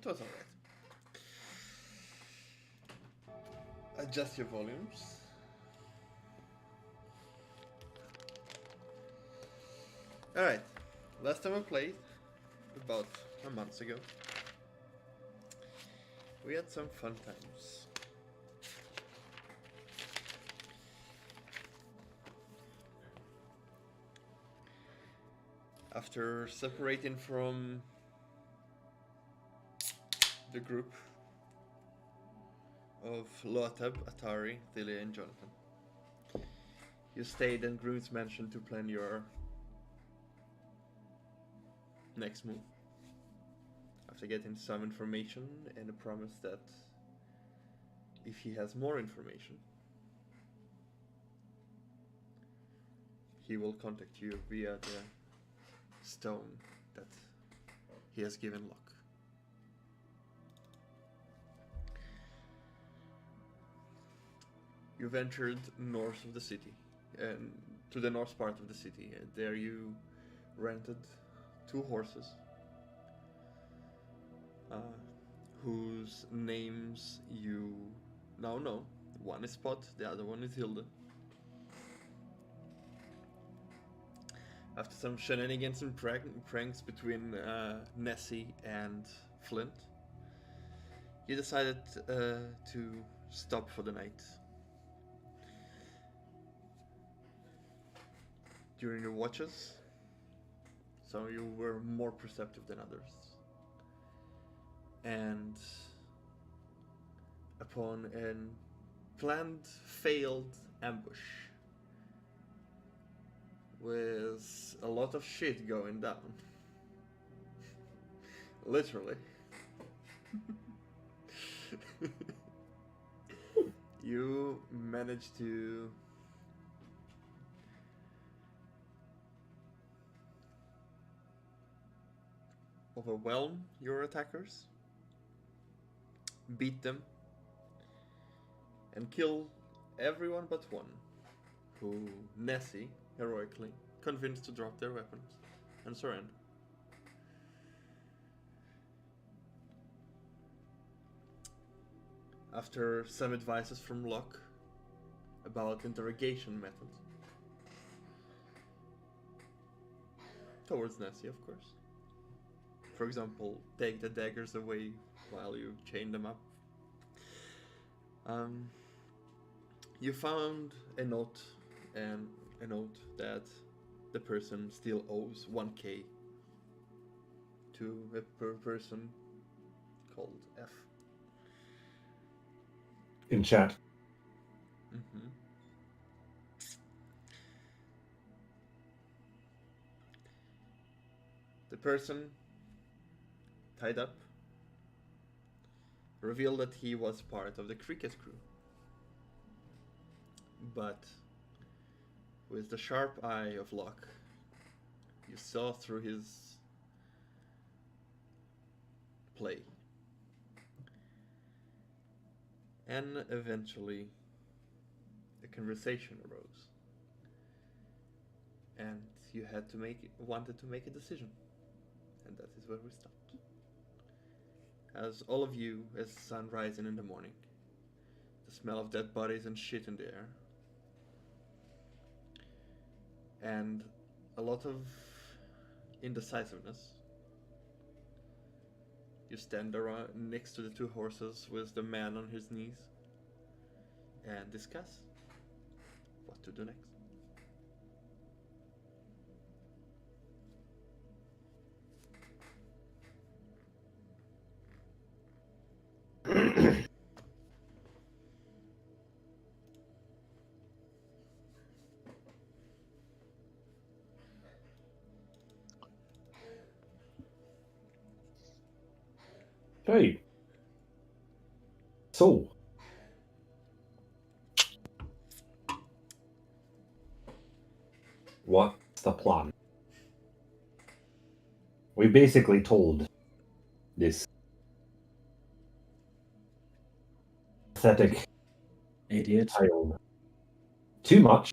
it was alright. Adjust your volumes. Alright, last time I played, about a month ago, we had some fun times. After separating from the group of Loatab, Atari, Thilia, and Jonathan, you stayed in Groot's mansion to plan your next move. After getting some information and a promise that if he has more information, he will contact you via the stone that he has given Locke. You've entered north of the city, and to the north part of the city. There you rented 2 horses, whose names you now know. One is Spot, the other one is Hilda. After some shenanigans and pranks between Nessie and Flint, you decided to stop for the night. During your watches, some of you were more perceptive than others. And upon a planned failed ambush with a lot of shit going down, literally, you managed to overwhelm your attackers, beat them, and kill everyone but one, who Nessie heroically convinced to drop their weapons and surrender. After some advices from Locke about interrogation methods, towards Nessie, of course. For example, take the daggers away while you chain them up. You found a note that the person still owes 1k to a person called F. In chat. Mm-hmm. The person tied up revealed that he was part of the cricket crew. But with the sharp eye of Locke, you saw through his play. And eventually a conversation arose. And you wanted to make a decision. And that is where we stopped. As all of you, as sun rising in the morning, the smell of dead bodies and shit in the air, and a lot of indecisiveness, you stand around next to the 2 horses with the man on his knees and discuss what to do next. Okay. So. What's the plan? We basically told this pathetic idiot child too much.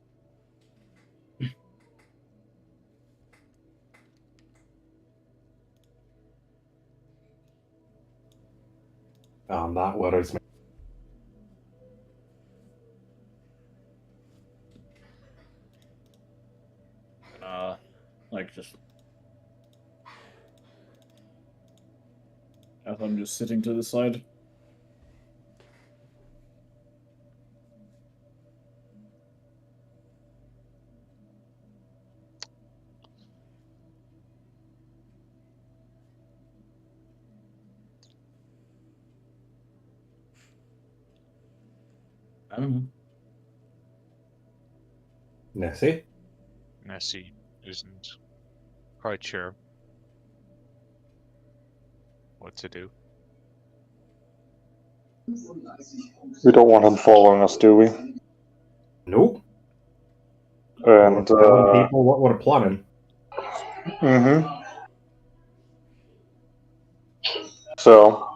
That worries me. Like just as I'm just sitting to the side. I don't know. Nessie? Nessie isn't quite sure what to do. We don't want him following us, do we? Nope. And Telling people what we're planning. So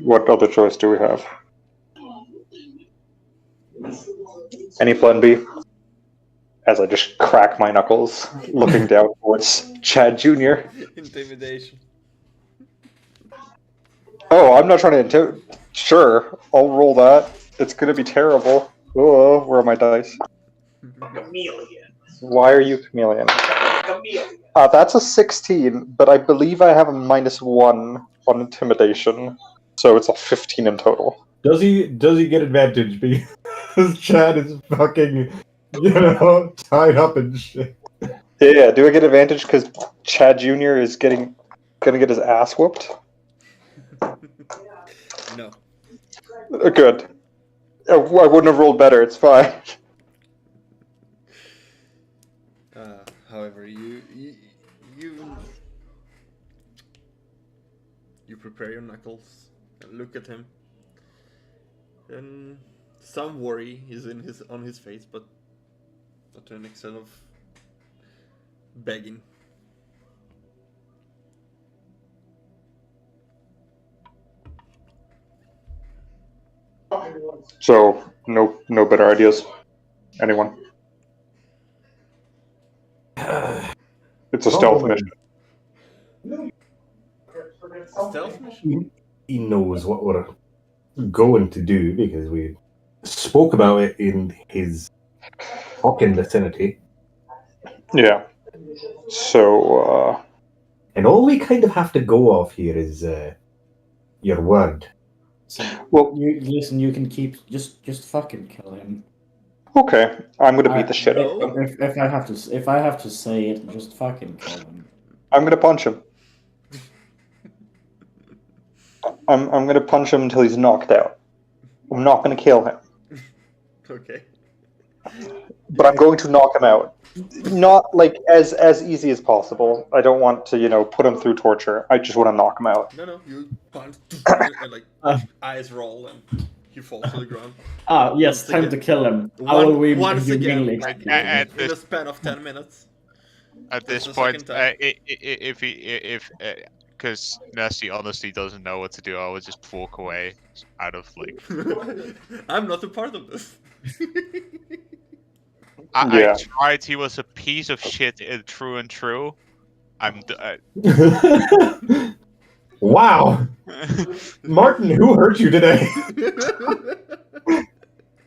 what other choice do we have? Any plan B? As I just crack my knuckles, looking down towards Chad Jr. Intimidation. Oh, I'm not trying to intimidate. Sure, I'll roll that. It's gonna be terrible. Oh, where are my dice? Chameleon. Why are you chameleon? Chameleon. That's a 16, but I believe I have a -1 on intimidation, so it's a 15 in total. Does he get advantage because Chad is fucking, tied up and shit? Yeah, do I get advantage because Chad Jr. is gonna get his ass whooped? No. Good. I wouldn't have rolled better. It's fine. However, you prepare your knuckles and look at him, and some worry is on his face, but not to an extent of begging. So no better ideas. Anyone? It's a stealth mission. Stealth mission? He knows what we're going to do because we spoke about it in his fucking vicinity. Yeah. So, And all we kind of have to go off here is your word. So, well, you listen. You can keep just fucking kill him. okay. I'm gonna beat the shit out of him. If I have to say it, just fucking kill him. I'm gonna punch him. I'm gonna punch him until he's knocked out. I'm not gonna kill him, Okay. but I'm going to knock him out. Not like as easy as possible. I don't want to, put him through torture. I just want to knock him out. No, you punch and like eyes roll and he falls to the ground. Yes, Once time again. to kill him. I will be Once again, humiliate like, you. in a span of 10 minutes. At That's this the point, second time. if because Nessie honestly doesn't know what to do, I would just walk away out of like. I'm not a part of this. Yeah. I tried. He was a piece of shit. True and true. Wow, Martin, who hurt you today?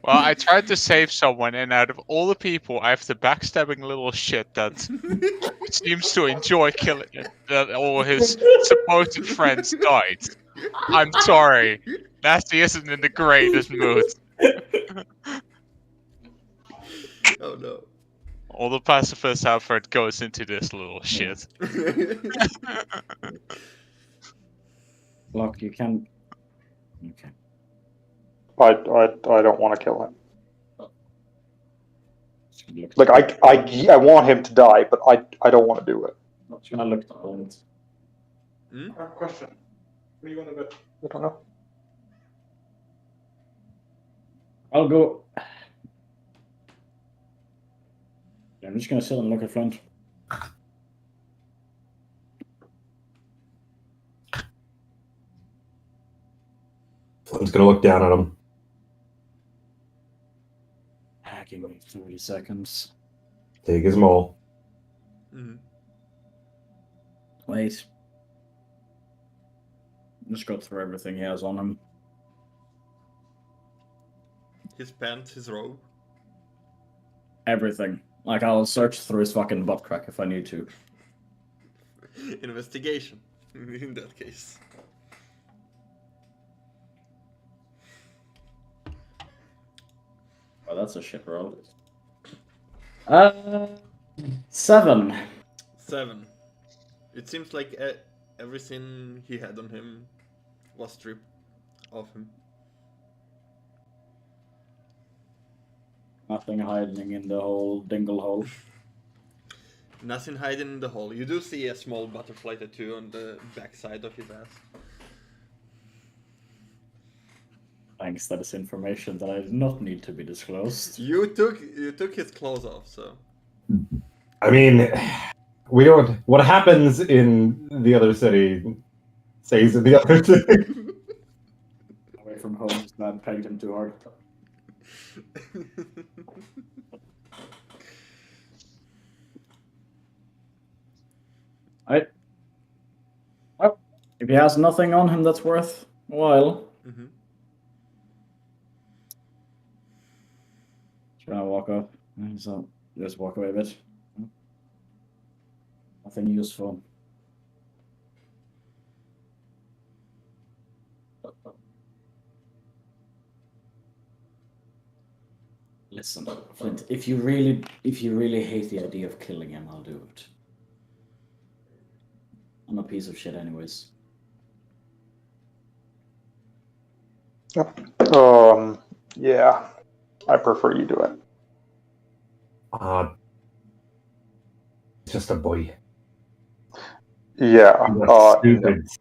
Well, I tried to save someone, and out of all the people, I have the backstabbing little shit that seems to enjoy killing that all his supposed friends died. I'm sorry. Nasty isn't in the greatest mood. Oh no. All the pacifist effort goes into this little shit. Look, you can. Okay. I don't want to kill him. Look, Like I want him to die, but I don't want to do it. Not gonna look the point. Hmm? I have a question. What do you want to do? I don't know. I'll go. I'm just gonna sit and look at front. Flynn's gonna look down at him. Give me 30 seconds. Take his maul. Mhm. Wait. Just go through everything he has on him. His pants, his robe. Everything. Like, I'll search through his fucking butt crack if I need to. Investigation, in that case. Oh, that's a shit roll. 7. 7. It seems like everything he had on him was stripped off him. Nothing hiding in the whole dingle hole. Nothing hiding in the hole. You do see a small butterfly tattoo on the backside of his ass. Thanks, that is information that I did not need to be disclosed. You took his clothes off, so. I mean, we don't. What happens in the other city stays in the other city. Away from home, his man pegged him too hard. Well, if he has nothing on him that's worth a while, Mm-hmm. should I walk up? So just walk away a bit. Nothing useful. Listen, Flint, if you really hate the idea of killing him, I'll do it. I'm a piece of shit anyways. Yeah. I prefer you do it. Just a boy. Yeah.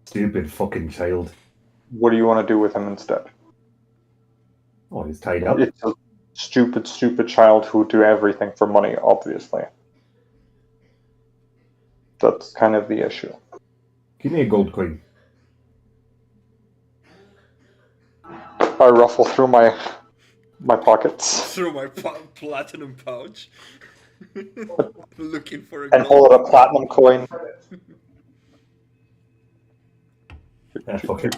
Stupid fucking child. What do you want to do with him instead? Oh, he's tied up. It's a stupid child who would do everything for money, obviously. That's kind of the issue. Give me a gold coin. I ruffle through my pockets Through my platinum pouch. Looking for a and gold. pull out a platinum coin. Fuck it.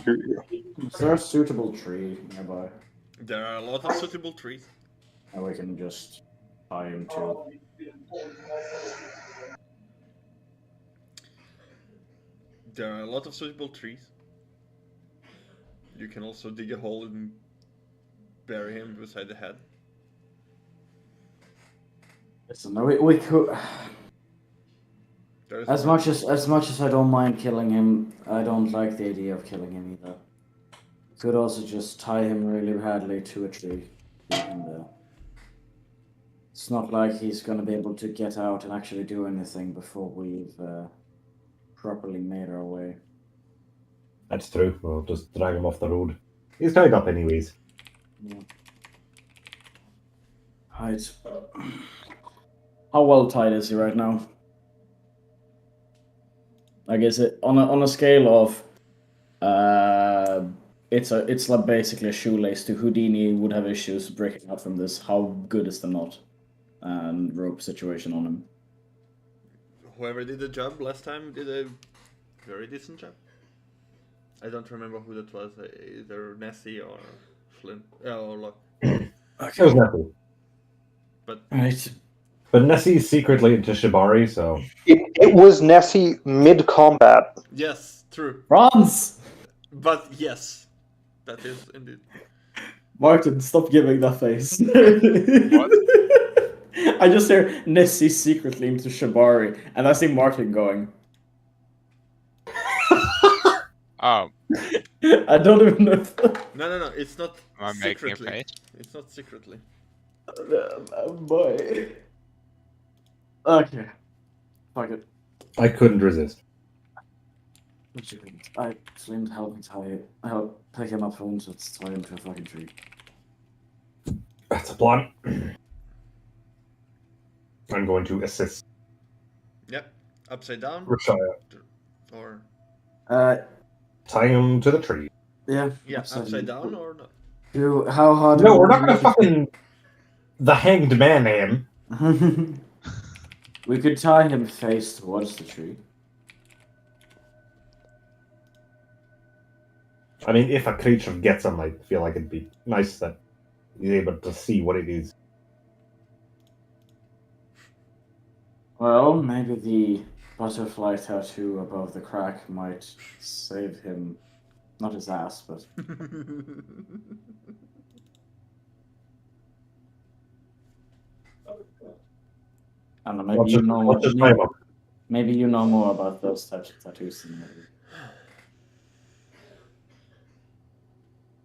Is there a suitable tree nearby? There are a lot of suitable trees. And we can just tie him to. There are a lot of suitable trees. You can also dig a hole and bury him beside the head. Listen, we could. There's As much as I don't mind killing him, I don't like the idea of killing him either. Could also just tie him really badly to a tree. Leave him there. It's not like he's gonna be able to get out and actually do anything before we've properly made our way. That's true. We'll just drag him off the road. He's tied up anyways. Yeah. Right. How well tied is he right now? Like, is it on a scale of it's like basically a shoelace to Houdini would have issues breaking out from this. How good is the knot and rope situation on him? Whoever did the job last time did a very decent job. I don't remember who that was, either Nessie or Flint. Or Locke. It was Nessie. But Right. But Nessie's secretly into Shibari, so... It was Nessie mid-combat. yes, true. Franz! But yes, that is indeed. Martin, stop giving that face. What? I just hear Nessie secretly into Shibari, and I see Martin going. Oh, I don't even know if... No, it's not am I making a secretly. face? It's not secretly. Boy. Okay. Fuck it. I couldn't resist. I seem to help me tie it. I help pick him up and let's tie him to a fucking tree. That's a plan. I'm going to assist Yep. Upside down Rashaya. or Tie him to the tree. Yeah. upside down or not? How hard? No, we're not going to fucking... The hanged man him. We could tie him face towards the tree. I mean, if a creature gets him, I feel like it'd be nice that he's able to see what it is. Well, maybe the butterfly tattoo above the crack might save him. Not his ass, but I don't know. Maybe you know. What's his time up? Maybe you know more about those types of tattoos than me.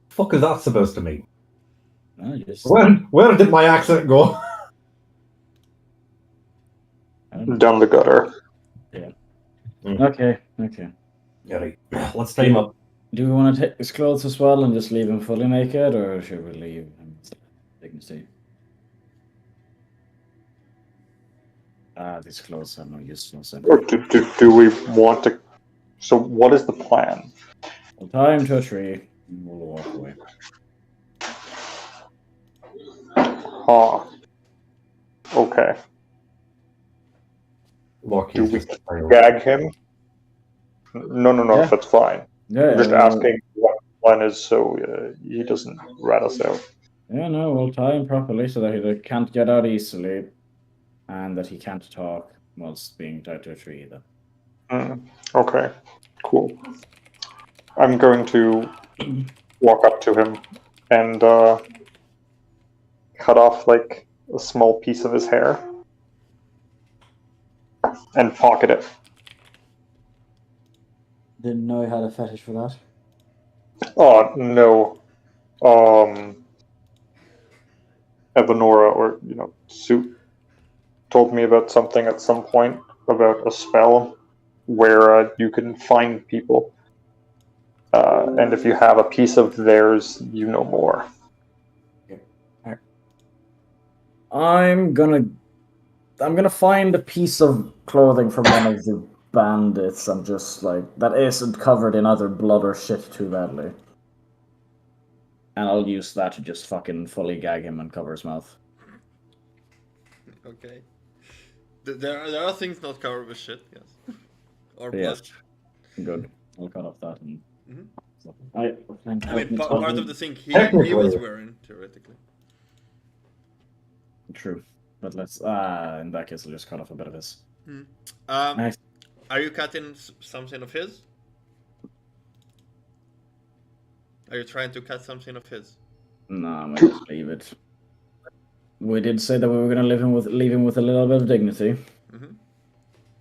Fuck is that supposed to mean? No, just Where did my accent go? I don't know. Down the gutter. Okay. Yeah, right. Let's tie him up. Do we want to take his clothes as well and just leave him fully naked, or should we leave him dignity? These clothes have no usefulness. Or do we want to? So what is the plan? We'll tie him to a tree and we'll walk away. Okay. Look, Do he's we just a child. gag him? No, Yeah. that's fine. Yeah, I'm just asking what the plan is so he doesn't rat us out. Yeah, no, we'll tie him properly so that he can't get out easily, and that he can't talk whilst being tied to a tree either. Okay, cool. I'm going to walk up to him and cut off like a small piece of his hair and pocket it. Didn't know he had a fetish for that. Oh no. Evanora or Suit told me about something at some point about a spell where you can find people. And if you have a piece of theirs, you know more. I'm gonna find a piece of clothing from one of the bandits and just that isn't covered in either blood or shit too badly. And I'll use that to just fucking fully gag him and cover his mouth. Okay. There are things not covered with shit, yes. Or blood. Yes. Good. I'll cut off that and I mean, part of the thing he Technically. was wearing, theoretically. True. But let's in that case I'll just cut off a bit of his. Nice. Are you cutting something of his? Are you trying to cut something of his? No, I'm gonna just leave it. We did say that we were gonna leave him with a little bit of dignity.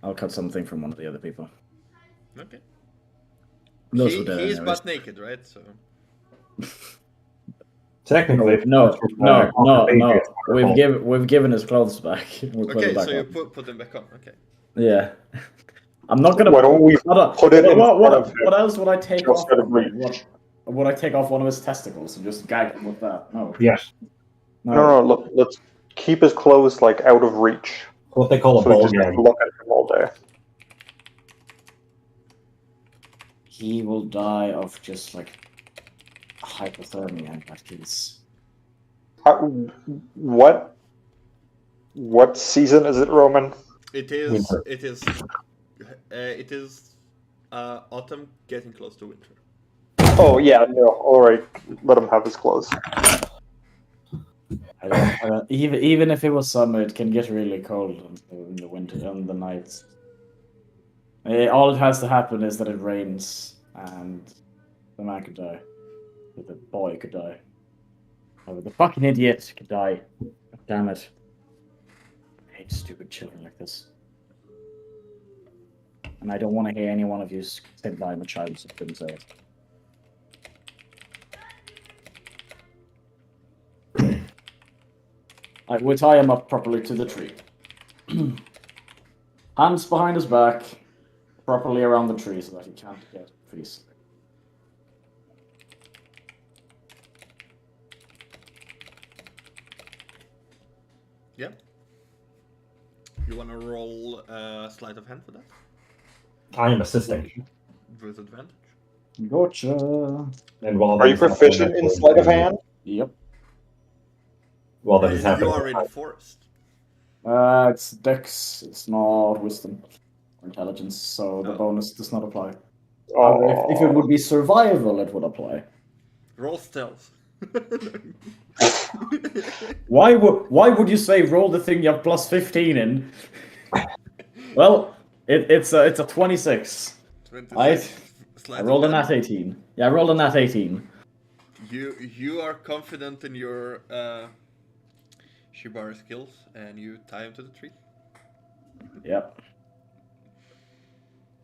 I'll cut something from one of the other people. Okay. Those He were dead is anyways. butt naked, right? So. Technically, No. We've given his clothes back. We'll put Okay, it back so you on. put them back on. Okay. Yeah. I'm not gonna. Why don't we put it in front of him? What else would I take Just off? out of reach. What would I take off one of his testicles and just gag him with that? No. yes, No, look, let's keep his clothes out of reach. what they call a So we ball just gag. look at him all day. He will die of just hypothermia in that case. What season is it, Roman? It is. Winter. It is. Autumn getting close to winter. Oh yeah, no. All right, let him have his clothes. Even if it was summer, it can get really cold in the winter, on the nights. All it has to happen is that it rains, and the man could die. Or the boy could die. Or the fucking idiot could die. God damn it. I hate stupid children like this. And I don't want to hear any one of you say that I'm a child, so I couldn't say it. We'll tie him up properly to the tree. Hands behind his back, properly around the tree so that he can't get free. Yeah. You wanna roll sleight of hand for that? I am assisting. With advantage. Gotcha. And while Are that you is proficient happening, in sleight of hand? Yep. While that is You happening, are in the forest. It's Dex. It's not Wisdom or Intelligence, so the bonus does not apply. If it would be survival, it would apply. Roll stealth. Why would you say roll the thing you have plus 15 in? Well, it's a 26. 26. I rolled a nat 18. Yeah, I rolled a nat 18. You are confident in your Shibari skills, and you tie him to the tree. Yep.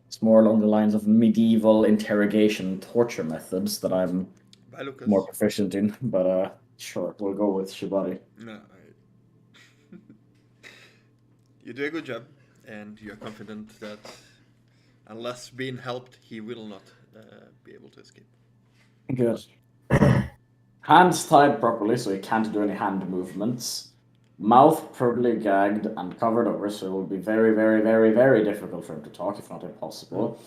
It's more along the lines of medieval interrogation torture methods that I'm Bye, Lucas. more proficient in, but sure, we'll go with Shibari. No, you do a good job, and you're confident that unless being helped, he will not be able to escape. Good. Hands tied properly, so he can't do any hand movements. Mouth probably gagged and covered over, so it will be very, very, very, very difficult for him to talk, if not impossible.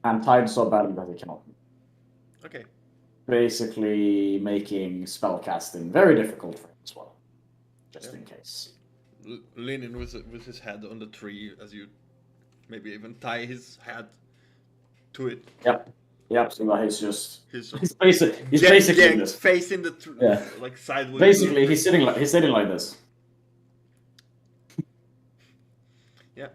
And tied so badly that he cannot move. Okay. Basically making spellcasting very difficult for him as well. Just in case. Leaning with his head on the tree as you maybe even tie his head to it. Yep, so he's just... He's basically this. Facing the tree, Yeah. like sideways. Basically, he's sitting like this. Yeah,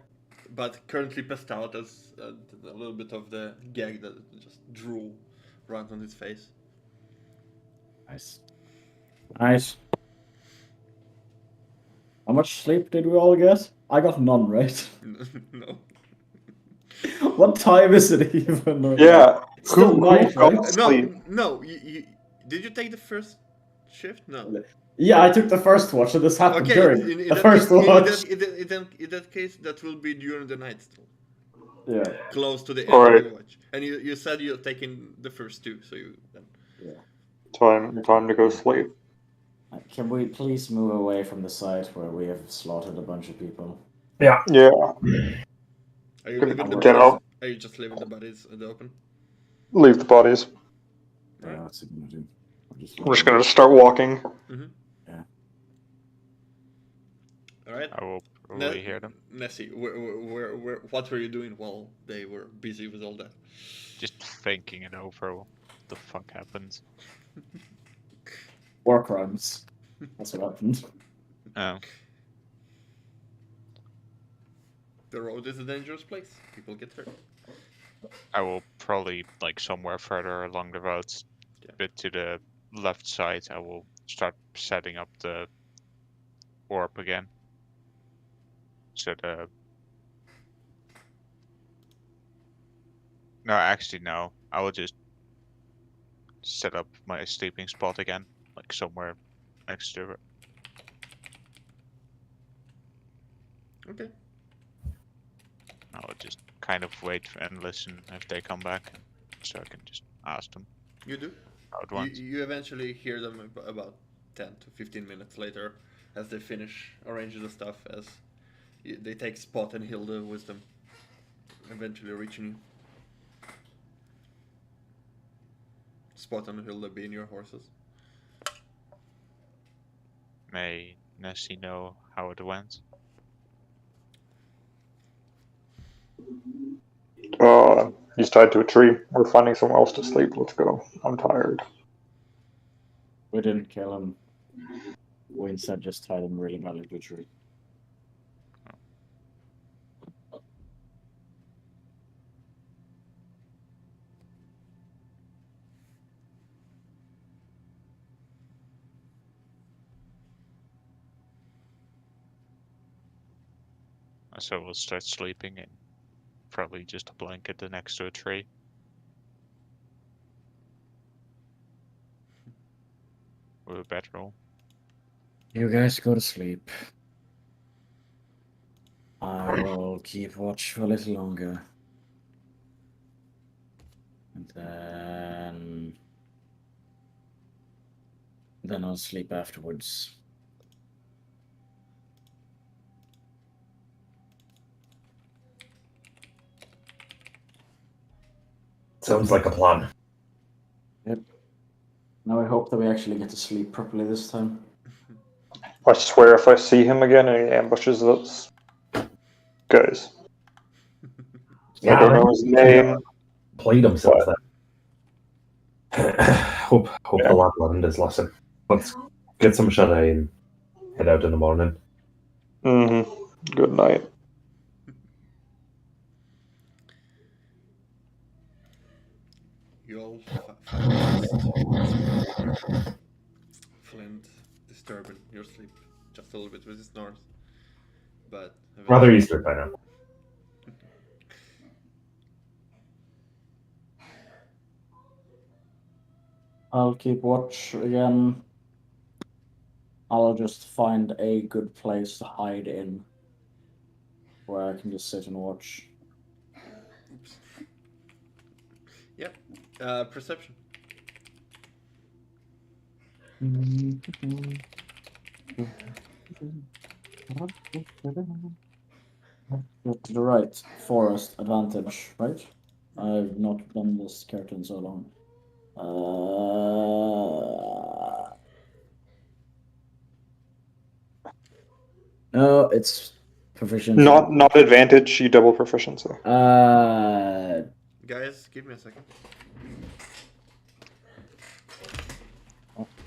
but currently passed out as a little bit of the gag that just drew right on his face. Nice. How much sleep did we all get? I got none, right? No. What time is it even? Yeah. It's still night, got right? sleep? No. Did you take the first shift? No. Yeah, I took the first watch, so this happened Okay. during In the that first case, watch. In that case, that will be during the night still. Yeah. Close to the end Alright. of the watch. And you said you're taking the first two, so you then. Time to go sleep. Can we please move away from the site where we have slaughtered a bunch of people? Yeah. Are you Good. leaving the Get bodies? out. Are you just leaving the bodies in the open? Leave the bodies. Yeah, what's it gonna do? We're just gonna start walking. All right. I will probably hear them. Nessie, what were you doing while they were busy with all that? Just thinking it over. What the fuck happened? War crimes. That's what happened. Oh. The road is a dangerous place. People get hurt. I will probably, like, somewhere further along the road, a bit to the left side, I will start setting up the orb again. So no, actually no. I will just set up my sleeping spot again, like somewhere next to it. Okay. I will just kind of wait and listen if they come back, so I can just ask them. You do. How it went. You eventually hear them about 10 to 15 minutes later as they finish arranging the stuff, as they take Spot and Hilda with them, eventually reaching you. Spot and Hilda being your horses. May Nessie know how it went? He's tied to a tree. We're finding somewhere else to sleep. Let's go. I'm tired. We didn't kill him. We instead just tied him really badly to a tree. So we'll start sleeping in probably just a blanket next to a tree. With a bedroll. You guys go to sleep. I will keep watch for a little longer. And then I'll sleep afterwards. Sounds like a plan. Yep. Now I hope that we actually get to sleep properly this time. I swear if I see him again and he ambushes us, guys, I don't know his name, played himself What? then. hope Yeah. the lad learned his lesson. Let's get some shut eye and head out in the morning. Mm-hmm. Good night. You all find rest once more. Flint disturbing your sleep just a little bit with his snores, but Rather eventually. Easter by now. I'll keep watch again. I'll just find a good place to hide in where I can just sit and watch. Oops. Yep. Perception. To the right, forest advantage, right? I've not done this character in so long. No, it's proficiency. Not advantage. You double proficiency. Guys, give me a second.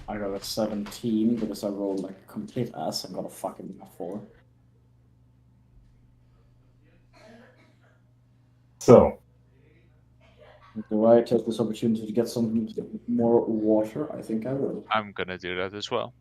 I got a 17 because I rolled like a complete ass and got a fucking 4. So, Do I take this opportunity to get some more water? I think I will. I'm gonna do that as well.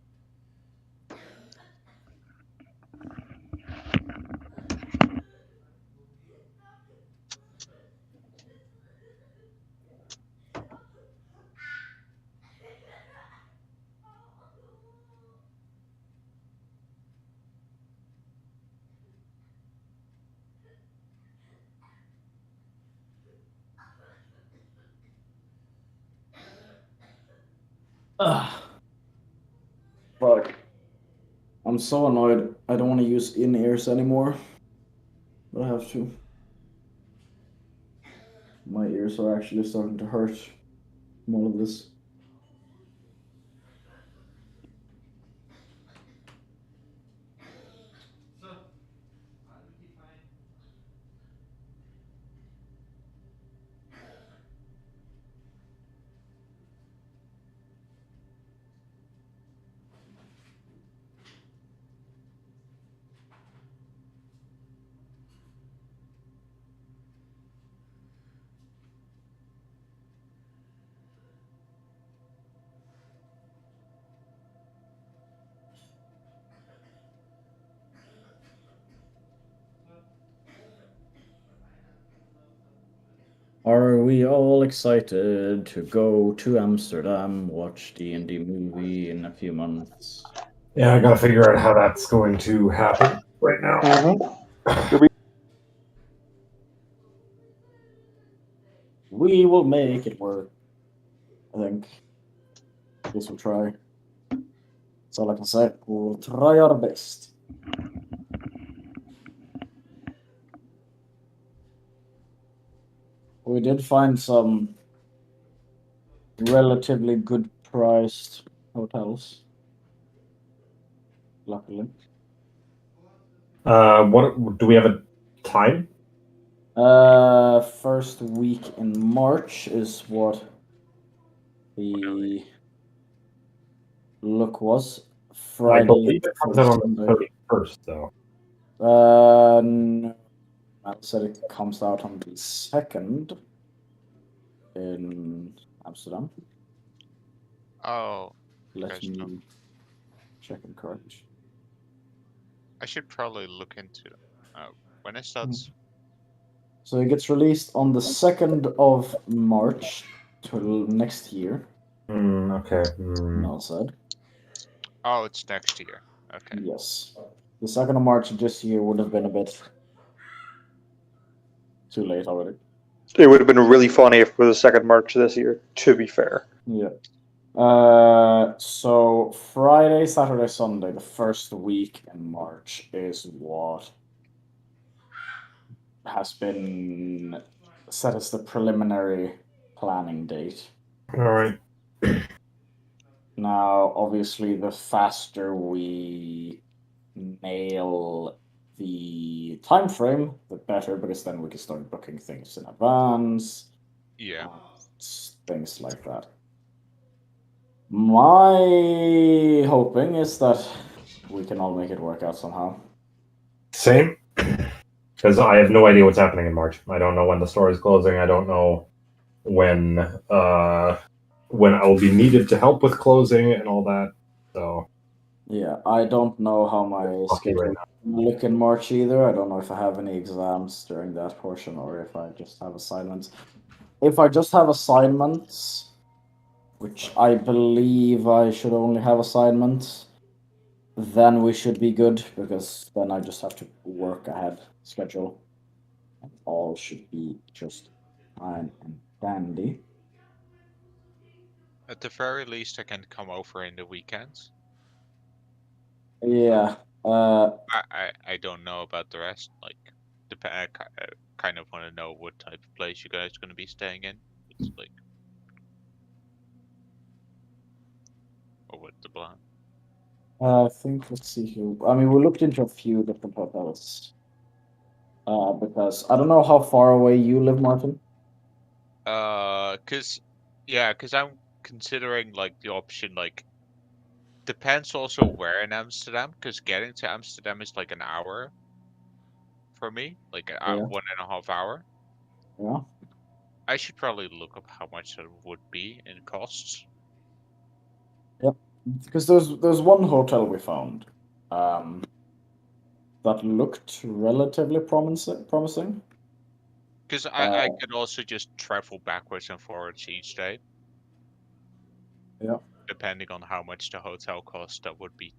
Fuck. I'm so annoyed. I don't want to use in-ears anymore. But I have to. My ears are actually starting to hurt from all of this. Are we all excited to go to Amsterdam, watch D&D movie in a few months? yeah, I gotta figure out how that's going to happen right now. Mm-hmm. We will make it work. I think. I guess we'll try. That's all I can say. We'll try our best. We did find some relatively good priced hotels. Luckily. What do we have a time? First week in March is what the look was. I Friday. believe it comes out on the Sunday. 31st, though. No. I said it comes out on the 2nd in Amsterdam. Oh, Let Gosh, me no. check and correct. I should probably look into when it starts. So it gets released on the 2nd of March till next year. Okay. Mel said. Oh, it's next year. Okay. Yes. The 2nd of March this year would have been a bit too late already. It would have been really funny if it was the 2nd March this year, to be fair. Yeah. So Friday, Saturday, Sunday, the first week in March is what has been set as the preliminary planning date. All right. Now, obviously, the faster we nail the time frame, the better, because then we can start booking things in advance. Yeah. Things like that. My hoping is that we can all make it work out somehow. Same. Because I have no idea what's happening in March. I don't know when the store is closing. I don't know when I will be needed to help with closing and all that. So Yeah, I don't know how my lucky right schedule will look in March either. I don't know if I have any exams during that portion or if I just have assignments. If I just have assignments, which I believe I should only have assignments, then we should be good because then I just have to work ahead schedule. And all should be just fine and dandy. At the very least, I can come over in the weekends. Yeah. I don't know about the rest. Like, I kind of want to know what type of place you guys going to be staying in. It's like, or what's the plan? I think let's see here. I mean, we looked into a few different hotels. Because I don't know how far away you live, Martin. Cause I'm considering like the option like depends also where in Amsterdam. Cause getting to Amsterdam is like an hour for me, like Yeah. 1.5 hour. Yeah. I should probably look up how much that would be in costs. Yep. Because there's one hotel we found, that looked relatively promising. Because I could also just travel backwards and forwards each day. Yeah. Depending on how much the hotel costs, that would be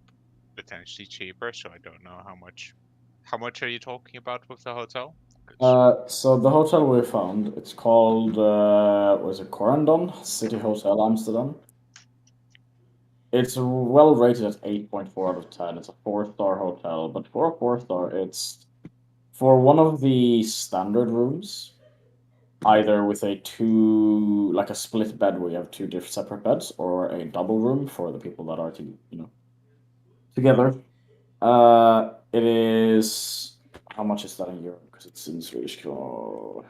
potentially cheaper. So I don't know how much. How much are you talking about with the hotel? 'Cause- So the hotel we found, it's called was it Corendon City Hotel Amsterdam. It's well rated at 8.4 out of 10. It's a 4-star hotel, but for a 4-star, it's for one of the standard rooms, either with like a split bed where you have two different separate beds, or a double room for the people that are together. It is how much is that in euro? Because it's in Swedish krona.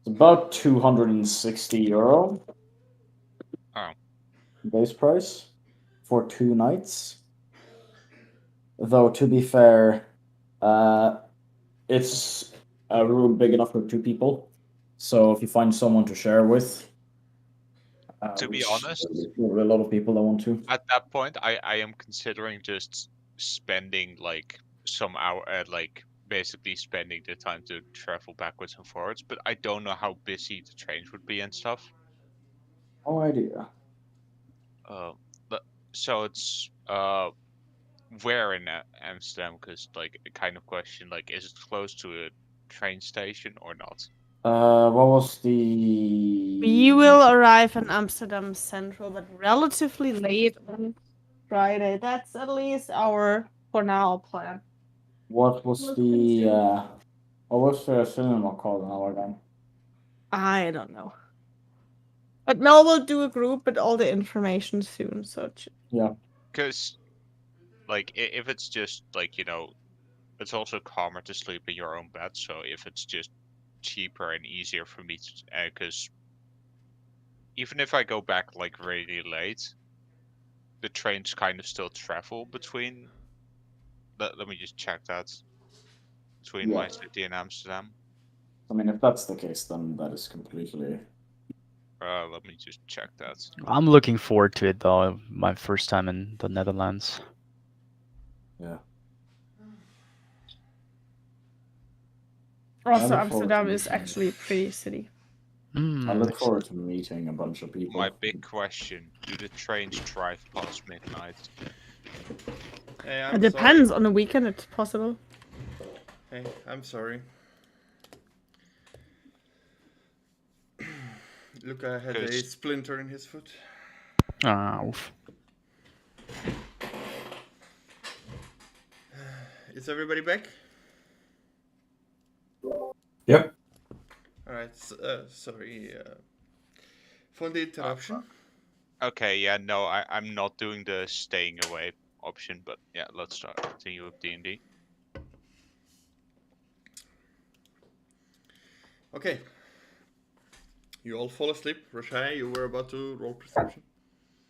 It's about 260 euro. Oh. Base price for 2 nights. Though to be fair, it's a room big enough for 2 people. So if you find someone to share with, To be which honest, a lot of people that want to. at that point, I am considering just spending like some hour, like basically spending the time to travel backwards and forwards. But I don't know how busy the trains would be and stuff. No idea. But so it's where in Amsterdam? Because like a kind of question like, is it close to a train station or not? What was the? We will arrive in Amsterdam Central, but relatively late on Friday. That's at least our, for now, plan. What was the? What was the cinema called now again? I don't know. But Mel will do a group with all the information soon, so Yeah. Because like if it's just like it's also calmer to sleep in your own bed. So if it's just cheaper and easier for me to, because even if I go back like really late, the trains kind of still travel between. Let me just check that between my Yeah. city and Amsterdam. I mean, if that's the case, then that is completely. Let me just check that. I'm looking forward to it though. My first time in the Netherlands. Yeah. also look forward Amsterdam to is meeting- actually a pretty city. I look forward to meeting a bunch of people. My big question: do the trains drive past midnight? Hey, I'm It depends. On the weekend, it's possible. Sorry. Hey, I'm sorry. Luca had a Because- splinter in his foot. Oof. Is everybody back? Yep. Alright, sorry for the interruption. Okay, yeah, no, I'm not doing the staying away option. But yeah, let's continue with D&D. Okay. You all fall asleep. Rashai, you were about to roll perception.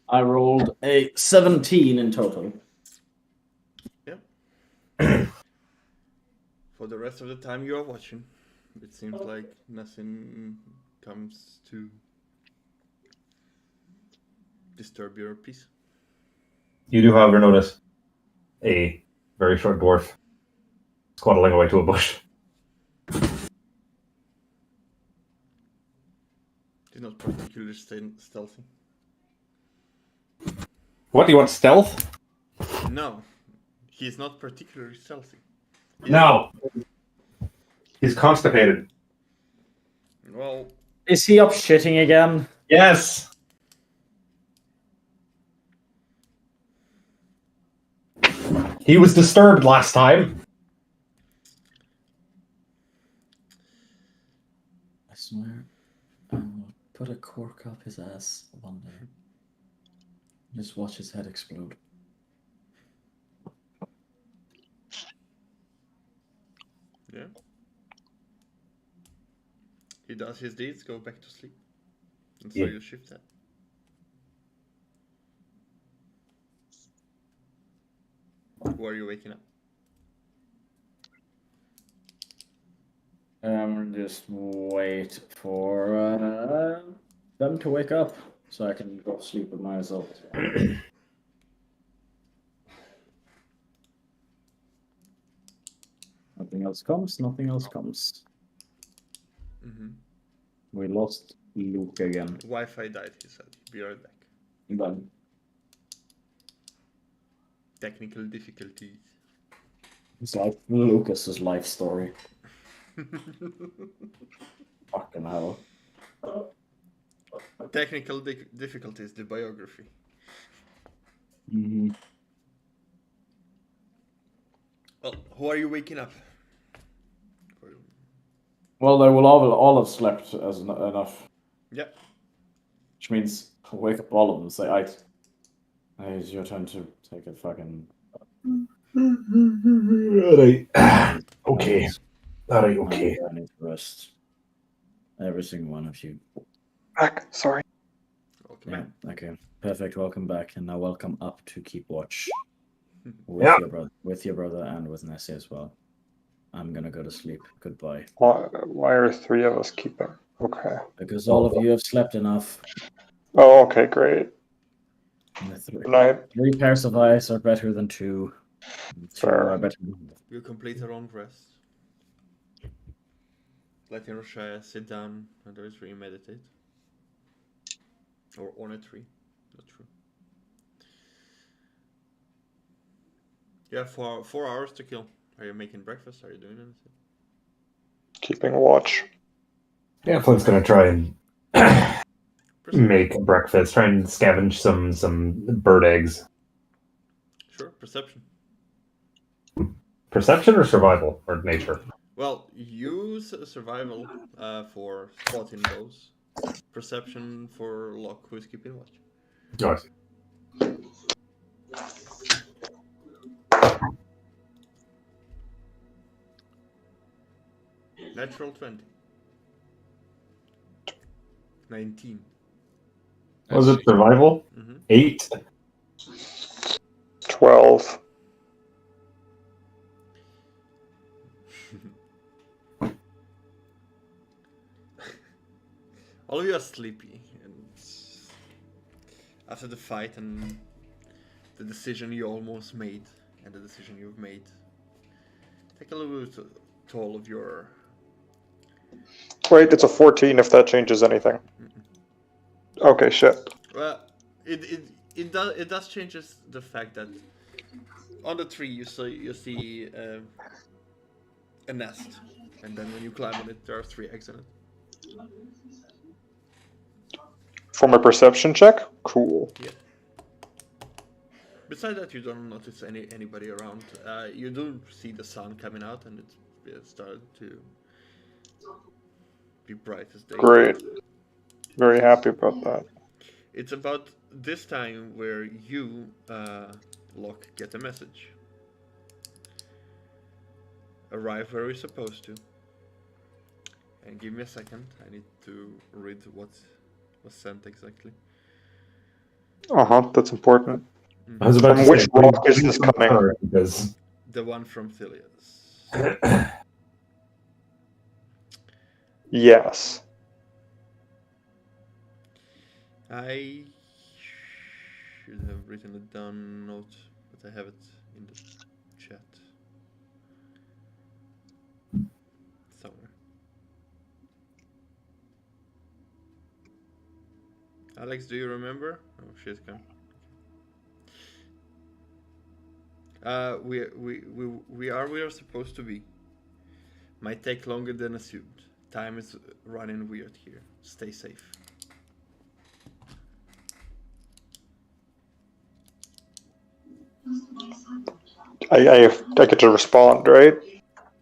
I rolled a 17 in total. For the rest of the time you are watching, it seems like nothing comes to disturb your peace. You do, however, notice a very short dwarf squaddling away to a bush. He's not particularly stealthy. What, do you want stealth? No, he's not particularly stealthy. No. He's constipated. Well, Is he up shitting again? Yes. He was disturbed last time. I swear, I will put a cork up his ass one day. Just watch his head explode. yeah. He does his deeds, go back to sleep. And so Yeah. you shift that. Who are you waking up? Just wait for them to wake up so I can go to sleep with myself. Nothing else comes, nothing else comes. Mm-hmm. We lost Luke again. Wi-Fi died, he said. Be right back. Done. Technical difficulties. It's like Lucas's life story. Fucking hell. Technical difficulties, the biography. Mm-hmm. Well, who are you waking up? Well, they will all have slept as enough. Yeah. Which means I'll wake up all of them and say, hey, it's your turn to take a fucking... Alright. Okay. Alright, okay. I need to rest. Every single one of you. Back. Sorry. Welcome Yeah, back. okay. Perfect, welcome back. And now welcome up to Keep Watch. Yeah. With your brother and with Nessie as well. I'm gonna go to sleep. Goodbye. Why are three of us keeping? Okay. Because all of you have slept enough. Oh, okay, great. And Good night. 3 pairs of eyes are better than 2. 2 Fair. are better than... You complete a long rest. Letting Roshaya sit down under a tree and meditate. Or on a tree. Not true. You have 4 hours to kill. Are you making breakfast? Are you doing anything? Keeping watch. Yeah, Flint's gonna try and make breakfast, try and scavenge some bird eggs. Sure, perception. Perception or survival or nature? Well, use survival for spotting those. Perception for Locke, who is keeping watch. Nice. Natural 20. 19. Was it survival? Mm-hmm. 8. 12. All of you are sleepy, and after the fight and the decision you almost made, and the decision you've made, take a little bit to all of your... Wait, it's a 14 if that changes anything. Okay, shit. Well, it does changes the fact that on the tree you see a nest, and then when you climb on it, there are 3 eggs in it. For my perception check? Cool. Yeah. Besides that, you don't notice anybody around. You do see the sun coming out, and it started to be bright as day. Great. Very happy about that. It's about this time where you, Locke get a message. Arrive where we're supposed to. And give me a second, I need to read what was sent exactly. That's important. I was about From to which say, rock is please this coming? concur, because The one from Thilias. Yes. I should have written it down note, but I have it in the chat. Somewhere. Alex, do you remember? Oh, she's gone. We are where we're supposed to be. Might take longer than assumed. Time is running weird here. Stay safe. I get to respond, right?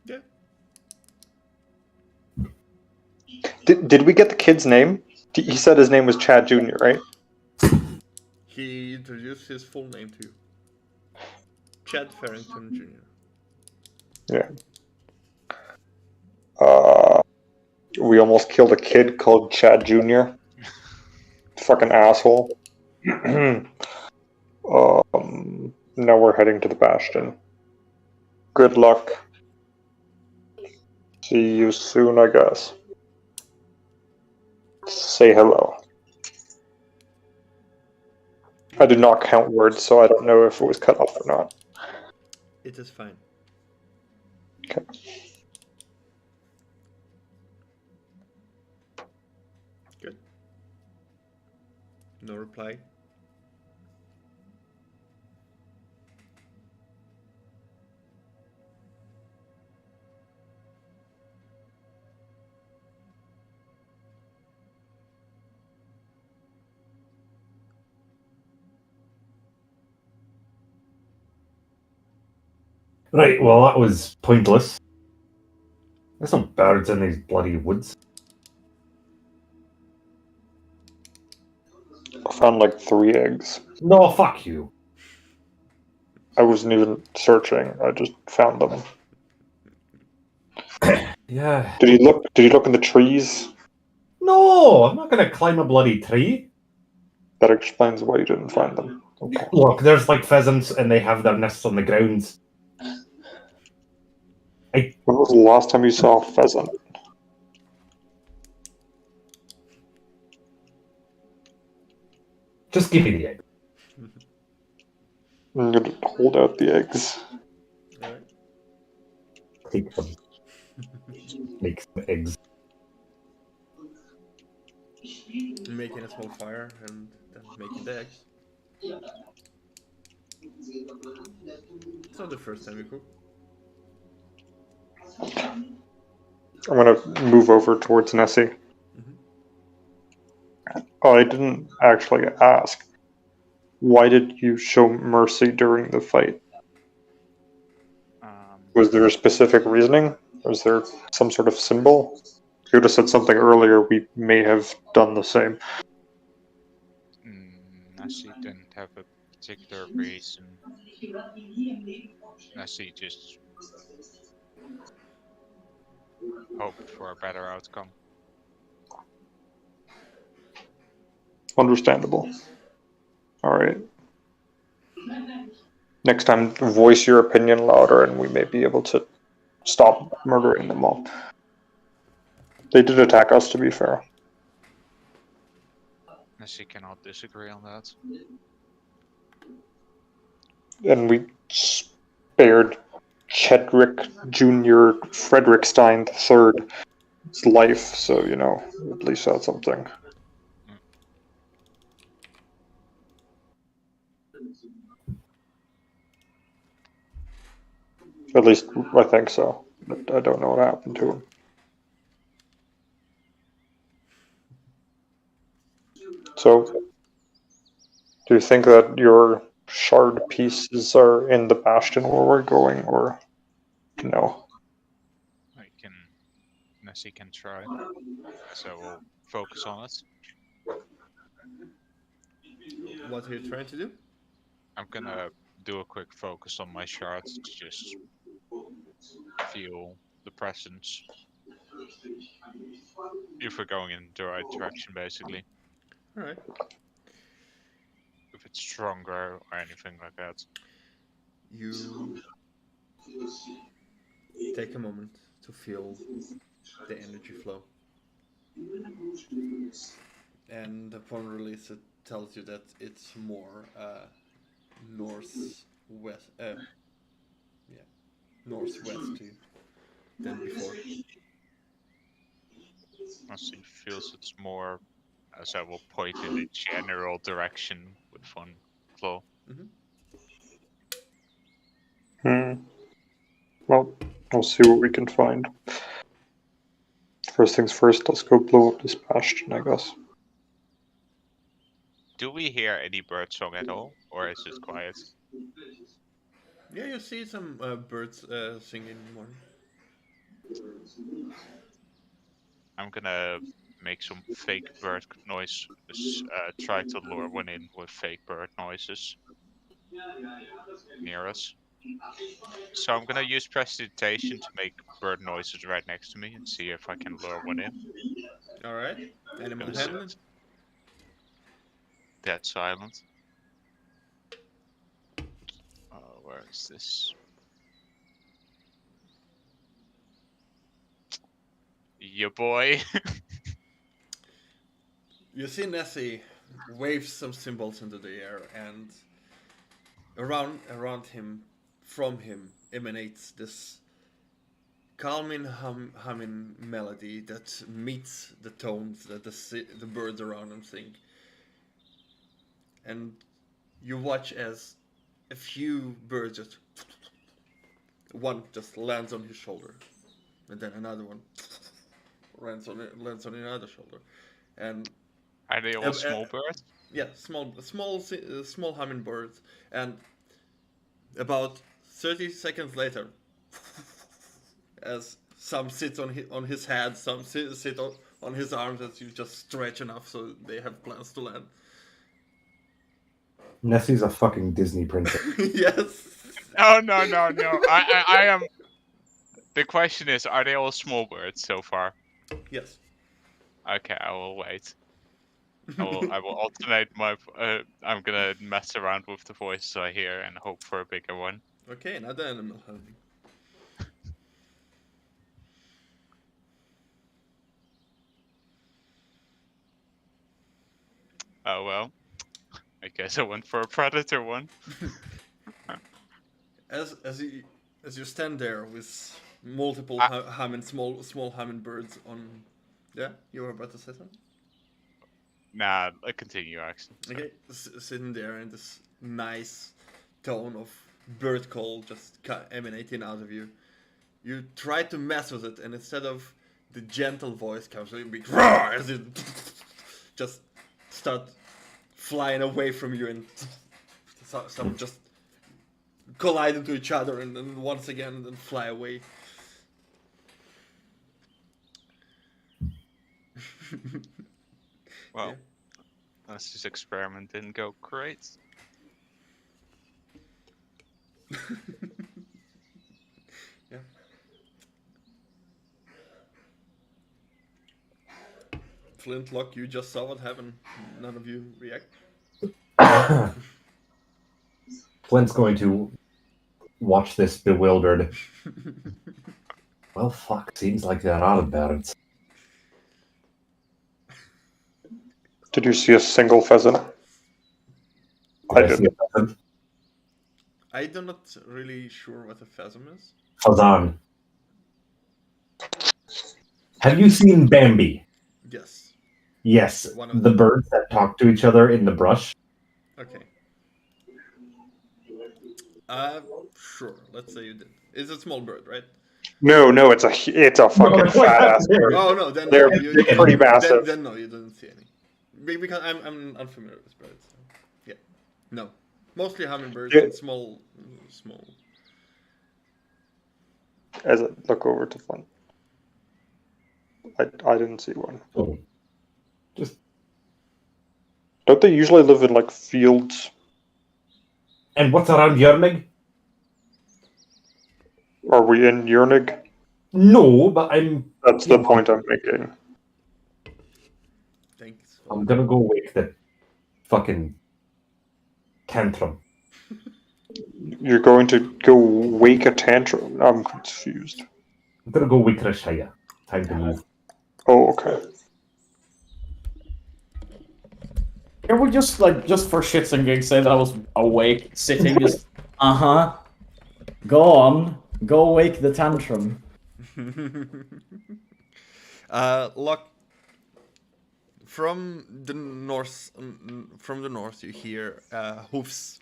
Yeah. Did we get the kid's name? He said his name was Chad Jr., right? He introduced his full name to you. Chad Farrington Jr. Yeah. We almost killed a kid called Chad Jr. Fucking asshole. Now we're heading to the Bastion. Good luck. See you soon, I guess. Say hello. I did not count words, so I don't know if it was cut off or not. It is fine. Okay. Good. No reply. right, well, that was pointless. There's some birds in these bloody woods. I found like 3 eggs. No, fuck you. I wasn't even searching. I just found them. Yeah. Did you look in the trees? No, I'm not going to climb a bloody tree. That explains why you didn't find them. Okay. Look, there's like pheasants and they have their nests on the ground. When was the last time you saw a pheasant? Just give me the egg. I'm gonna hold out the eggs. Alright. Take them. Make some eggs. Making a small fire and then making the eggs. It's not the first time you cook. I'm gonna move over towards Nessie. Oh, I didn't actually ask. Why did you show mercy during the fight? Was there a specific reasoning? Was there some sort of symbol? You would have said something earlier, we may have done the same. Nessie didn't have a particular reason. Nessie just hoped for a better outcome. Understandable. Alright. Next time, voice your opinion louder and we may be able to stop murdering them all. They did attack us, to be fair. Nessie cannot disagree on that. And we spared Chedrick Jr. Frederickstein III's life, so, you know, at least that's something. At least, I think so. But I don't know what happened to him. So, do you think that your shard pieces are in the bastion where we're going, or no? Nessie can try. So we'll focus on it. What are you trying to do? I'm gonna do a quick focus on my shards to just feel the presence. If we're going in the right direction, basically. All right. If it's stronger or anything like that. You take a moment to feel the energy flow. And upon release, it tells you that it's more northwest, northwest to you than before. As he feels it's more, as I will point in the general direction with one claw. Well, we'll see what we can find. First things first, let's go blow up this bastion, I guess. Do we hear any bird song at all, or is it quiet? Yeah, you see some birds singing in the morning. I'm gonna make some fake bird noise. Try to lure one in with fake bird noises near us. So I'm gonna use prestidigitation to make bird noises right next to me and see if I can lure one in. All right. Animal Gonna handling. sit dead silent. Where is this? Yeah, boy. You see Nessie waves some symbols into the air, and around him, from him, emanates this calming humming melody that meets the tones that the birds around him sing. And you watch as a few birds just one just lands on his shoulder, and then another one lands on another shoulder, and Are they all small birds? yeah, small hummingbirds, and about 30 seconds later, as some sits on his head, some sit on his arms as you just stretch enough so they have plans to land. Nessie's a fucking Disney princess. Yes. No. I am. The question is, are they all small birds so far? Yes. Okay, I will wait. I will alternate my. I'm gonna mess around with the voices I hear and hope for a bigger one. Okay, another animal handling. Oh well. I guess I went for a predator one. As you stand there with multiple small hummingbirds on. Yeah, you were about to say something. Nah, I continue actually. Okay, sitting there in this nice tone of bird call just emanating out of you. You try to mess with it, and instead of the gentle voice comes a big roar as it just start flying away from you, and some just collide into each other, and then once again then fly away. Well, Yeah. this experiment didn't go great. Yeah. Flintlock, you just saw what happened. None of you react. Flint's going to watch this bewildered. Well, fuck, seems like they're out of birds. Did you see a single pheasant? I didn't. I'm not really sure what a phasm is. Fazan. Have you seen Bambi? Yes. Yes, One of the them. birds that talk to each other in the brush. Okay. Sure. Let's say you did. It's a small bird, right? No, it's a fucking fat ass bird. Oh no, then They're no, you pretty massive. Then no, you didn't see any. Because I'm unfamiliar with birds. So. Yeah. No. Mostly hummingbirds and small. As I look over to Flint, I didn't see one. Oh. Just Don't they usually live in like fields? And what's around Jörnig? Are we in Yernig? No, but I'm That's the point I'm making. Thanks. I'm gonna go wake the fucking tantrum. You're going to go wake a tantrum? I'm confused. I'm gonna go wake Draxxia. Time to move. Oh, okay. Can we just for shits and gigs say that I was awake, sitting, just go on, go wake the tantrum. Look, from the north, you hear hoofs.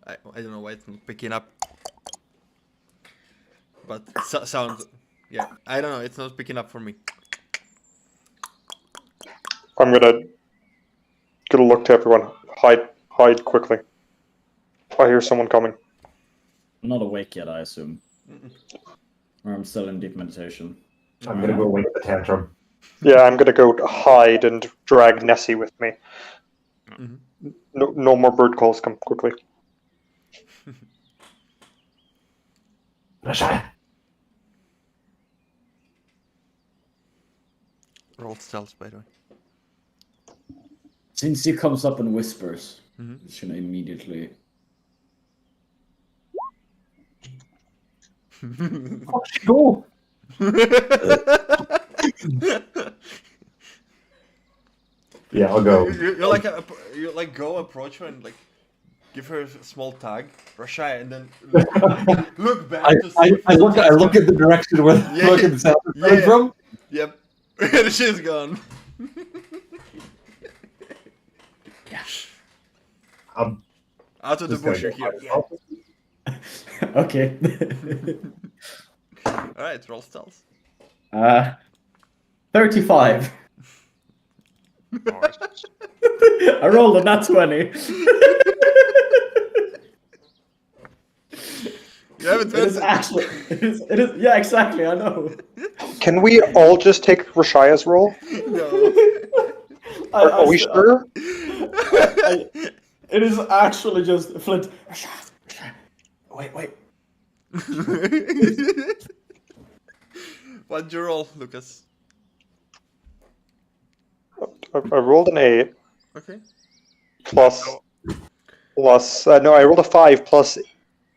I don't know why it's not picking up, but sound. Yeah, I don't know. It's not picking up for me. I'm gonna look to everyone. Hide quickly. I hear someone coming. I'm not awake yet, I assume. Or I'm still in deep meditation. I'm gonna go wake the tantrum. Yeah, I'm gonna go hide and drag Nessie with me. No more bird calls. Come quickly. Draxxia. Roll stealth, by the way. Since he comes up and whispers, Mm-hmm. it's gonna immediately. Go! Yeah, I'll go. You like go approach her and like give her a small tag, Draxxia, and then look back. I look at the direction where look at the sound coming from. Yep, and she's gone. Out of the bush you're here. Yeah. Okay. All right, roll stealth. 35. I rolled a nat 20. You haven't It is actually. It is. Yeah, exactly. I know. Can we all just take Rashia's roll? No. Are we sure? It is actually just Flint. Wait. What'd you roll, Lucas? I rolled an 8. Okay. Plus, no, I rolled a 5 plus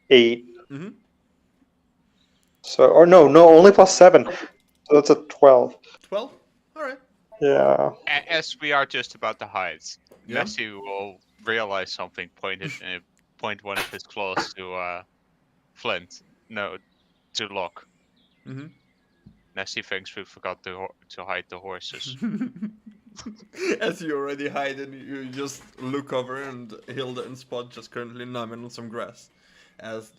8. Mm-hmm. So, or no, only plus 7. So that's a 12. 12? Alright. Yeah. As we are just about to hide, Yeah. Nessie will realize something, point one of his claws to Flint. No, to Locke. Mm-hmm. Nessie thinks we forgot to hide the horses. As you already hide and you just look over and Hilda and Spot just currently numbing on some grass. As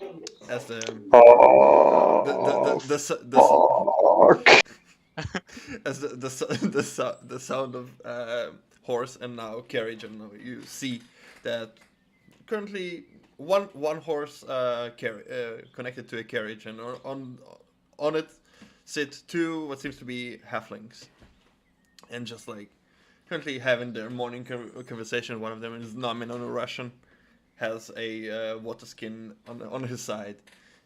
the as the sound of horse and now carriage, and now you see that currently one horse connected to a carriage, and on it sit two what seems to be halflings, and just like currently having their morning conversation. One of them is numbing on a Russian, has a water skin on his side,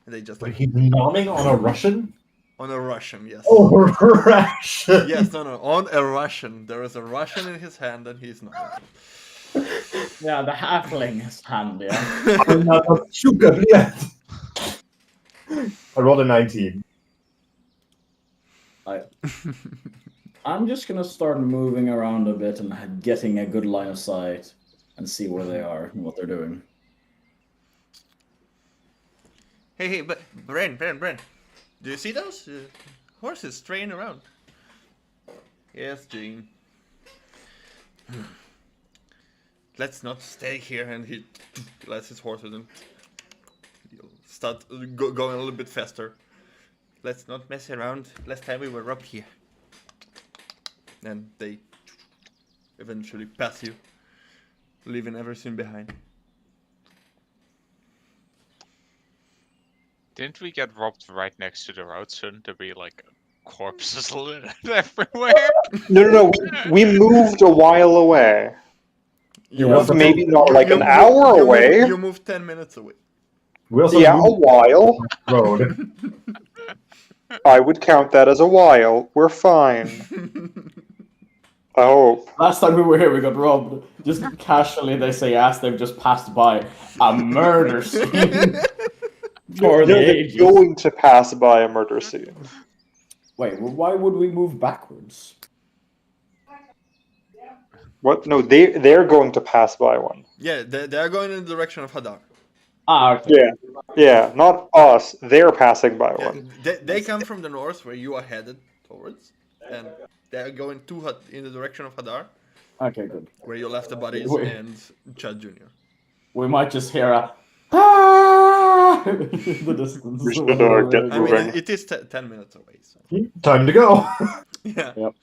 and they just like He's nomming on a Russian? on a Russian, yes. Oh, Russian! Yes, no, on a Russian. There is a Russian in his hand, and he's not. Yeah, the halfling is handy. I rolled a 19. I'm just gonna start moving around a bit and getting a good line of sight and see where they are and what they're doing. Hey, but Bren, do you see those horses straying around? Yes, Gene. Let's not stay here, and he lets his horses and start going a little bit faster. Let's not mess around. Last time we were robbed here. And they eventually pass you, leaving everything behind. Didn't we get robbed right next to the road? Shouldn't there be like corpses littered everywhere? No. We moved a while away. You Yeah, moved but maybe not you- like you an moved- hour you away. Moved, you moved 10 minutes away. We also Yeah, a moved while. the road. I would count that as a while. We're fine. I hope. Last time we were here, we got robbed. Just casually, they say yes. They've just passed by a murder scene for the They're ages. going to pass by a murder scene. Wait, well, why would we move backwards? What? No, they're going to pass by one. Yeah, they're going in the direction of Hadar. Ah, okay. Yeah. Yeah, not us. They're passing by Yeah, one. they come from the north where you are headed towards, and they're going in the direction of Hadar, Okay, good. where you left the bodies Wait. and Chad Jr. We might just hear a ah in the distance. We should, get I mean, moving. it is 10 minutes away, so Time to go. yeah. Yep.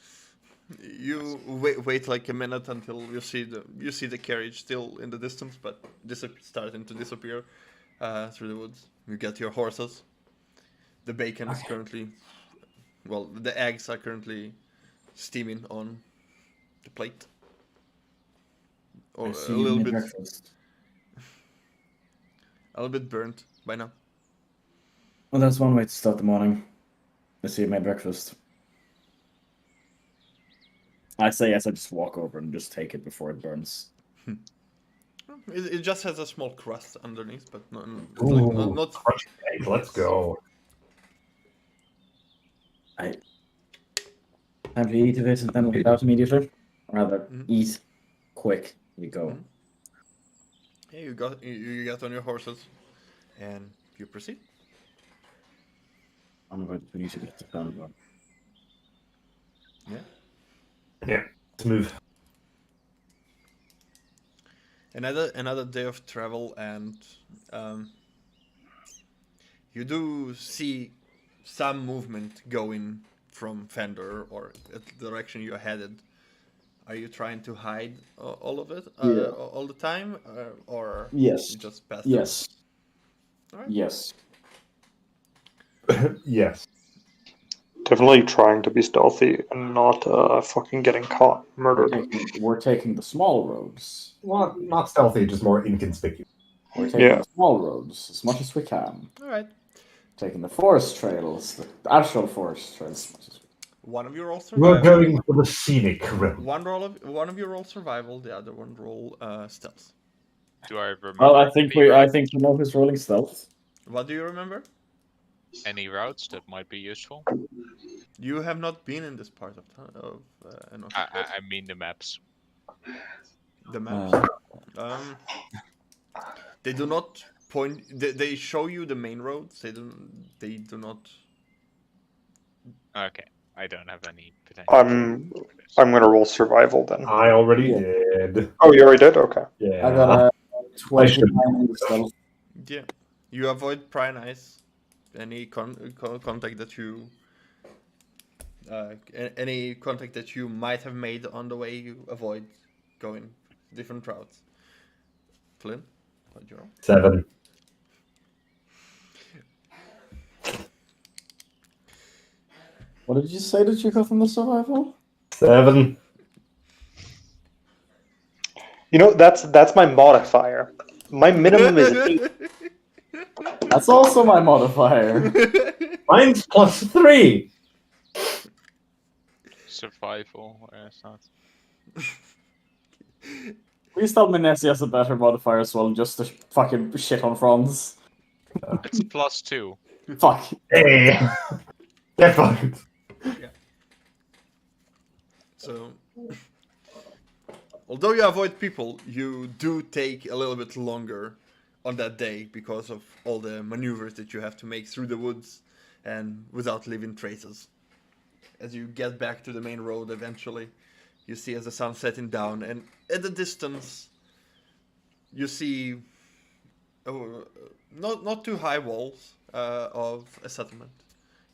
You wait like a minute until you see the carriage still in the distance, but starting to disappear through the woods. You get your horses. The bacon is currently, well, the eggs are currently steaming on the plate, or I a see you little made bit, breakfast. burnt by now. Well, that's one way to start the morning. I see you made breakfast. I say yes, I just walk over and just take it before it burns. It just has a small crust underneath, but not Ooh, not crunch cake, let's go. Time to eat of it and then we'll get out immediately. Rather, eat quick. You go. Mhm. Yeah, you get on your horses, and you proceed. I'm going to need to get the phone one. Yeah. Yeah, let's move. Another day of travel, and you do see some movement going from Fender or at the direction you're headed. Are you trying to hide all of it all the time, or Yes. you just pass? Yes. All right. Yes. Yes. Definitely trying to be stealthy and not fucking getting caught, murdered. We're taking the small roads. Well, not stealthy, just more inconspicuous. We're taking Yeah. the small roads as much as we can. All right. Taking the forest trails, the actual forest trails. As much as One of you roll We're survival. going for the scenic route. One of you roll survival. The other one roll stealth. Do I remember? Well, I think any routes- we know who's rolling stealth. What do you remember? Any routes that might be useful? You have not been in this part of Enoch. I mean the maps. The maps. They do not point. They show you the main roads. They do not. Okay, I don't have any potential. I'm gonna roll survival then. I already Yeah. did. Oh, you already did? Okay. Yeah. I got a I 29 in stealth. Yeah, you avoid prying eyes. Any contact that you. Any contact that you might have made on the way, you avoid going different routes. Flynn, what'd you roll? 7. What did you say that you got from the survival? 7. You know, that's my modifier. My minimum is 8. That's also my modifier. Mine's +3. Survival. It's not. Please tell me Nessie has a better modifier as well, just to fucking shit on Franz. It's +2. Fuck. Hey. Get fucked. So, although you avoid people, you do take a little bit longer on that day because of all the maneuvers that you have to make through the woods and without leaving traces. As you get back to the main road eventually, you see as the sun's setting down, and at the distance, you see not too high walls of a settlement,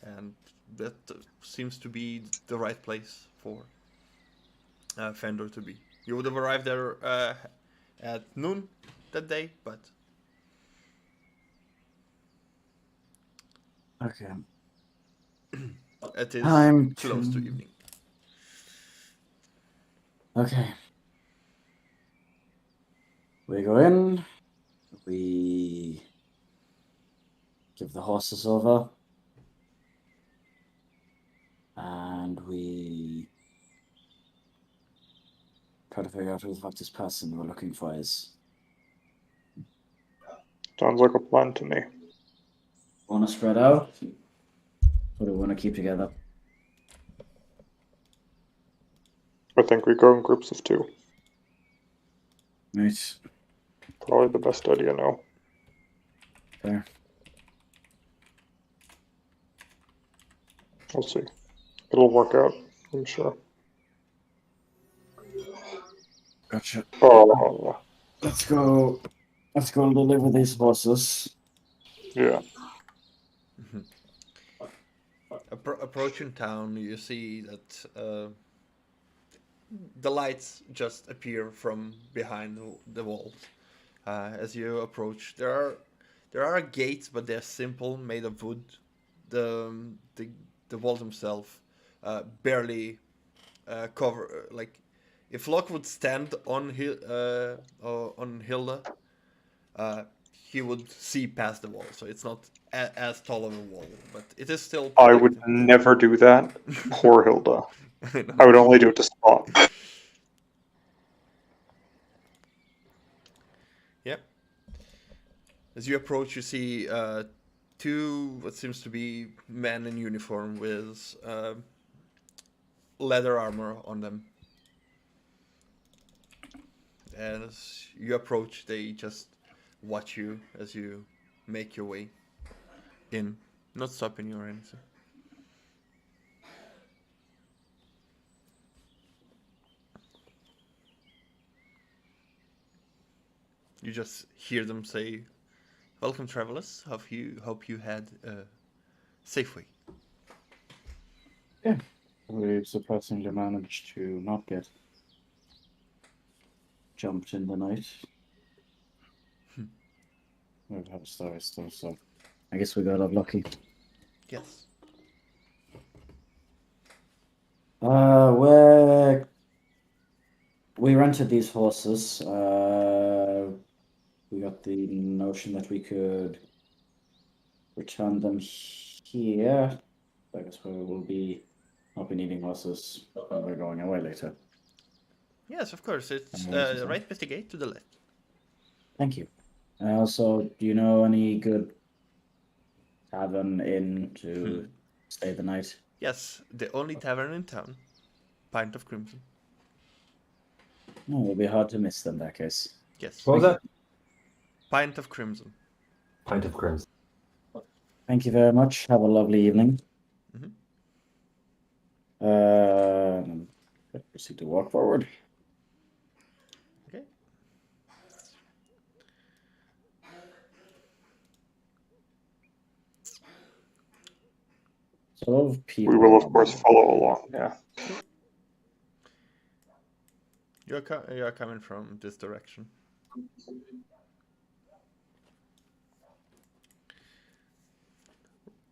and that seems to be the right place for Fender to be. You would have arrived there at noon that day, but Okay. it is Time close to to- evening. Okay. We go in, we give the horses over, and we try to figure out who the fuck this person we're looking for is. Sounds like a plan to me. Want to spread out? Or do we want to keep together? I think we go in groups of 2. Right. Probably the best idea now. Fair. We'll see. It'll work out, I'm sure. Gotcha. Oh, Let's go. Let's go deliver these horses. yeah. Approaching town, you see that the lights just appear from behind the walls. As you approach, there are gates, but they're simple, made of wood. The walls themselves barely cover. Like if Locke would stand on Hilda, he would see past the wall. So it's not as tall of a wall, but it is still I would protected. never do that. Poor Hilda. I know. I would only do it to Spot. Yep. As you approach, you see 2 what seems to be men in uniform with leather armor on them. As you approach, they just watch you as you make your way in, not stopping you or anything. You just hear them say, "Welcome, travelers. Hope you had a safe way." Yeah. We surprisingly managed to not get jumped in the night. We've had stories though, so I guess we got off lucky. Yes. Where we rented these horses. We got the notion that we could return them here. I guess we will not be needing horses when we're going away later. Yes, of course. It's Amazing. right past the gate to the left. Thank you. Also, do you know any good tavern inn to stay the night? Yes, the only tavern in town. Pint of Crimson. No, it'll be hard to miss them in that case. Yes. What was that? Pint of Crimson. Pint of crimson. Thank you very much. Have a lovely evening. Let's proceed to walk forward. Okay. So a lot of people. We will, of course, follow along. Yeah. You're coming from this direction.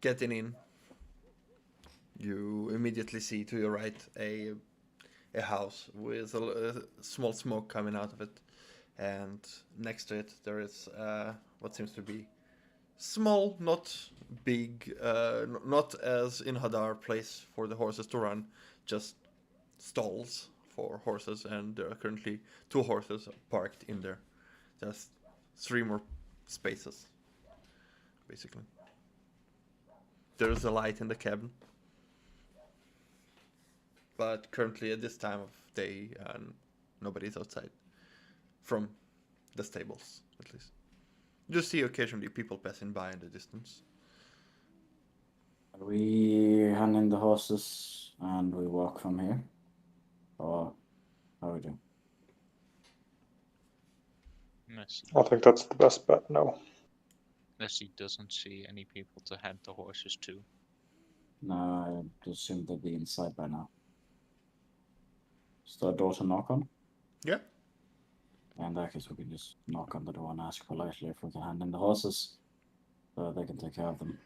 Getting in, you immediately see to your right a house with a small smoke coming out of it, and next to it there is what seems to be small, not big, not as in Hadar, place for the horses to run, just stalls for horses, and there are currently 2 horses parked in there. There's 3 more spaces, basically. There's a light in the cabin, but currently at this time of day, nobody's outside from the stables, at least. You see occasionally people passing by in the distance. We hand in the horses and we walk from here. Or how we do? I think that's the best bet. No. Nessie doesn't see any people to hand the horses to. No, I assume they'll be inside by now. Is there a door to knock on? Yeah. In that case, we can just knock on the door and ask politely if we can hand in the horses, so they can take care of them.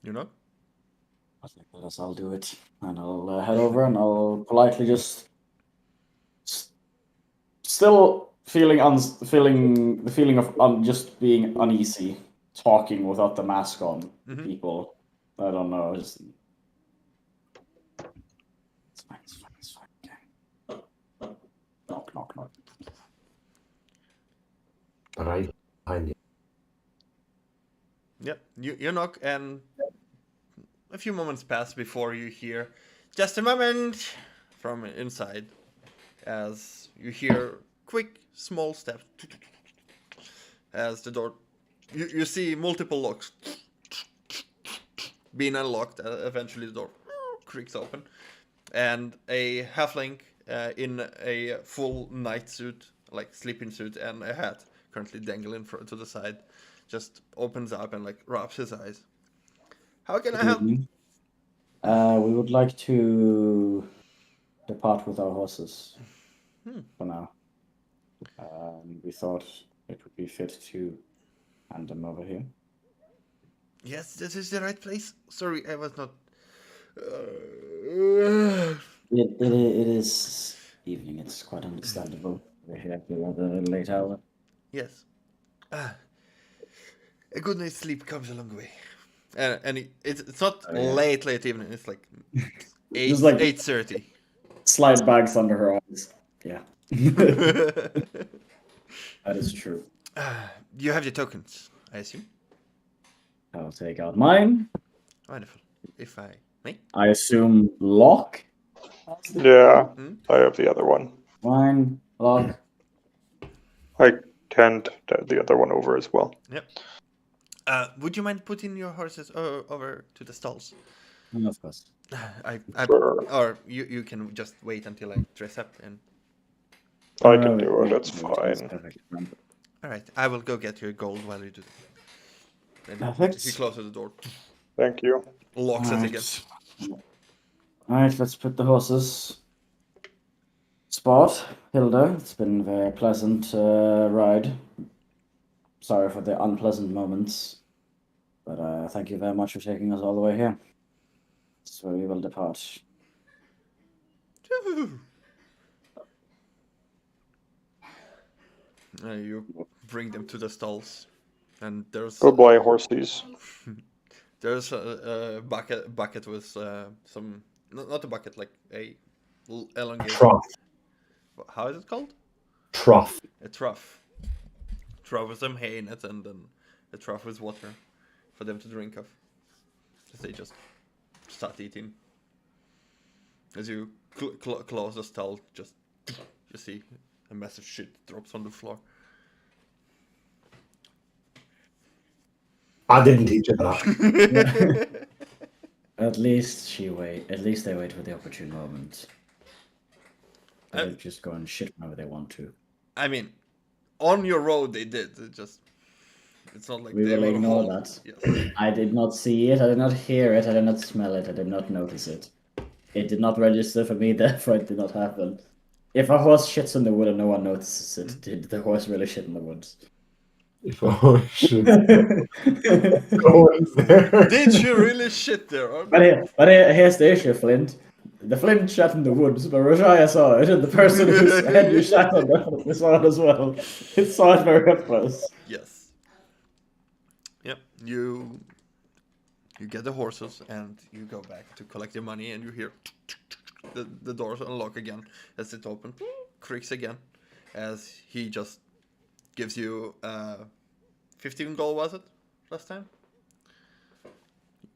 You know? I guess I'll do it, and I'll head over and I'll politely just still feeling feeling the feeling of just being uneasy, talking without the mask on to Mhm. people. I don't know. It's fine. It's fine. Okay. Knock, knock, knock. Right behind you. Yep, you knock, and a few moments pass before you hear, "Just a moment," from inside, as you hear quick, small steps. As the door, you see multiple locks being unlocked. Eventually, the door creaks open, and a halfling in a full night suit, like sleeping suit, and a hat, currently dangling to the side, just opens up and like rubs his eyes. How can I help? We would like to depart with our horses for now. We thought it would be fit to hand them over here. Yes, this is the right place. Sorry, I was not. It is evening. It's quite understandable. We're here at a rather late hour. Yes. A good night's sleep comes a long way. And it's not late evening. It's like Just like 8:30. slide bags under her eyes. Yeah, that is true. You have your tokens, I assume. I'll take out mine. Wonderful. If I may. I assume lock. Yeah, I have the other one. Mine lock. I hand the other one over as well. Yep. Would you mind putting your horses over to the stalls? Of course. Sure. Or you can just wait until I dress up and. I can do it. That's fine. All right, I will go get your gold while you do that. And Perfect. he closes the door, Thank you. locks it again. Alright, let's put the horses. Spot, Hilda, it's been a very pleasant ride. Sorry for the unpleasant moments, but thank you very much for taking us all the way here. So we will depart. You bring them to the stalls, and there's Goodbye, horsies. there's a bucket with some not a bucket, like a elongated Trough. How is it called? Trough. A trough. Trough with some hay in it, and then a trough with water for them to drink of. As they just start eating. As you close the stall, just you see a massive shit drops on the floor. I didn't teach you that. At least they wait for the opportune moment. They don't just go and shit whenever they want to. I mean, on your road they did. It's not like We they will ignore hold. that. Yes. I did not see it, I did not hear it, I did not smell it, I did not notice it. It did not register for me, therefore it did not happen. If a horse shits in the wood and no one notices it, did the horse really shit in the woods? Oh shit. Go in there. Did you really shit there? But here's the issue, Flint. The Flint shot in the woods, but Rajaya saw it, and the person whose head you shot on definitely saw it as well. It saw it very up close. Yes. Yep. You get the horses and you go back to collect your money, and you hear the doors unlock again as it opens, creaks again, as he just gives you 15 gold, was it last time?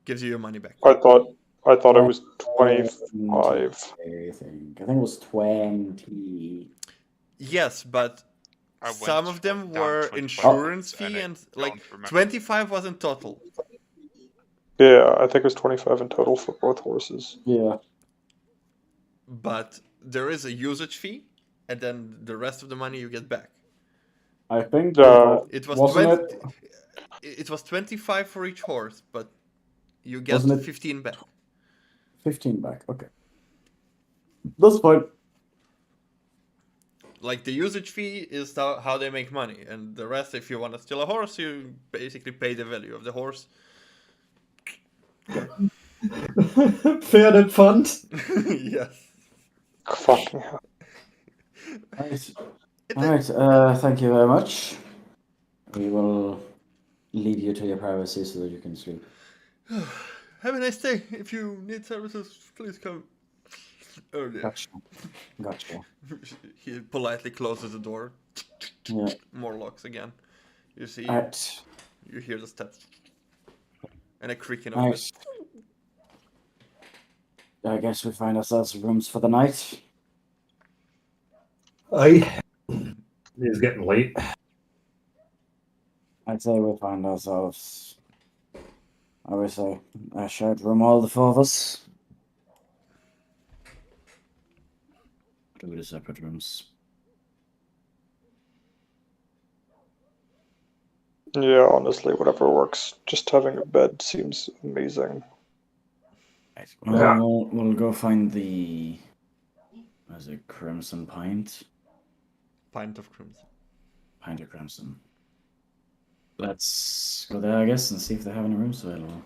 Gives you your money back. I thought it was 25. I think it was 20. Yes, but I some went of them down were 25, insurance and fee, I and don't like remember. 25 wasn't total. Yeah, I think it was 25 in total for both horses. Yeah. But there is a usage fee, and then the rest of the money you get back. I think It was wasn't 20. It was 25 for each horse, but you get Wasn't it- 15 back. 15 back. Okay. That's fine. Like the usage fee is how they make money, and the rest, if you want to steal a horse, you basically pay the value of the horse. Fair fund. Yes. Fucking hell. Right. Alright, thank you very much. We will leave you to your privacy so that you can sleep. Have a nice day. If you need services, please come earlier. Gotcha. He politely closes the door. Yeah. More locks again. You see, Alright. you hear the steps and a creaking of Nice. I guess we find ourselves rooms for the night. It's getting late. I'd say we find ourselves, I would say, a shared room, all the four of us. Do the separate rooms. Yeah, honestly, whatever works. Just having a bed seems amazing. Right. Yeah. We'll go find the. What is it? Crimson Pint? Pint of crimson. Pint of Crimson. Let's go there, I guess, and see if they have any rooms available.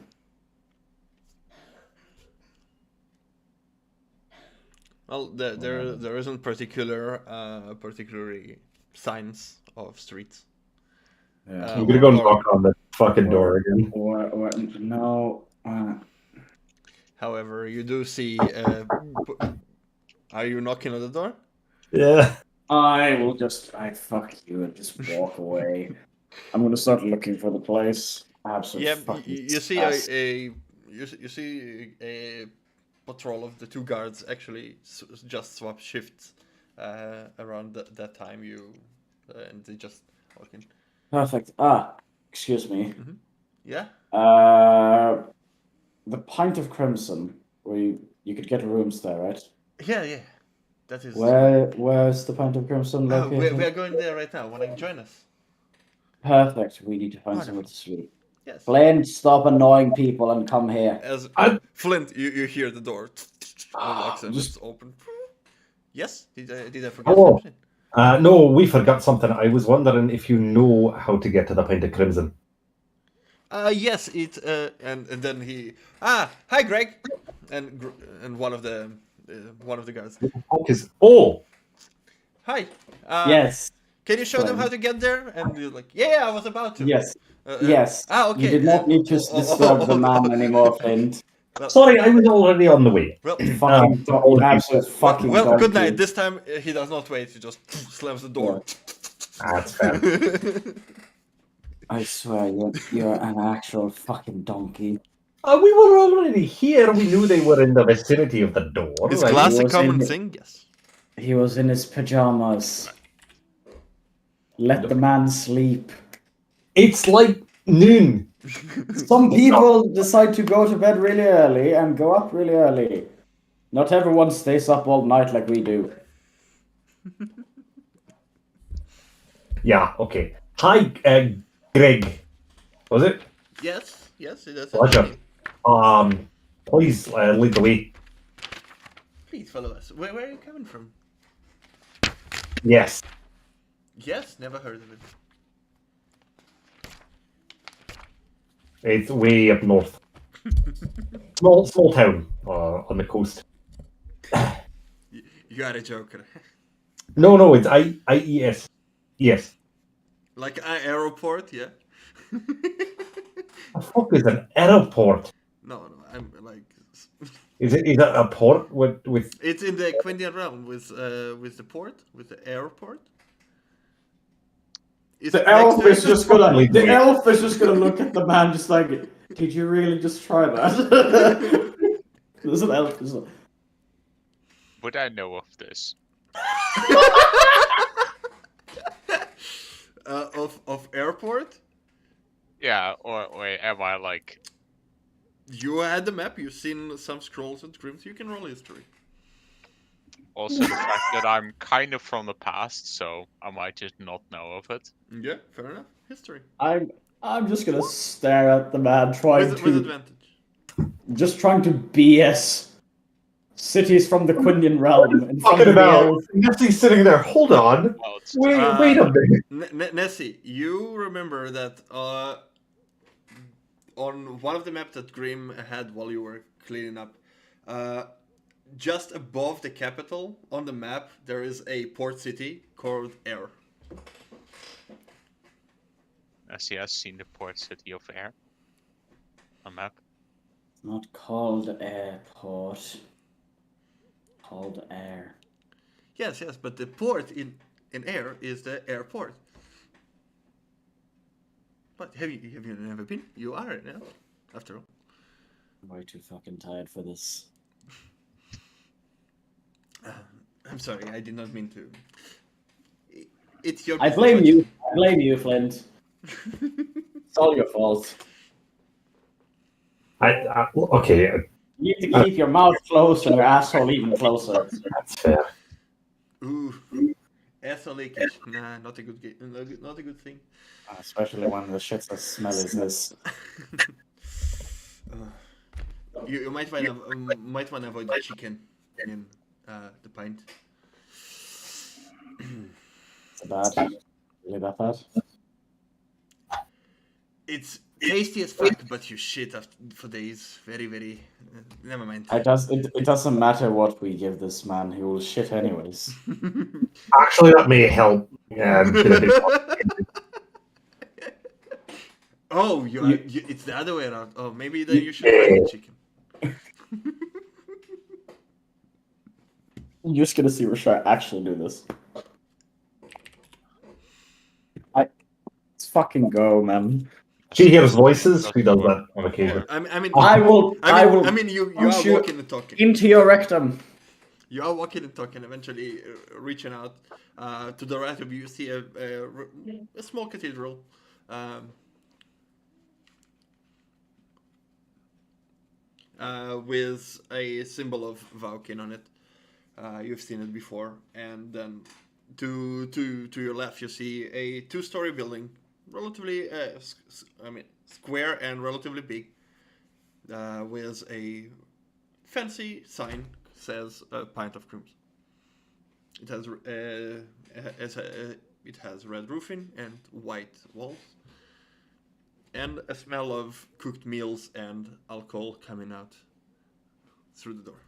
Well, there isn't particularly signs of streets. Yeah. I'm gonna go or- knock on the fucking door again. No. However, you do see. Are you knocking on the door? Yeah. I will just. Fuck you and just walk away. I'm gonna start looking for the place. Absolutely. Yeah, fucking you see disgust. you see a patrol of the two guards actually just swap shifts around that time and they just walk in. Perfect. Excuse me. Yeah. The Pint of Crimson, where you could get rooms there, right? Yeah. That is. Where's the Pint of Crimson located? We are going there right now. Wanna join us? Perfect. We need to find Wonderful. somewhere to sleep. Yes. Flint, stop annoying people and come here. As Flint, you hear the door unlocks and it's open. Yes. Did I forget Hello. something? No, we forgot something. I was wondering if you know how to get to the Pint of Crimson. Yes, and then he hi Greg, and one of the guards. Hi. Yes. Can you show them how to get there? And you're like, yeah, I was about to. Yes. Yes. Okay. You did not need to disturb the man anymore, Flint. Well, Sorry, I was already on the way. well, Fucking you absolute fucking well, good donkey. night. This time he does not wait. He just slams the door. That's fair. I swear, you're an actual fucking donkey. We were already here. We knew they were in the vicinity of the door. Is right? glass a was common in- thing? Yes. He was in his pajamas. Let the man sleep. It's like noon. Some people decide to go to bed really early and go up really early. Not everyone stays up all night like we do. Yeah, okay. Hi, Greg. Was it? Yes. It is. Pleasure. Please lead the way. Please follow us. Where are you coming from? Yes. Yes, never heard of it. It's way up north. Small town on the coast. You got a joker. No, it's IES. Yes. Like an airport, yeah. The fuck is an airport? No, I'm like. Is it a port with? It's in the Quindian realm with the port, with the airport. Is The it next elf to is it? just gonna. The elf is just gonna look at the man, just like, did you really just try that? There's an elf. Would I know of this? Of airport. Yeah, or am I like? You had the map. You've seen some scrolls and scrims. You can roll history. Also, the fact that I'm kind of from the past, so I might just not know of it. Yeah, fair enough. History I'm just gonna stare at the man trying with to advantage. just trying to BS cities from the Quindian realm in front Fucking of the about. elf. Nessie's sitting there. Hold on. Well, it's Wait a minute. Nessie, you remember that on one of the maps that Grim had while you were cleaning up. Just above the capital on the map, there is a port city called Air. As he has seen the port city of Air on map. It's not called airport. Called air. Yes, but the port in Air is the airport. But have you never been? You are now, after all. I'm way too fucking tired for this. I'm sorry, I did not mean to. It's your. I blame you. I blame you, Flint. It's all your fault. Okay, You need to keep your mouth closed and your asshole even closer. that's fair. Ooh, asshole leakage. Nah, not a good not a good thing. Especially when the shit's as smelly as this. You might want to avoid the chicken in the pint. Is it bad? Really that bad? It's tasty as fuck, but you shit for days. Very, very. Never mind. It doesn't matter what we give this man; he will shit anyways. Actually, that may help. Get a bit Oh, it's the other way around. Oh, maybe then you should try the chicken. You're just gonna see Rashad actually do this. Let's fucking go, man. She hears voices. She does that on occasion. I mean, I will. you are punch you walking and talking. into your rectum. You are walking and talking, eventually reaching out. To the right of you, see a small cathedral. With a symbol of Vaukin on it. You've seen it before. And then to your left, you see a two-story building, relatively, square and relatively big, with a fancy sign says a pint of crimson. It has red roofing and white walls, and a smell of cooked meals and alcohol coming out through the door.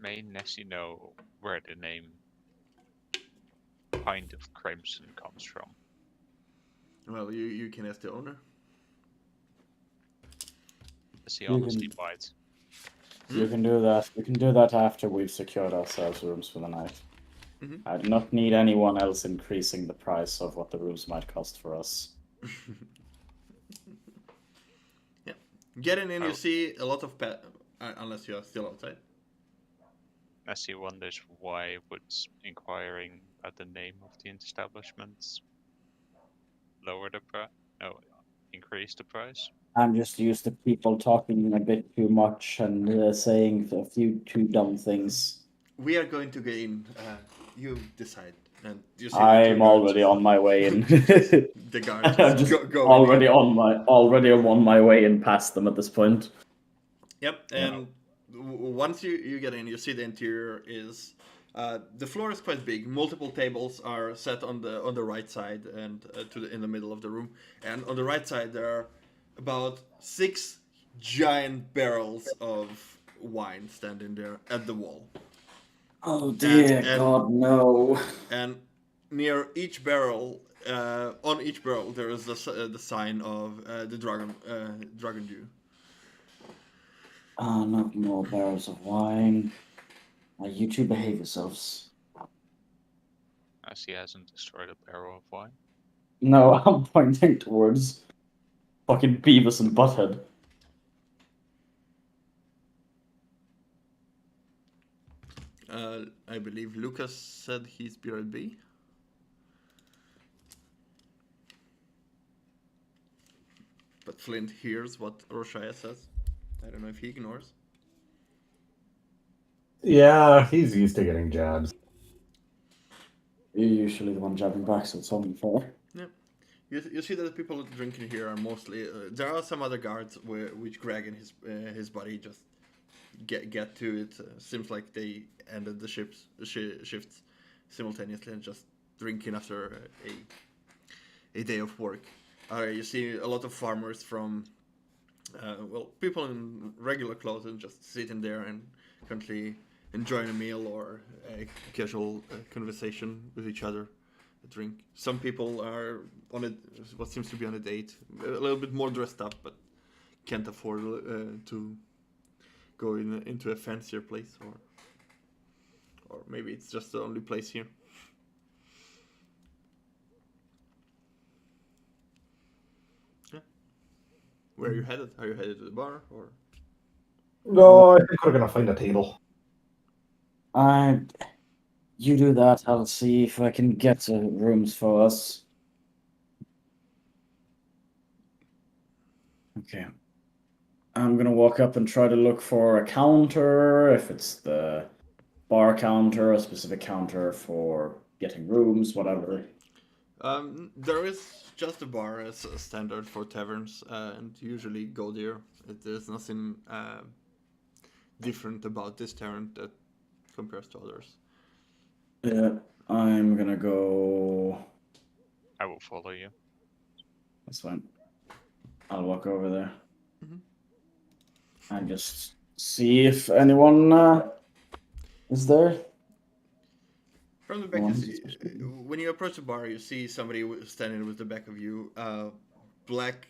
May Nessie know where the name Pint of Crimson comes from? Well, you can ask the owner. Does he honestly bite? You can do that. You can do that after we've secured ourselves rooms for the night. Mhm. I do not need anyone else increasing the price of what the rooms might cost for us. Yeah. Getting in, you see a lot of unless you are still outside. Nessie wonders why would inquiring at the name of the establishments lower the price? No, increase the price. I'm just used to people talking a bit too much and saying a few too dumb things. We are going to get in. You decide. And you see I'm already on my way in. The guard I'm just go already on my way in past them at this point. Yep, and once you get in, you see the interior is the floor is quite big. Multiple tables are set on the right side and in the middle of the room. And on the right side there are about 6 giant barrels of wine standing there at the wall. Oh dear God, no! And near each barrel, on each barrel, there is the sign of the dragon dew. Not more barrels of wine. You two behave yourselves. As he hasn't destroyed a barrel of wine. No, I'm pointing towards fucking Beavis and Butthead. I believe Lucas said he's BRB. But Flint hears what Roshaya says. I don't know if he ignores. Yeah, he's used to getting jabs. You're usually the one jabbing back, so it's only fair. Yeah. You see that the people drinking here are mostly... there are some other guards which Greg and his buddy just get to. It seems like they ended the shifts simultaneously and just drinking after a day of work. You see a lot of farmers from well, people in regular clothes and just sitting there and currently enjoying a meal or a casual conversation with each other, a drink. Some people are on what seems to be on a date, a little bit more dressed up, but can't afford to go into a fancier place, or maybe it's just the only place here. Yeah. Where are you headed? Are you headed to the bar or? No, I think we're gonna find a table. You do that. I'll see if I can get rooms for us. Okay. I'm gonna walk up and try to look for a counter, if it's the bar counter, a specific counter for getting rooms, whatever. There is just a bar as a standard for taverns, and usually go there. There's nothing different about this tavern that compares to others. Yeah, I'm gonna go. I will follow you. That's fine. I'll walk over there Mhm. and just see if anyone is there. From the back, One you see, is speaking. when you approach the bar, you see somebody standing with the back of you, black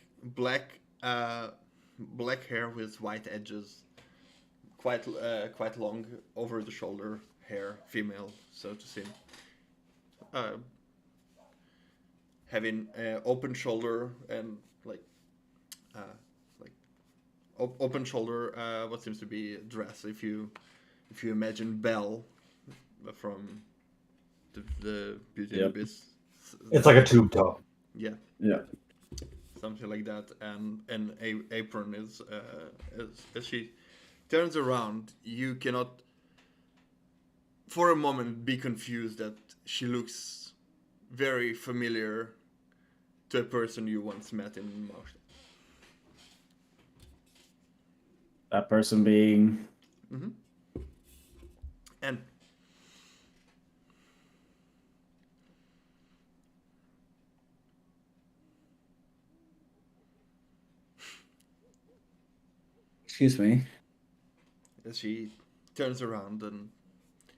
hair with white edges, quite long over the shoulder hair, female, so to say. Having open shoulder and open shoulder, what seems to be a dress. If you imagine Belle from the Beauty and the Beast. It's like a tube top. Yeah. Yeah. Something like that, and a apron is as she turns around, you cannot for a moment be confused that she looks very familiar to a person you once met in Marshall. That person being. Mm-hmm. And Excuse me. as she turns around and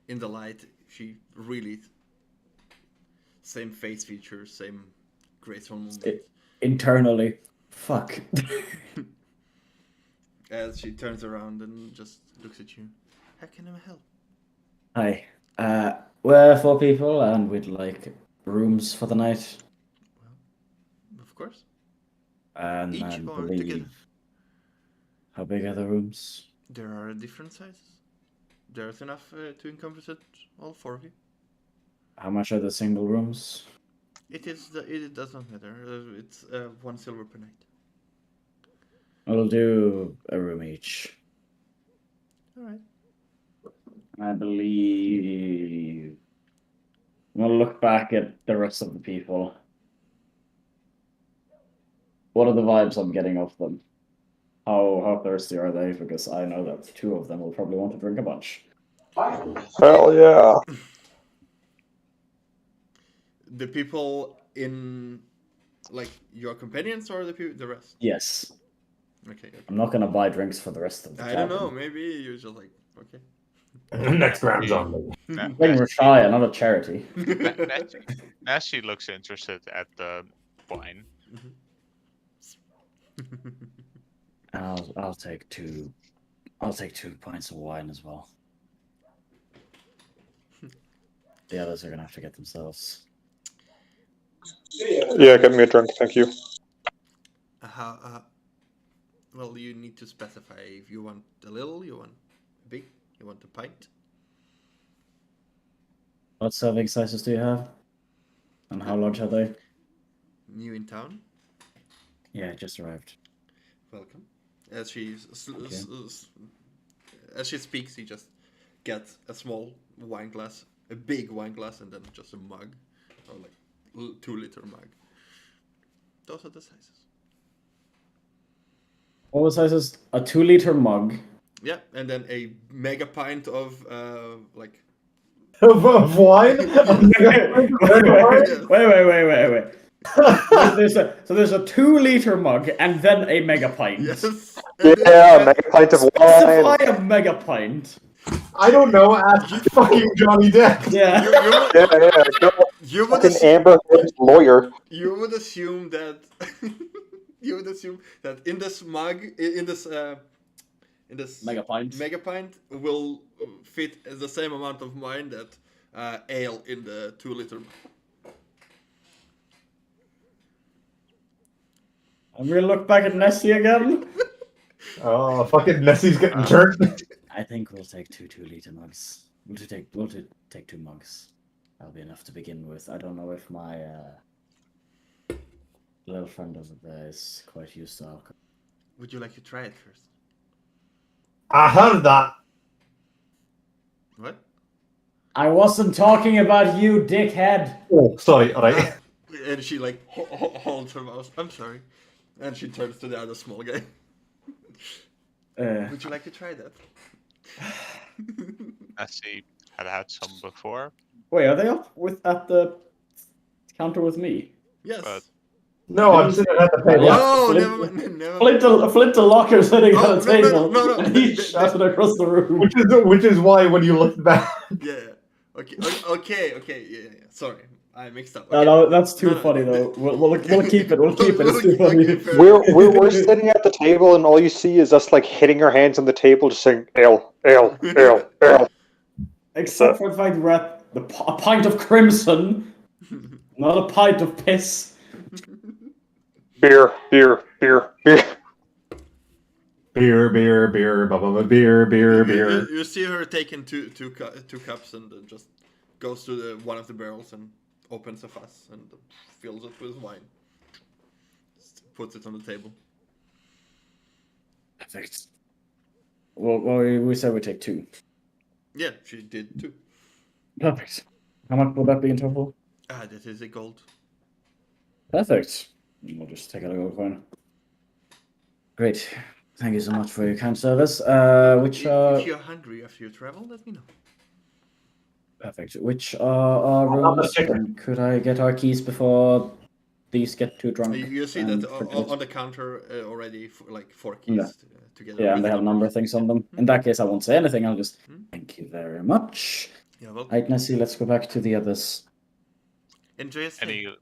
in the light, she really same face features, same graceful movement. Internally, fuck. As she turns around and just looks at you. How can I help? Hi. We're 4 people and we'd like rooms for the night. Well, of course. And Each I or believe. together? How big are the rooms? There are different sizes. There's enough to encompass all 4 of you. How much are the single rooms? It does not matter. It's 1 silver per night. We'll do a room each. All right. I believe. We'll look back at the rest of the people. What are the vibes I'm getting off them? How thirsty are they? Because I know that 2 of them will probably want to drink a bunch. Hell yeah. The people in, like, your companions or the rest? Yes. Okay. I'm not gonna buy drinks for the rest of the I don't know. cabin. Maybe you're just like, okay. Next round's on me. We're Rashaya, not a charity. Nasty looks interested at the wine. I'll take 2. I'll take 2 pints of wine as well. The others are gonna have to get themselves. Yeah, get me a drink, thank you. Well, you need to specify if you want a little, you want a big, you want a pint. What serving sizes do you have? And how large are they? New in town. Yeah, it just arrived. Welcome. As she speaks, he just gets a small wine glass, a big wine glass, and then just a mug, or like 2-liter mug. Those are the sizes. What was sizes? A 2-liter mug. Yeah, and then a mega pint of like. Of wine? Wait. there's a 2-liter mug and then a mega pint. Yes. Yeah, make a pint of Specify wine. a mega pint. I don't know. Ask fucking Johnny Depp. Yeah. Yeah, go You would fucking assume, Amber Heard's lawyer. you would assume that in this mug, in this Mega pint. mega pint will fit the same amount of wine that ale in the 2-liter. I'm gonna look back at Nessie again. Oh, fucking Nessie's getting turned. I think we'll take 2 mugs. We'll take 2 mugs. That'll be enough to begin with. I don't know if my little friend over there is quite used to alcohol. Would you like to try it first? I heard that. What? I wasn't talking about you, dickhead. Oh, sorry. All right. And she like holds her mouth. I'm sorry. And she turns to the other small guy. Would you like to try that? Nessie had some before. Wait, are they up at the counter with me? Yes. But- No, I'm sitting at the table. Oh, Flint- never mind. Flint and Locker sitting Oh, at a table, no. and he shouted across the room. Which is why when you look back, Yeah. Okay. Yeah. Sorry, I mixed up. No, that's too No. funny though. We'll keep it. We'll keep it. It's too funny. Okay, fair We're sitting at the table, and all you see is us like hitting our hands on the table, just saying ale, ale, ale, ale. Except for the fact we're at a pint of crimson, not a pint of piss. Beer, beer, beer, beer. beer, blah, blah, blah, beer. You see her taking two cups and just goes to one of the barrels and opens a fuss and fills it with wine. Just puts it on the table. Perfect. Well, we said we take 2. Yeah, she did too. Perfect. How much will that be in total? That is a gold. Perfect. We'll just take a look at it. Great. Thank you so much for your kind service. If you're hungry after you travel, let me know. Perfect. Which are our rooms? And could I get our keys before these get too drunk? You see and that forget? on the counter already, like 4 keys Yeah. together. Yeah, with and they have a numbers. number of things on them. In that case, I won't say anything. I'll just thank you very much. Yeah, well, Right, Nessie, let's go back to the others. enjoy your stay. Any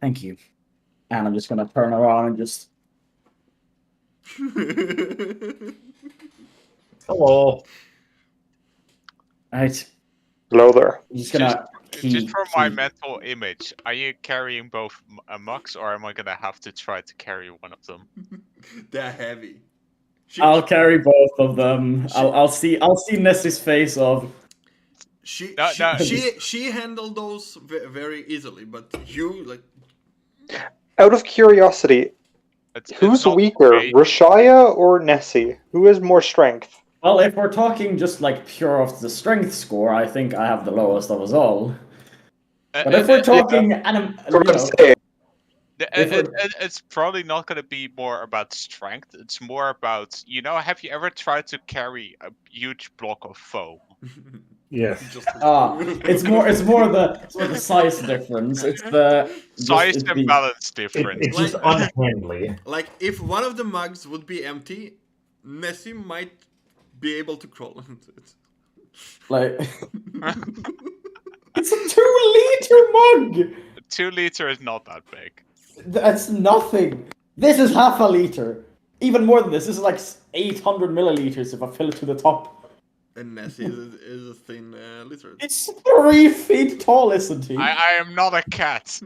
Thank you. And I'm just gonna turn around and just Hello. right. Hello there. I'm just gonna just for my mental image, are you carrying both mugs, or am I gonna have to try to carry one of them? They're heavy. I'll carry both of them. I'll see Nessie's face of She No. she handled those very easily, but you like. Out of curiosity, who's not weaker, me. Rashaya or Nessie? Who has more strength? well, if we're talking just like pure of the strength score, I think I have the lowest of us all. But if we're talking It's probably not going to be more about strength. It's more about, have you ever tried to carry a huge block of foam? Yes. it's more the size difference. It's the Size it's and the- balance difference. It's just unhandly. Like if one of the mugs would be empty, Nessie might be able to crawl into it. Like it's a 2-liter mug. 2 liter is not that big. That's nothing. This is half a liter. Even more than this. This is like 800 milliliters if I fill it to the top. And Nessie is a thin lizard. It's 3 feet tall, isn't he? I am not a cat.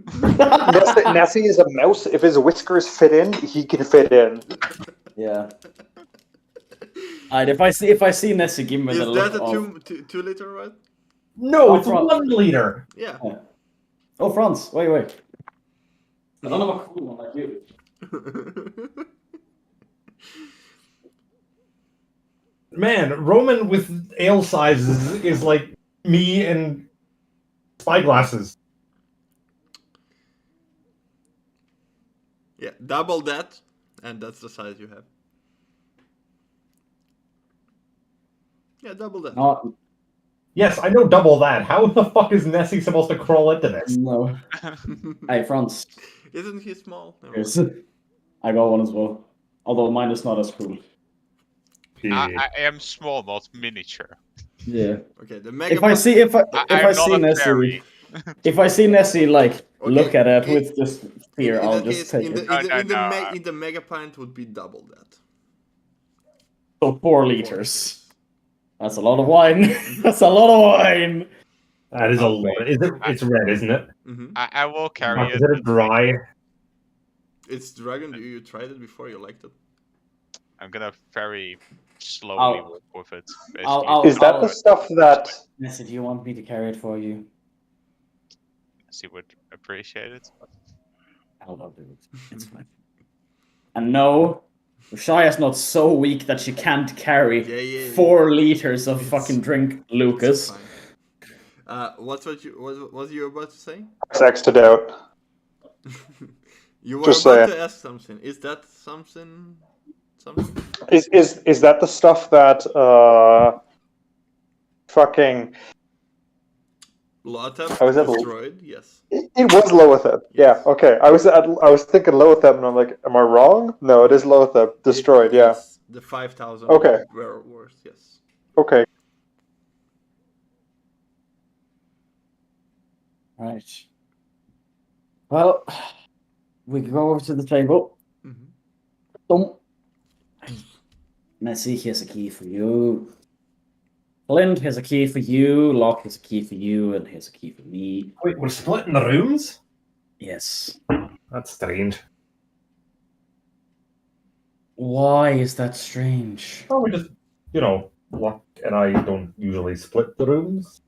Nessie is a mouse. If his whiskers fit in, he can fit in. Yeah. Alright, if I see Nessie, give me Is the look that a of... 2 liter, right? No, Oh, it's 1 liter. Yeah. Oh, Franz, wait. I don't have a cool one like you. Man, Roman with ale sizes is like me and spyglasses. Yeah, double that, and that's the size you have. Yeah, double that. Yes, I know double that. How the fuck is Nessie supposed to crawl into this? No. Hey, Franz. Isn't he small? Never Here's, mind. I got one as well. Although mine is not as cool. I am small, not miniature. Yeah. Okay, the mega. If I see if I I'm see not a Nessie, fairy. if I see Nessie like look Okay, at it in- with just fear, in I'll that just case, take in the it. in the mega pint would be double that. So 4 liters. That's a lot of wine. That's a lot of wine. That is a Oh, lot. wait. It's red, isn't it? Mm-hmm. I will carry Is it. it dry? It's dragon. You tried it before. You liked it. I'm gonna very slowly I'll- walk with it. I'll- Is that the stuff that? Nessie, do you want me to carry it for you? She would appreciate it. I'll do it. It's fine. And no, Rashaya's not so weak that she can't carry Yeah. 4 liters of It's- fucking drink, It's Lucas. fine. What was you about to say? X'd it out. You were Just about saying. to ask something. Is that something? Something? Is that the stuff that fucking Lothep I was at- destroyed. Yes. it was Lothep. Yeah, okay. I was thinking Lothep and I'm like, am I wrong? No, it is Lothep. Destroyed, yeah. Yes, the 5,000 Okay. were worse. Yes. Okay. Right. Well, we can go over to the table. Mhm. Boom. Nessie, here's a key for you. Flint, here's a key for you. Locke, here's a key for you. And here's a key for me. Wait, we're splitting the rooms? Yes. That's strange. Why is that strange? Oh, we just, Locke and I don't usually split the rooms.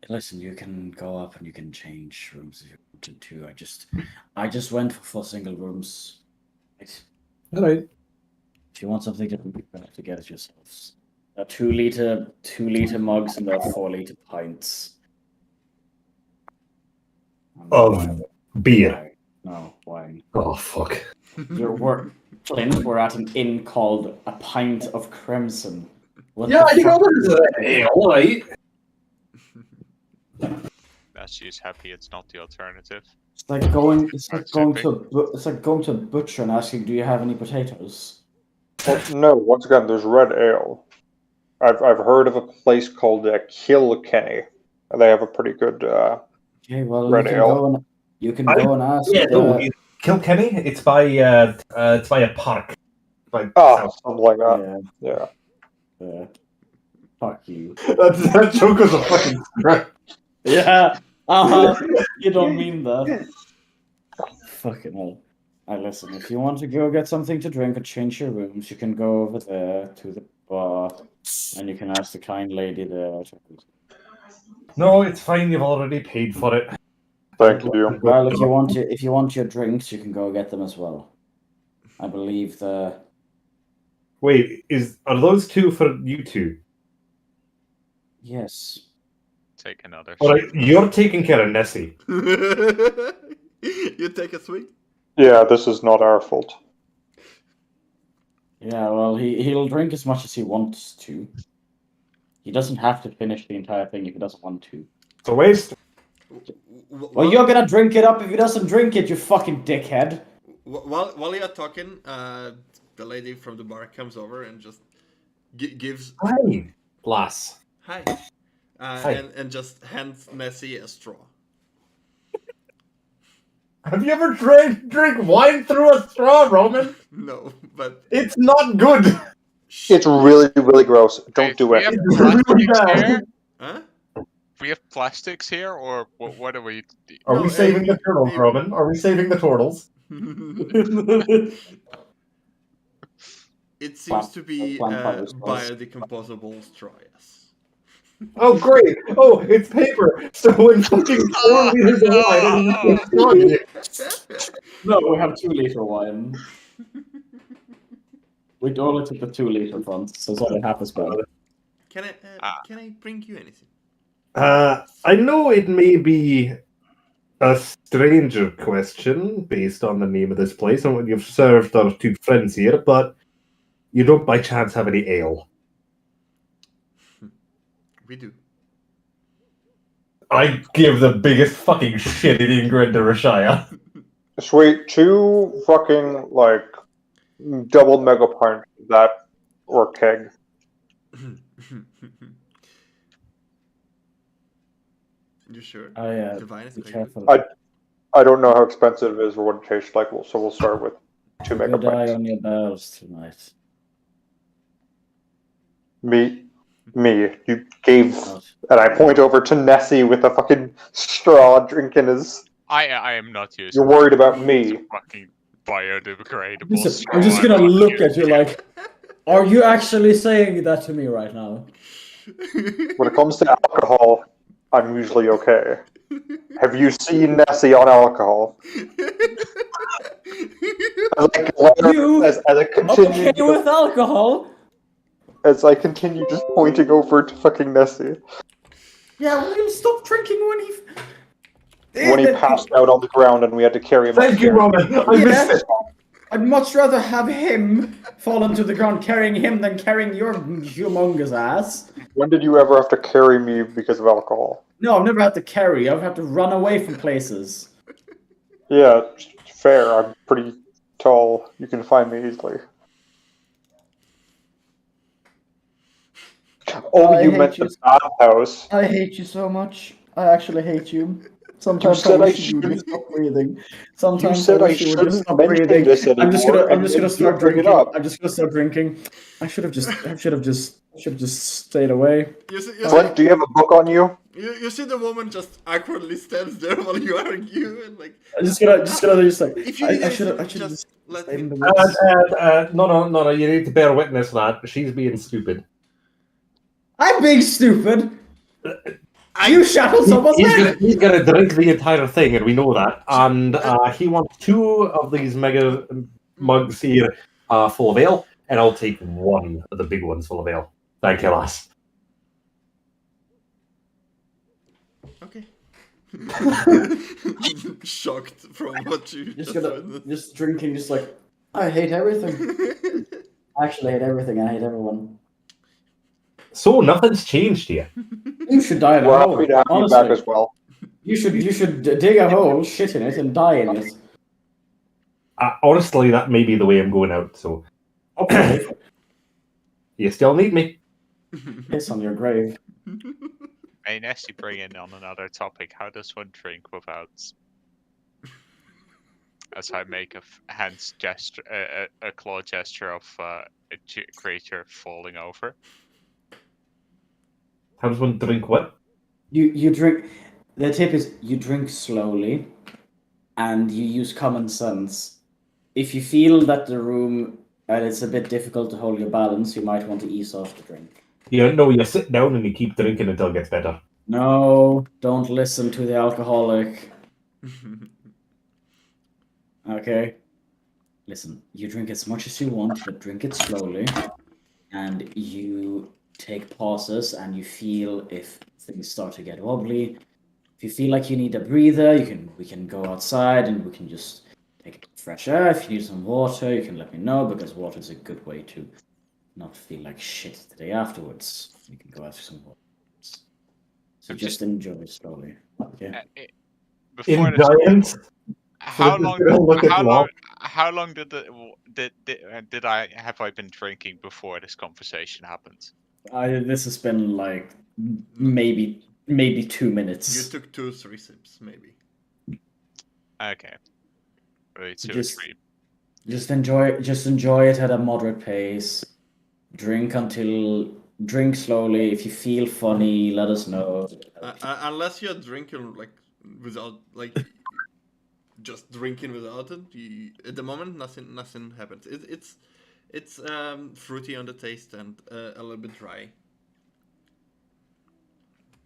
Listen, you can go up and you can change rooms if you wanted to. I just went for 4 single rooms. All right. If you want something different, you have to get it yourselves. 2 liter mugs and 4 liter pints. Of beer. Wine. No, wine. Oh, fuck. We're at an inn called A Pint of Crimson. What Yeah, the you know fuck? what is an ale, right? That she's happy it's not the alternative. It's like going Not to a butcher and asking, "Do you have any potatoes?" No, once again, there's red ale. I've heard of a place called Kilkenny. They have a pretty good. Okay, well, Red ale. you can go and ask. Yeah, no, Kilkenny. It's by a park. By Something like that. yeah, Yeah. fuck you. that joke was a fucking stretch. Yeah, you don't mean that. Fucking hell. Listen, if you want to go get something to drink or change your rooms, you can go over there to the bar and you can ask the kind lady there. No, it's fine. You've already paid for it. Thank you. Well, if you want your drinks, you can go get them as well. I believe the. Wait, are those 2 for you 2? Yes. Take another. All right, you're taking care of Nessie. You take a swig. Yeah, this is not our fault. Yeah, well, he'll drink as much as he wants to. He doesn't have to finish the entire thing if he doesn't want to. It's a waste. Well, you're gonna drink it up if he doesn't drink it, you fucking dickhead. While you're talking, the lady from the bar comes over and just gives Hi, lass. hi, Hi. and just hands Nessie a straw. Have you ever drink wine through a straw, Roman? No, but It's not good. It's really, really gross. Don't do we it. have It's really plastics bad. here? huh? We have plastics here, or what are we? Are No, we saving the you- turtles, you- Roman? Are we saving the turtles? It seems to be Vampire straws. biodecomposable straw. Yes. Oh, great. Oh, it's paper. So when fucking 4 liters of wine is No, we have 2 liter wine. We only took the 2 liter front, so it's only half as bad. Can I bring you anything? I know it may be a stranger question based on the name of this place and what you've served our 2 friends here, but you don't by chance have any ale. We do. I give the biggest fucking shit eating grin to Rashaya. Sweet, 2 fucking, like, double mega punch that or keg. You sure? I Divine is be quite careful. I don't know how expensive it is or what it tastes like, so we'll start with 2 mega Good eye punch. on your bells tonight. Me, you gave, Not. and I point over to Nessie with a fucking straw drinking his. I am not using. You're worried about me. Fucking biodegradable. I'm just straw. gonna I'm not look at using you it. like, are you actually saying that to me right now? When it comes to alcohol, I'm usually okay. Have you seen Nessie on alcohol? You As I continue, okay with alcohol? as I continue just pointing over to fucking Nessie. Yeah, will you stop drinking when he... When he passed out on the ground and we had to carry him Thank you, upstairs. Roman. I missed it. I'd much rather have him fall into the ground carrying him than carrying your humongous ass. When did you ever have to carry me because of alcohol? No, I've never had to carry. I've had to run away from places. Yeah, fair. I'm pretty tall. You can find me easily. Oh, I you hate meant you. the bathhouse. I hate you so much. I actually hate you. Sometimes said I I wish you would just shouldn't- stop breathing. Sometimes said I I wish you would just shouldn't stop mention breathing. this I'm just anymore, gonna and start bring it drinking. up. I'm just gonna start drinking. I should have just stayed away. What? Do you have a book on you? You see the woman just awkwardly stands there while you argue and like. I'm just like. If you I need should anything, have just let stayed in me. the woods. No, you need to bear witness to that. She's being stupid. I'm being stupid. You shackled someone's neck. He's gonna drink the entire thing, and we know that. And he wants 2 of these mega mugs here full of ale, and I'll take 1 of the big ones full of ale. Thank you, lass. Okay. Shocked from what you Just just gonna witnessed. just drinking, just like I hate everything. I actually hate everything. I hate everyone. So nothing's changed here. You should die in a We're hole. happy to have you Honestly, back as well. you should dig a hole, shit in it, and die in it. Honestly, that may be the way I'm going out. So Okay, you still need me. piss on your grave. Hey, Nessie, bring in on another topic. How does one drink without? As I make a hands gesture, a claw gesture of a creature falling over. How does one drink what? You drink. The tip is you drink slowly, and you use common sense. If you feel that the room and it's a bit difficult to hold your balance, you might want to ease off the drink. You sit down and you keep drinking until it gets better. No, don't listen to the alcoholic. Okay? Listen, you drink as much as you want, but drink it slowly. And you take pauses and you feel if things start to get wobbly. If you feel like you need a breather, we can go outside and we can just take fresh air. If you need some water, you can let me know because water is a good way to not feel like shit the day afterwards. You can go out for some water. So just enjoy it slowly. Okay. Before In this, giants, how so long? just look at Locke. How long did I been drinking before this conversation happened? This has been like maybe 2 minutes. You took 2-3 sips, maybe. Okay. Really, two or Just- three. Just enjoy it at a moderate pace. Drink slowly. If you feel funny, let us know. Unless you're drinking like without like just drinking without it. At the moment, nothing happens. It's fruity on the taste and a little bit dry.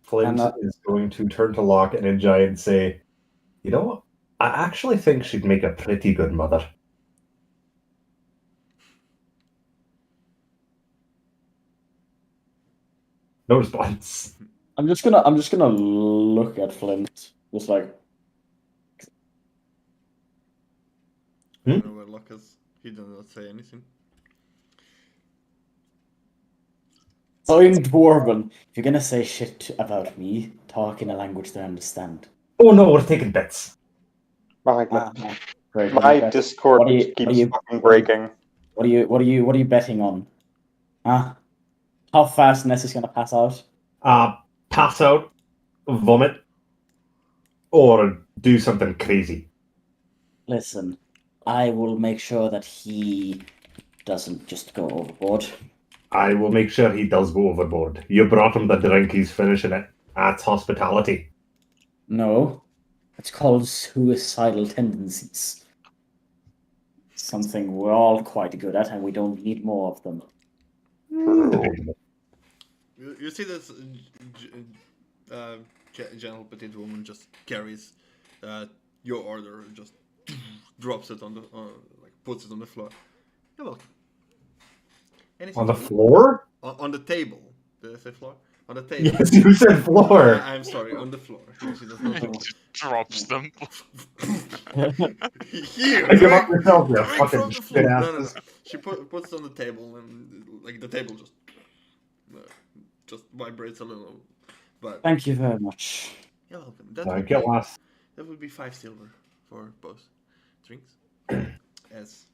Flint is going to turn to Locke and enjoy and say, "You know what? I actually think she'd make a pretty good mother." No response. I'm just gonna look at Flint. Just like I don't know where Locke is. He did not say anything. So in Dwarven, if you're gonna say shit about me, talk in a language they understand. Oh no, we're taking bets. My God. Great. My Discord what do you- keeps fucking breaking. What are you betting on? Huh? How fast Ness is gonna pass out? Pass out, vomit, or do something crazy. Listen, I will make sure that he doesn't just go overboard. I will make sure he does go overboard. You brought him the drink, he's finishing it. That's hospitality. No, it's called suicidal tendencies. Something we're all quite good at, and we don't need more of them. Debatable. You see this gentle petite woman just carries your order and just drops it on the like puts it on the floor. You're welcome. Anything On the to eat? floor? On the table. Did I say floor? On the table. Yes, you said floor. I'm sorry, on the floor. She does not know. Just drops them. Here, Give drink, up yourself, you drink fucking from the floor. shit No, no, no. asses. She puts it on the table and like the table just vibrates a little. But Thank you very much. you're welcome. That Thank you, lass. would be 5 silver for both drinks. As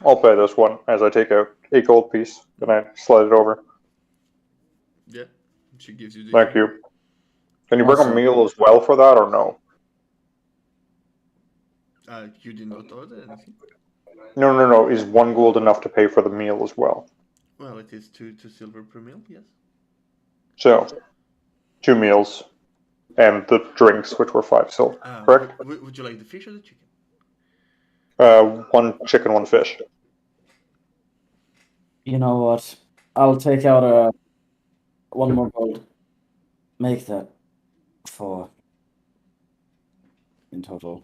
I'll pay this one as I take out a gold piece and I slide it over. yeah, she gives you the. Thank you. Can you bring a Awesome. meal as well for that or no? You did not order anything. No. Is 1 gold enough to pay for the meal as well? Well, it is 2 silver per meal. Yes. So, 2 meals and the drinks, which were 5 silver. Correct? Would you like the fish or the chicken? 1 chicken, 1 fish. You know what? I'll take out 1 more gold. Make that 4 in total.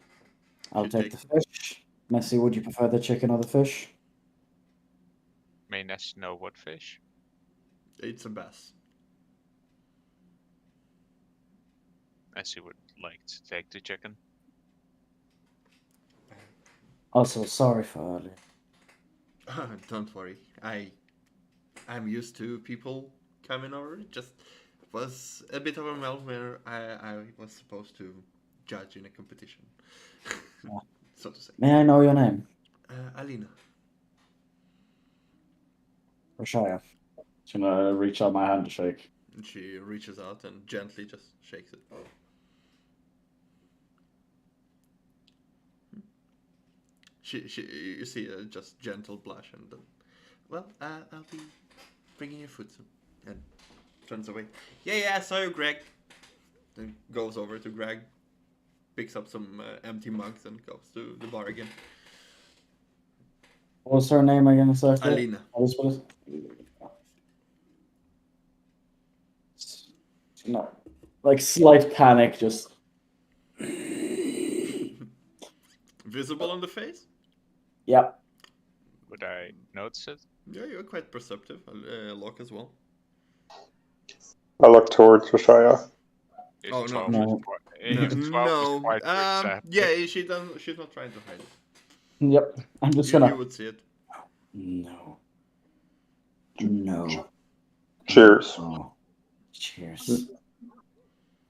I'll You take take- the fish. Nessie, would you prefer the chicken or the fish? May Ness know what fish? It's a bass. Nessie would like to take the chicken. Also, sorry for earlier. Don't worry. I'm used to people coming over. It just was a bit overwhelmed where I was supposed to judge in a competition, Yeah. so to say. May I know your name? Alina. Rashaya. Just gonna reach out my hand to shake. And she reaches out and gently just shakes it. You see a just gentle blush and then, well, I'll be bringing you food soon. And turns away. Yeah, I saw you, Greg. Then goes over to Greg, picks up some empty mugs and goes to the bar again. What was her name again, exactly? Alina. How do you spell it? No. Like slight panic, just. Visible on the face? Yeah. Would I notice it? Yeah, you're quite perceptive. Locke as well. I look towards Rashaya. If Oh, no. 12 No. is quite, if 12 is quite perceptive. Yeah, she's not trying to hide it. Yep. I'm just You gonna. would see it. No. No. Cheers. Oh. Cheers.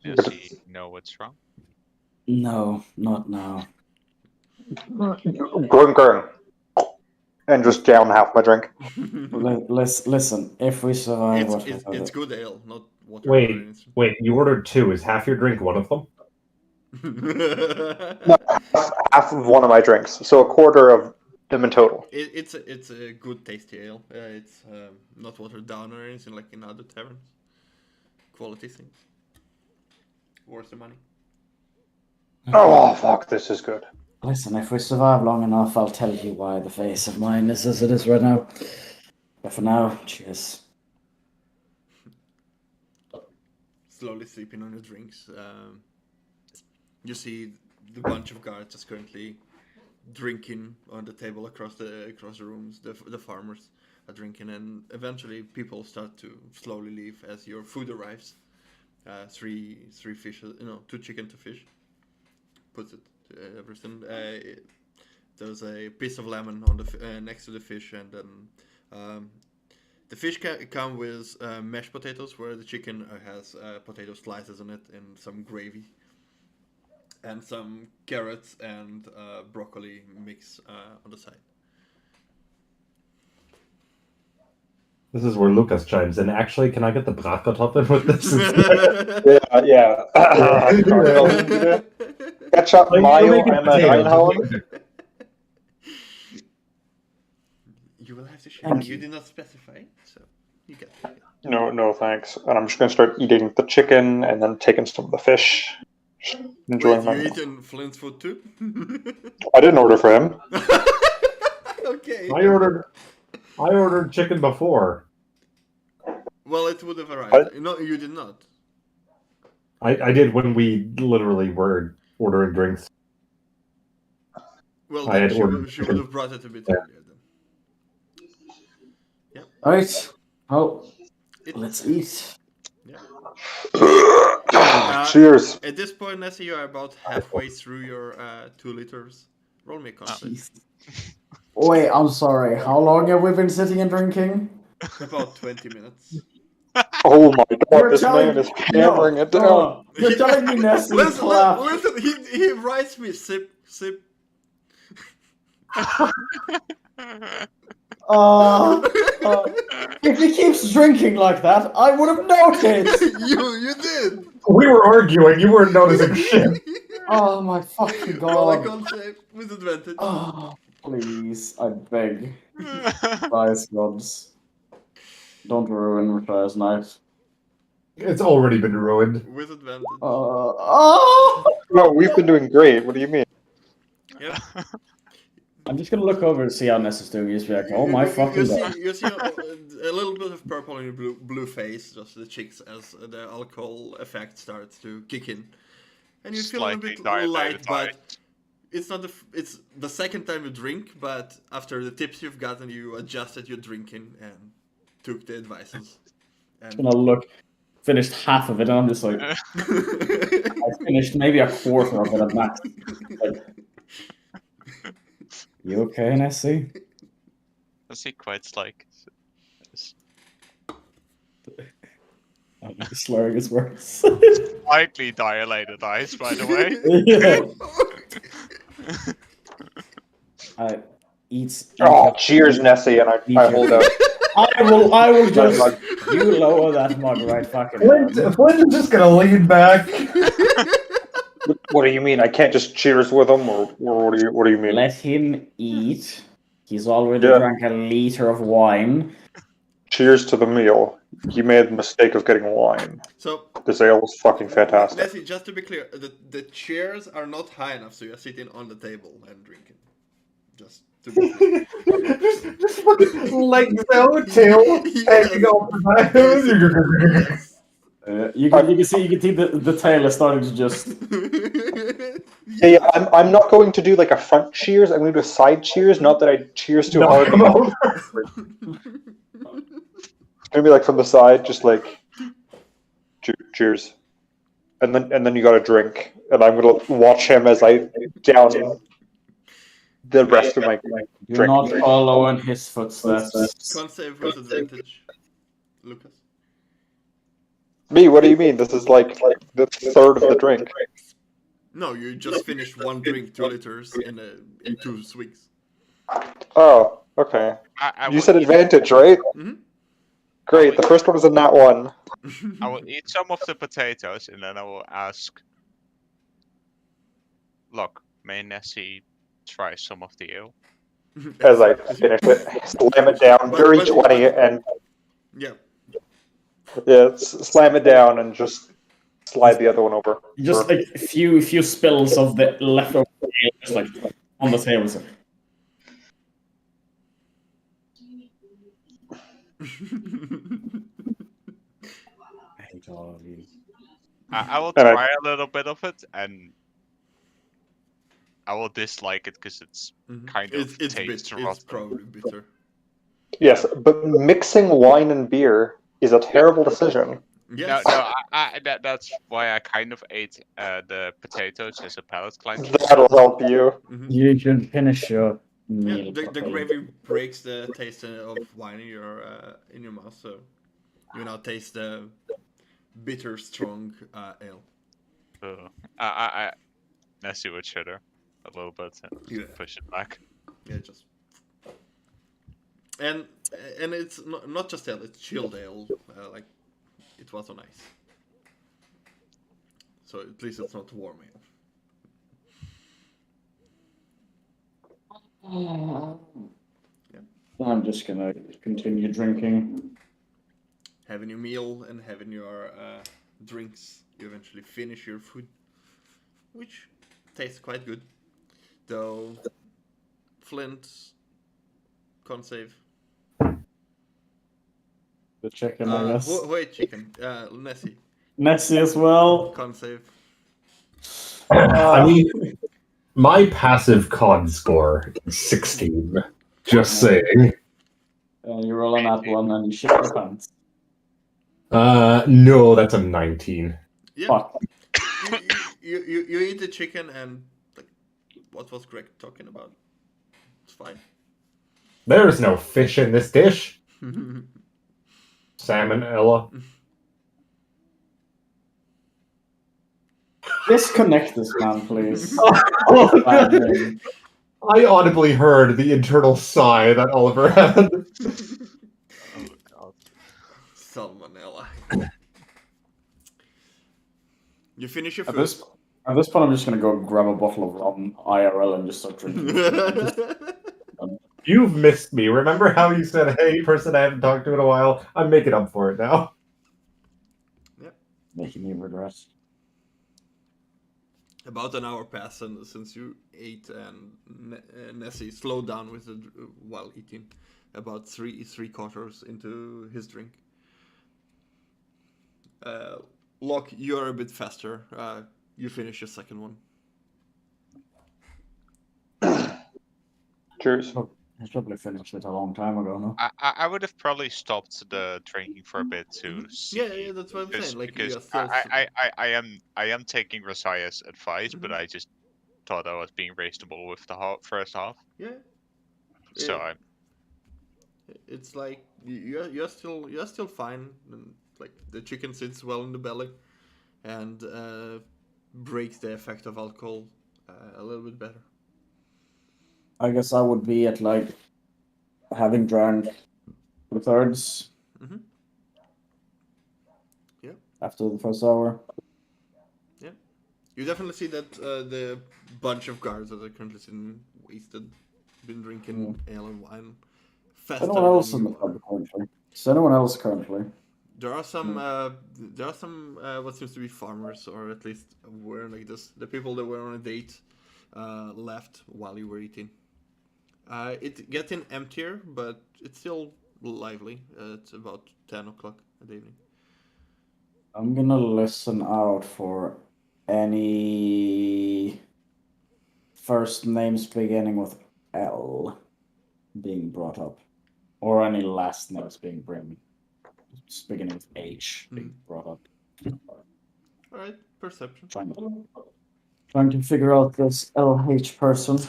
Does he know what's wrong? No, not now. Grung. And just down half my drink. Listen, if we survive, It's good ale, not water. Wait, you ordered 2. Is half your drink one of them? Half of one of my drinks. So a quarter of them in total. It's a good tasty ale. It's not watered down or anything like in other taverns. Quality things. Worth the money. Oh, fuck, this is good. Listen, if we survive long enough, I'll tell you why the face of mine is as it is right now. But for now, cheers. Slowly sipping on your drinks. You see the bunch of guards just currently drinking on the table across the rooms. The farmers are drinking, and eventually people start to slowly leave as your food arrives. 3 fish, 2 chicken, 2 fish. Puts it everything. There's a piece of lemon on the next to the fish, and then The fish come with mashed potatoes, where the chicken has potato slices on it and some gravy, and some carrots and broccoli mix on the side. This is where Lucas chimes in. Actually, can I get the Bratkartoffeln with this? Yeah. Ketchup, mayo, and reinhauen. You will have to share. You did not specify, so you get it. No, thanks. And I'm just going to start eating the chicken and then taking some of the fish. Enjoying Wait, my you meal. eating Flint's food too? I didn't order for him. Okay. I ordered chicken before. Well, it would have arrived. What? No, you did not. I did when we literally were ordering drinks. Well, I then had ordered she would have brought it a bit Yeah. earlier then. Alright. Well, It- let's eat. Cheers. At this point, Nessie, you are about halfway through your 2 liters. Roll me a con. Wait, I'm sorry. How long have we been sitting and drinking? About 20 minutes. Oh my god, You're this telling- man is hammering it down. Oh, you're telling me Nessie clapped. Listen, he writes me sip. If he keeps drinking like that, I would have noticed. You did. We were arguing. You weren't noticing shit. Oh my fucking Roll a god. con save with advantage. Oh, please, I beg. Guys, gods. Don't ruin Rashia's night. It's already been ruined. With advantage. No, we've been doing great. What do you mean? Yeah. I'm just gonna look over and see how Ness is doing. Just be like, oh my fucking god. You see a little bit of purple in your blue face, just the cheeks, as the alcohol effect starts to kick in, and you feel a Slightly bit dilated light. But eyes. it's not it's the second time you drink, but after the tips you've gotten, you adjusted your drinking and took the advices. And Gonna look. Finished half of it, and I'm just like, I finished maybe a quarter of it at max. Like, you okay, Nessie? Does he quite like? I'm slurring his words. Slightly dilated eyes, by the way. I eat. Oh, cheers, Nessie, and I hold out. I will just. You lower that mug right fucking down. Flint is just gonna lean back. What do you mean? I can't just cheers with him, or what do you mean? Let him eat. He's already Yeah. drank a liter of wine. Cheers to the meal. You made the mistake of getting wine. so, This ale was fucking fantastic. Nessie, just to be clear, the chairs are not high enough, so you're sitting on the table and drinking. Just to be clear. just fucking legs out, tail hanging off the back. You can see the tail is starting to just. Yeah, I'm not going to do like a front cheers. I'm going to do a side cheers. Not that I cheers too hard. It's gonna be like from the side, just like cheers, and then you got to drink, and I'm gonna watch him as I down the rest of my Do drink. not follow in his footsteps. Con save with advantage. Lucas. Me? What do you mean? This is like the third of the drink. No, you just finished one drink, 2 liters in 2 swigs. Oh, okay. I You will said eat- advantage, right? Mhm. Great. The first one is a nat 1. I will eat some of the potatoes, and then I will ask. Look, may Nessie try some of the ale? As I finish it, slam it down, dirty 20, and Yeah. yeah, slam it down and just slide the other one over. Just like a few spills of the leftover ale, just like on the table. So. I hate all of you. I will And I- try a little bit of it, and I will dislike it because it's kind of it's tastes bitter. It's rotten. probably bitter. Yes, but mixing wine and beer is a terrible decision. Yes. No, that's why I kind of ate the potatoes as a palate cleanser. That'll help you. Mhm. You should finish your meal. the properly. gravy breaks the taste of wine in your mouth, so you now taste the bitter, strong ale. I see what shudder a little bit and Yeah. push it back. Yeah, just and it's not just ale; it's chilled ale, like it was on ice. So at least it's not warm ale. I'm just gonna continue drinking. Having your meal and having your drinks, you eventually finish your food, which tastes quite good. Though Flint can't save. The chicken, I guess. Who ate chicken? Nessie Nessie as well. can't save. I mean, my passive con score is 16. Just saying. You roll on that one and you shit your pants. No, that's a 19. Yeah, Fuck. you eat the chicken and like, what was Greg talking about? It's fine. There's no fish in this dish. Salmon, Ella. Disconnect this man, please. Oh, I audibly heard the internal sigh that Oliver had. Oh god. Salmonella. You finish your At food. this point, I'm just gonna go grab a bottle of rum IRL and just start drinking. You've missed me. Remember how you said, hey, person I haven't talked to in a while? I'm making up for it now. Making me regret. About an hour passed since you ate, and Nessie slowed down with it while eating. About three quarters into his drink. Locke, you're a bit faster. You finish your second one. Cheers. I probably finished it a long time ago, no? I would have probably stopped the drinking for a bit to see. Yeah, that's what I'm saying. Like, because you're still... I am taking Rosiah's advice, but I just thought I was being reasonable with the first half. Yeah. So It's like you're still fine. And, like, the chicken sits well in the belly, and breaks the effect of alcohol a little bit better. I guess I would be at like having drank 2/3. Mhm. Yeah. After the first hour. Yeah. You definitely see that the bunch of guards that are currently sitting wasted, been drinking ale and wine faster Anyone else than in the you are. pub currently? Is anyone else currently? There are some what seems to be farmers, or at least were like this. The people that were on a date left while you were eating. It's getting emptier, but it's still lively. It's about 10 o'clock in the evening. I'm gonna listen out for any first names beginning with L being brought up, or any last names being beginning with H being brought up. All right, perception. Trying to figure out this LH person.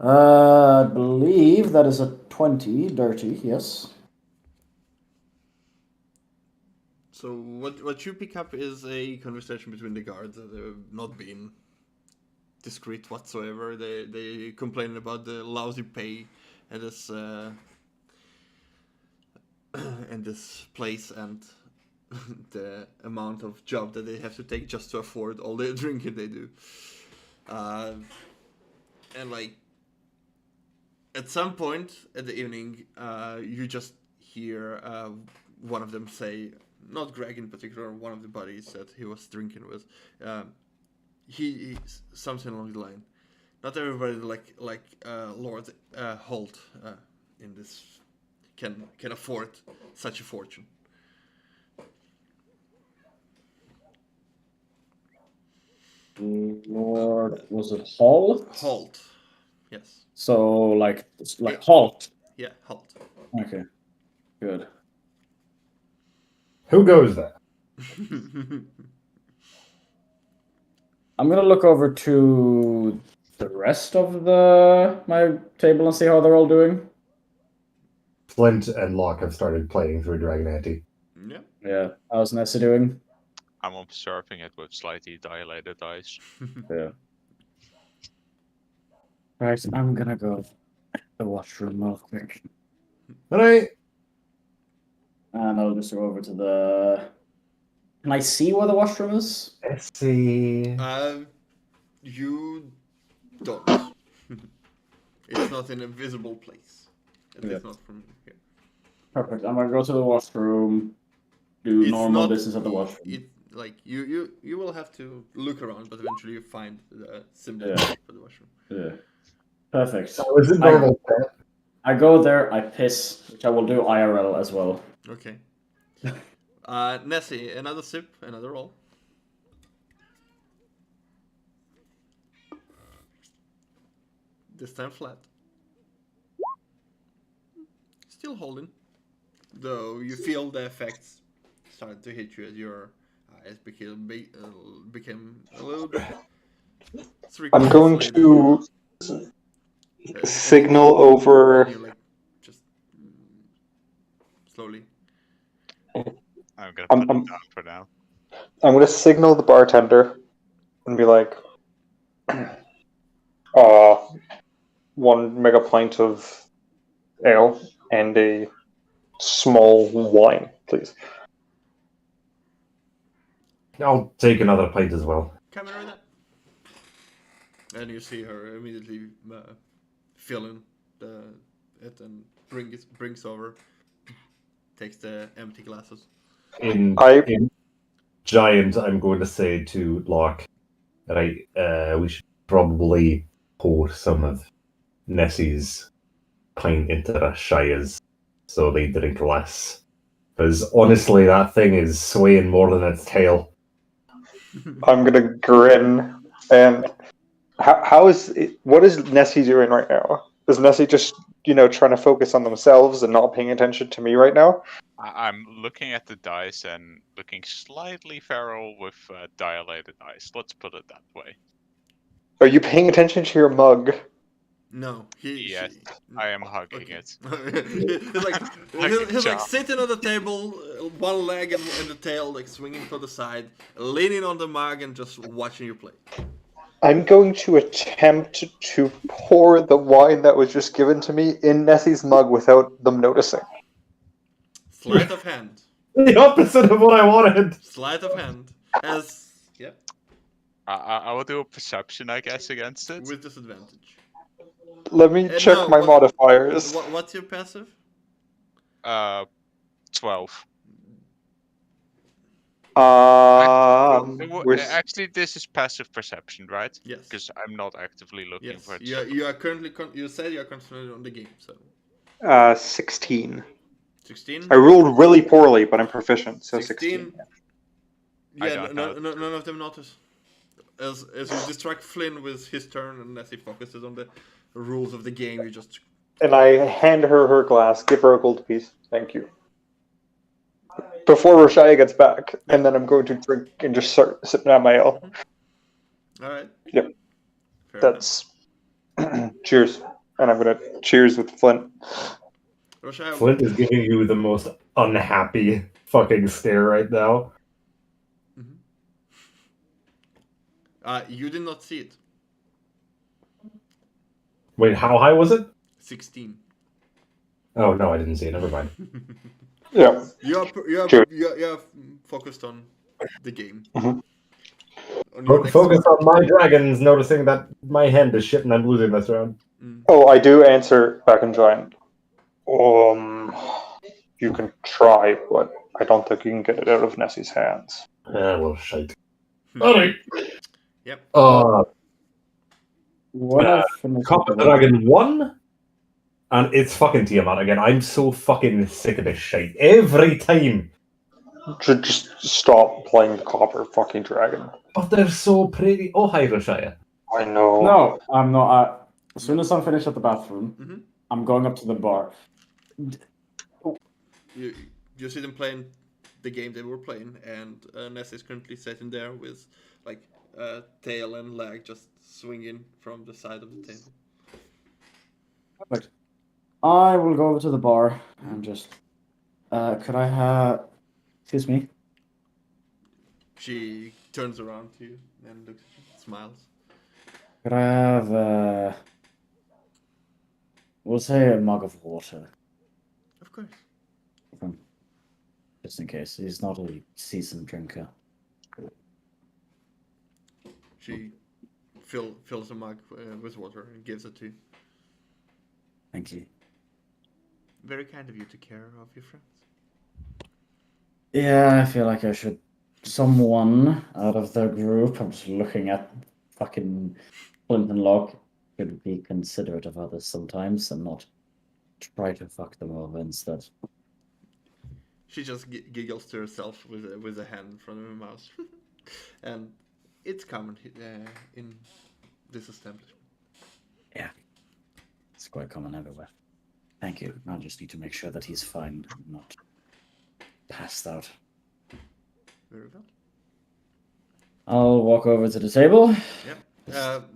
I believe that is a 20, dirty, yes. So what you pick up is a conversation between the guards that have not been discreet whatsoever. They complain about the lousy pay and this and this place, and the amount of job that they have to take just to afford all the drinking they do. And like at some point at the evening, you just hear one of them say, not Greg in particular, one of the buddies that he was drinking with, he something along the line. Not everybody like Lord Holt in this can afford such a fortune. Lord, was it Halt? Holt, yes. So like Halt. Yeah, Holt. Okay, good. Who goes there? I'm gonna look over to the rest of my table and see how they're all doing? Flint and Locke have started playing through Dragon Ante. Yeah. Yeah. How's Nessie doing? I'm observing it with slightly dilated eyes. Yeah. Right, I'm gonna go to the washroom real quick. Alright. And I'll just go over to the... Can I see where the washroom is? Let's see. You don't. It's not in a visible place. At least not from here. Perfect. I'm gonna go to the washroom, do It's normal not- business at the washroom. It like you will have to look around, but eventually you find the symbol Yeah. for the washroom. Yeah. Perfect. So is it normal? I go there, I piss, which I will do IRL as well. Okay. Nessie, another sip, another roll. This time flat. Still holding. Though you feel the effects start to hit you as your eyes became a little bit. I'm going to signal over. You like just slowly. I'm gonna I'm- put I'm- it down for now. I'm going to signal the bartender and be like, 1 mega pint of ale and a small wine, please. I'll take another pint as well. Come in with that. And you see her immediately filling it and brings over, takes the empty glasses. In Giant, I'm going to say to Locke that we should probably pour some of Nessie's pint into the Shia's so they drink less. Because honestly, that thing is swaying more than its tail. I'm going to grin. And how is it, what is Nessie doing right now? Is Nessie just, trying to focus on themselves and not paying attention to me right now? I'm looking at the dice and looking slightly feral with dilated eyes. Let's put it that way. Are you paying attention to your mug? No, Yes, I am hugging Okay. it. he's like sitting on the table, one leg and the tail like swinging to the side, leaning on the mug and just watching you play. I'm going to attempt to pour the wine that was just given to me in Nessie's mug without them noticing. Sleight of hand. The opposite of what I wanted. Sleight of hand. Yep. I will do a perception, I guess, against it. With disadvantage. Let me check my modifiers. What's your passive? 12. Actually, this is passive perception, right? Yes. Because I'm not actively looking for it. You are currently. You said you are concentrated on the game, so. 16. 16. I rolled really poorly, but I'm proficient, so 16. Yeah, none of them notice. As you distract Flynn with his turn, and as he focuses on the rules of the game, you just. And I hand her glass, give her a gold piece. Thank you. Before Roshaya gets back, and then I'm going to drink and just start sipping on my ale. Alright. Yep. Fair That's cheers. And I'm gonna cheers with Flint. Roshaya, Flint is giving you the most unhappy fucking stare right now. you did not see it. Wait, how high was it? 16. Oh no, I didn't see it. Never mind. Yeah. You are Sure. focused on the game. Mhm. On your next Focus turn. on my dragons, noticing that my hand is shit and I'm losing this round. Oh, I do answer back in Giant. You can try, but I don't think you can get it out of Nessie's hands. Well, shite. Alright. Yep. What Uh, I finished Copper the- Dragon 1, and it's fucking Tiamat again. I'm so fucking sick of this shit. Every time. Should just stop playing the Copper fucking Dragon. But they're so pretty. Oh, hi, Roshaya. I know. No, I'm not. As soon as I'm finished at the bathroom, Mhm. I'm going up to the bar. You see them playing the game they were playing, and Ness is currently sitting there with like tail and leg just swinging from the side of the table. Perfect. I will go over to the bar and just. Could I have? Excuse me. She turns around to you and looks at you, smiles. Could I have? We'll say a mug of water, Of course. just in case he's not a seasoned drinker. She fills a mug with water and gives it to you. Thank you. Very kind of you to care of your friends. Yeah, I feel like I should. Someone out of the group. I'm just looking at fucking Flint and Locke. Should be considerate of others sometimes and not try to fuck them over instead. She just giggles to herself with a hand in front of her mouth. And it's common in this establishment. Yeah, it's quite common everywhere. Thank you. I just need to make sure that he's fine, not passed out. Very well. I'll walk over to the table. Yeah.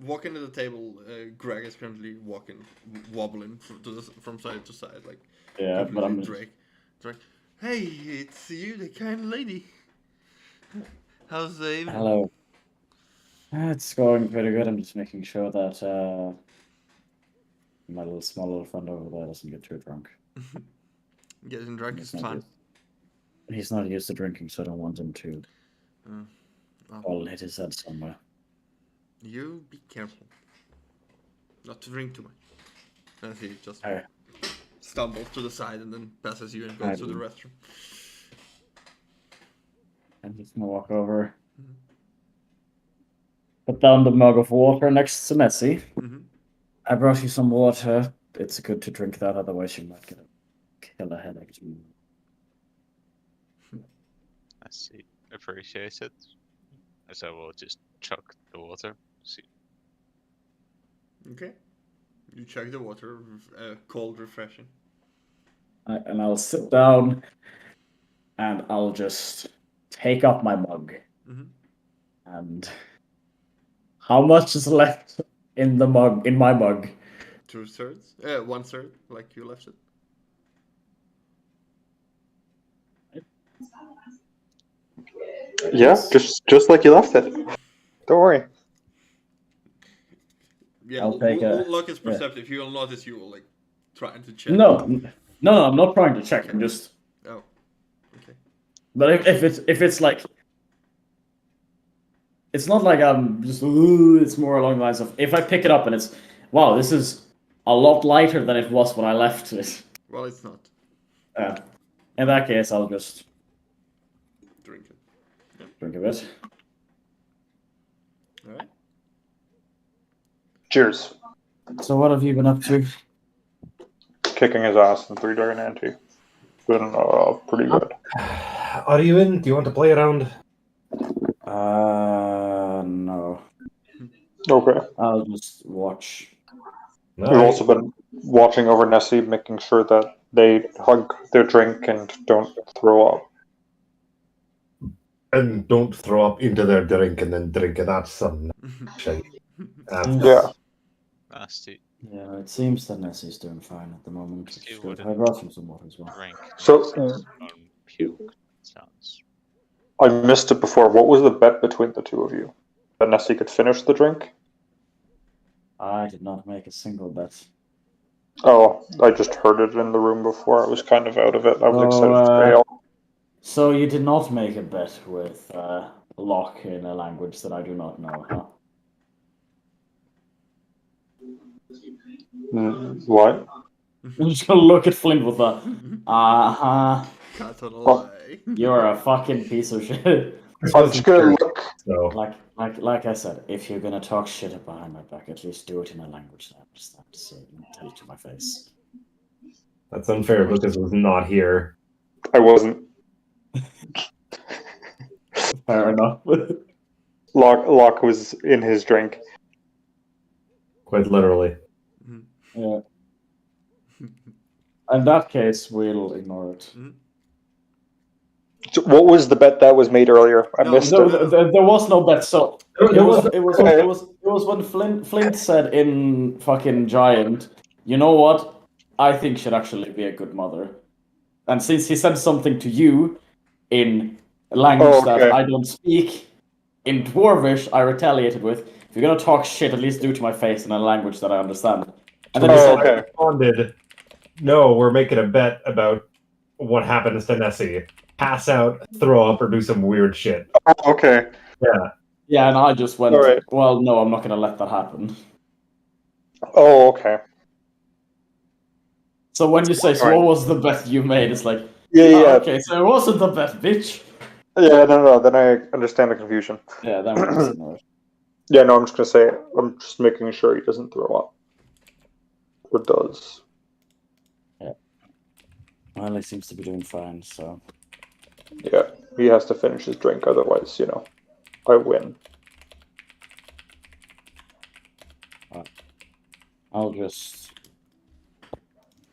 Walking to the table, Greg is currently wobbling from side to side, like Yeah, but I'm Drake. Hey, it's you, the kind lady. How's the evening? Hello. It's going pretty good. I'm just making sure that my small little friend over there doesn't get too drunk. Getting drunk is He's not fun. used- He's not used to drinking, so I don't want him to fall and hit his head somewhere. You be careful. Not to drink too much. And he just Alright. stumbles to the side and then passes you and goes to the restroom. I'm just gonna walk over. Put down the mug of water next to Nessie. Mm-hmm. I brought you some water. It's good to drink that, otherwise you might get a killer headache. I see. Appreciate it. So we'll just chuck the water. See. Okay. You chug the water, cold, refreshing. And I'll sit down and I'll just take up my mug. Mm-hmm. And how much is left in the mug, in my mug? 2/3? 1/3, like you left it. Yeah, just like you left it. Don't worry. Yeah, I'll take luck is perceptive. You'll notice you will like trying to check. No, I'm not trying to check. I'm just. Oh, okay. But if it's like, it's not like I'm just. Ooh, it's more along the lines of if I pick it up and it's, wow, this is a lot lighter than it was when I left it. Well, it's not. In that case, I'll just Drink it. drink a bit. All right. Cheers. So what have you been up to? Kicking his ass in 3 Dragon Ante. Been pretty good. Are you in? Do you want to play around? No. Okay. I'll just watch. No. We've also been watching over Nessie, making sure that they hug their drink and don't throw up. And don't throw up into their drink and then drink it. That's some shit. Yeah. Nasty. Yeah, it seems that Nessie's doing fine at the moment. Which is Still good. wouldn't I brought him some water as well. Drink. So- makes its own puke sounds. I missed it before. What was the bet between the two of you? That Nessie could finish the drink? I did not make a single bet. Oh, I just heard it in the room before. I was kind of out of it. I was excited to fail. So you did not make a bet with Locke in a language that I do not know, huh? What? I'm just gonna look at Flint with a, Cut on a lie. you're a fucking piece of shit. I'm just gonna look. So Like I said, if you're gonna talk shit behind my back, at least do it in a language that I understand. So you can tell it to my face. that's unfair because it was not here. I wasn't. Fair enough. Locke was in his drink. Quite literally. Yeah. In that case, we'll ignore it. So what was the bet that was made earlier? I No, missed no, it. There was no bet. So There was- it was when Flint said in fucking Giant, you know what? I think she'd actually be a good mother. And since he said something to you in a language Oh, okay. that I don't speak, in Dwarvish, I retaliated with, if you're gonna talk shit, at least do it to my face in a language that I understand. And then he Oh, said, okay. I responded, no, we're making a bet about what happens to Nessie. Pass out, throw up, or do some weird shit. Oh, okay. Yeah. yeah, and I just went, Alright. well, no, I'm not gonna let that happen. Oh, okay. So when you say, so Alright. what was the bet you made? It's like, Yeah, oh, yeah. okay, so it wasn't the bet, bitch. Yeah, no. Then I understand the confusion. Yeah, that was annoying. Yeah, no, I'm just gonna say I'm just making sure he doesn't throw up. Or does. Well, he seems to be doing fine, so. Yeah, he has to finish his drink, otherwise, I win. I'll just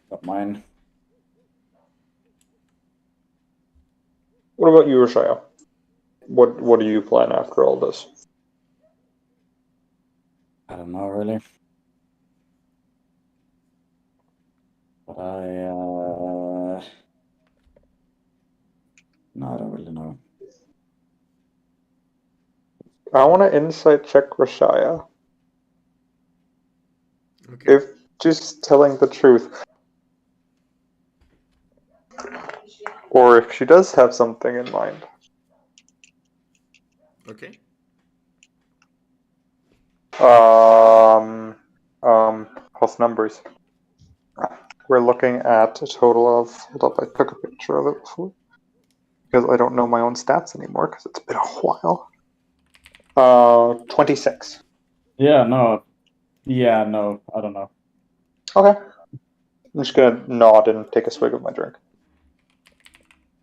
got mine. What about you, Rashaya? What do you plan after all this? I don't know really. But no, I don't really know. I want to insight check Rashaya. Okay. If just telling the truth. Or if she does have something in mind. Okay. Plus numbers. We're looking at a total of. Hold up, I took a picture of it before. Because I don't know my own stats anymore, because it's been a while. 26. Yeah, no. Yeah, no, I don't know. Okay. I'm just gonna nod and take a swig of my drink.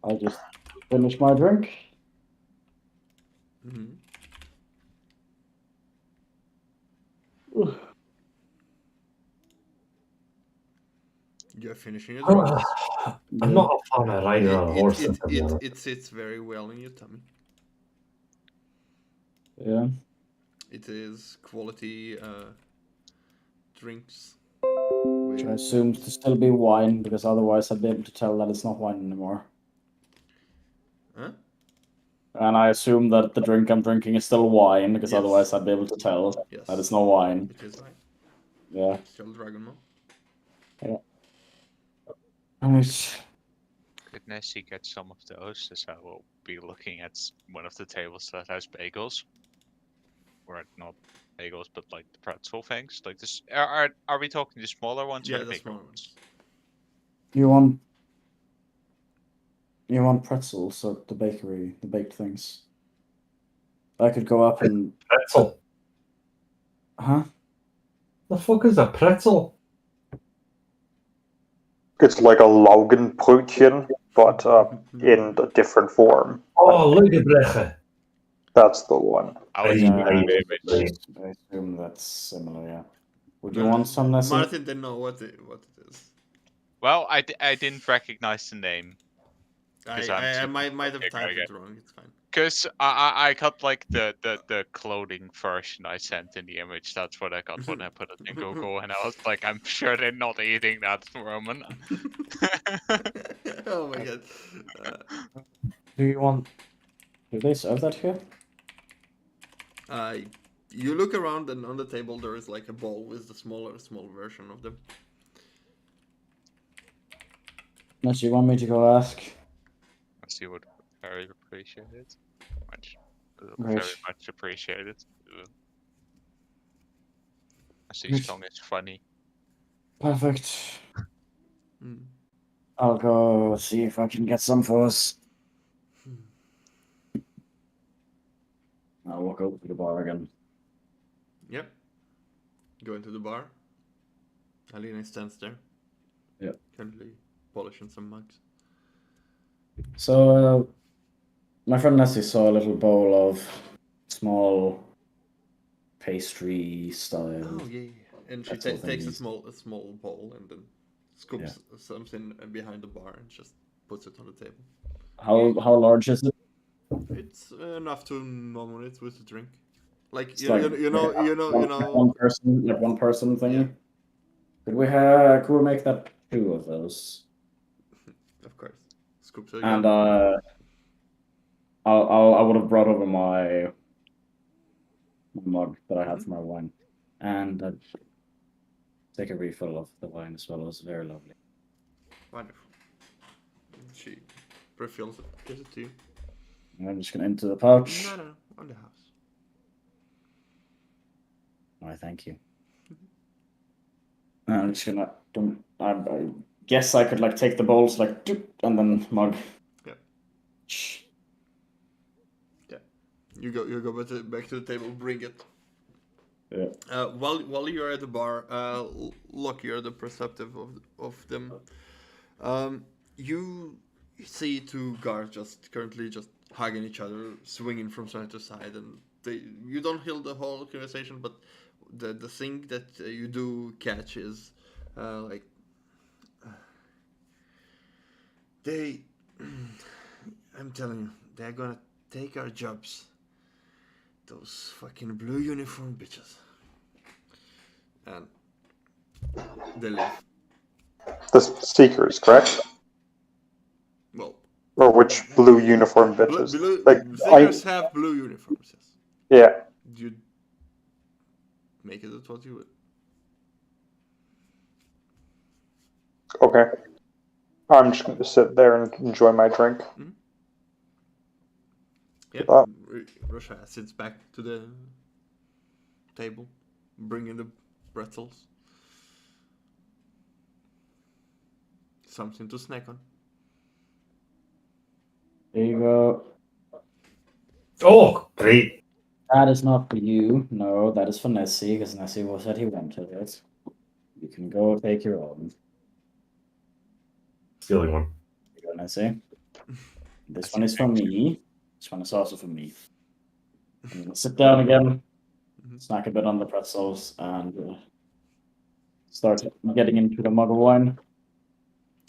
I'll just finish my drink. Mm-hmm. You're finishing your drink. I'm not a fan of riding on horses. to be honest. It sits very well in your tummy. Yeah. It is quality drinks. Which I assume to still be wine, because otherwise I'd be able to tell that it's not wine anymore. Huh? And I assume that the drink I'm drinking is still wine, because Yes. otherwise I'd be able to tell Yes. that it's not wine. It is wine. Yeah. Still Dragon Mall. Right. Could Nessie get some of those, as I will be looking at one of the tables that has bagels. Or not bagels, but like the pretzel things. Like this, are we talking the smaller ones Yeah, or the the bigger small ones? You want pretzels at the bakery, the baked things. I could go up and Pretzel. huh? The fuck is a pretzel? It's like a Laugenbrötchen, but in a different form. Oh, Leugenbrechen. That's the one. I was Yeah, I assume that's similar, yeah. Would you want some, Nessie? Martin didn't know what it is. Well, I didn't recognize the name. I might have typed it wrong. It's fine. Because I got like the clothing version I sent in the image. That's what I got when I put it in Google, and I was like, I'm sure they're not eating that, Roman. Oh my god. Do they serve that here? You look around, and on the table there is like a bowl with the small version of them. Unless you want me to go ask. She would very appreciate it. Right. Very much appreciate it. Right. Song is funny. Perfect. Mm. I'll go see if I can get some for us. I'll walk over to the bar again. Yep. Go into the bar. Alina stands there. Yep. Currently polishing some mugs. So, my friend Nessie saw a little bowl of small pastry style. Oh yeah. And she That's all takes things. a small bowl and then scoops something behind the bar and just puts it on the table. How large is it? It's enough to nominate with a drink. Like It's you like one person thingy. Yeah. Could we make that 2 of those? Of course. Scoop. So And I would have brought over my mug that I had for my wine, and I'd take a refill of the wine as well. It was very lovely. Wonderful. She refills it. Gives it to you. I'm just gonna empty the pouch. No, on the house. Why, thank you. I'm just gonna. I guess I could like take the bowls like doop, and then mug. Yeah. Shh. Yeah. You go back to the table. Bring it. Yeah. While you're at the bar, Locke, you're the perceptive of them. You see 2 guards currently just hugging each other, swinging from side to side, and you don't hear the whole conversation, but the thing that you do catch is like they. I'm telling you, they're gonna take our jobs. Those fucking blue uniform bitches. And they leave. The Seekers, correct? Well, Or which blue uniform bitches? Seekers have blue uniforms, yes. Yeah. You make it what you would. Okay. I'm just going to sit there and enjoy my drink. Mm-hmm. Yeah, Russia sits back to the table, bringing the pretzels. Something to snack on. There you go. Oh, great. That is not for you. No, that is for Nessie, because Nessie said he wanted it. You can go take your own. Stealing one. You go, Nessie. This one is for me. This one is also for me. I'm gonna sit down again, snack a bit on the pretzels, and start getting into the mug of wine.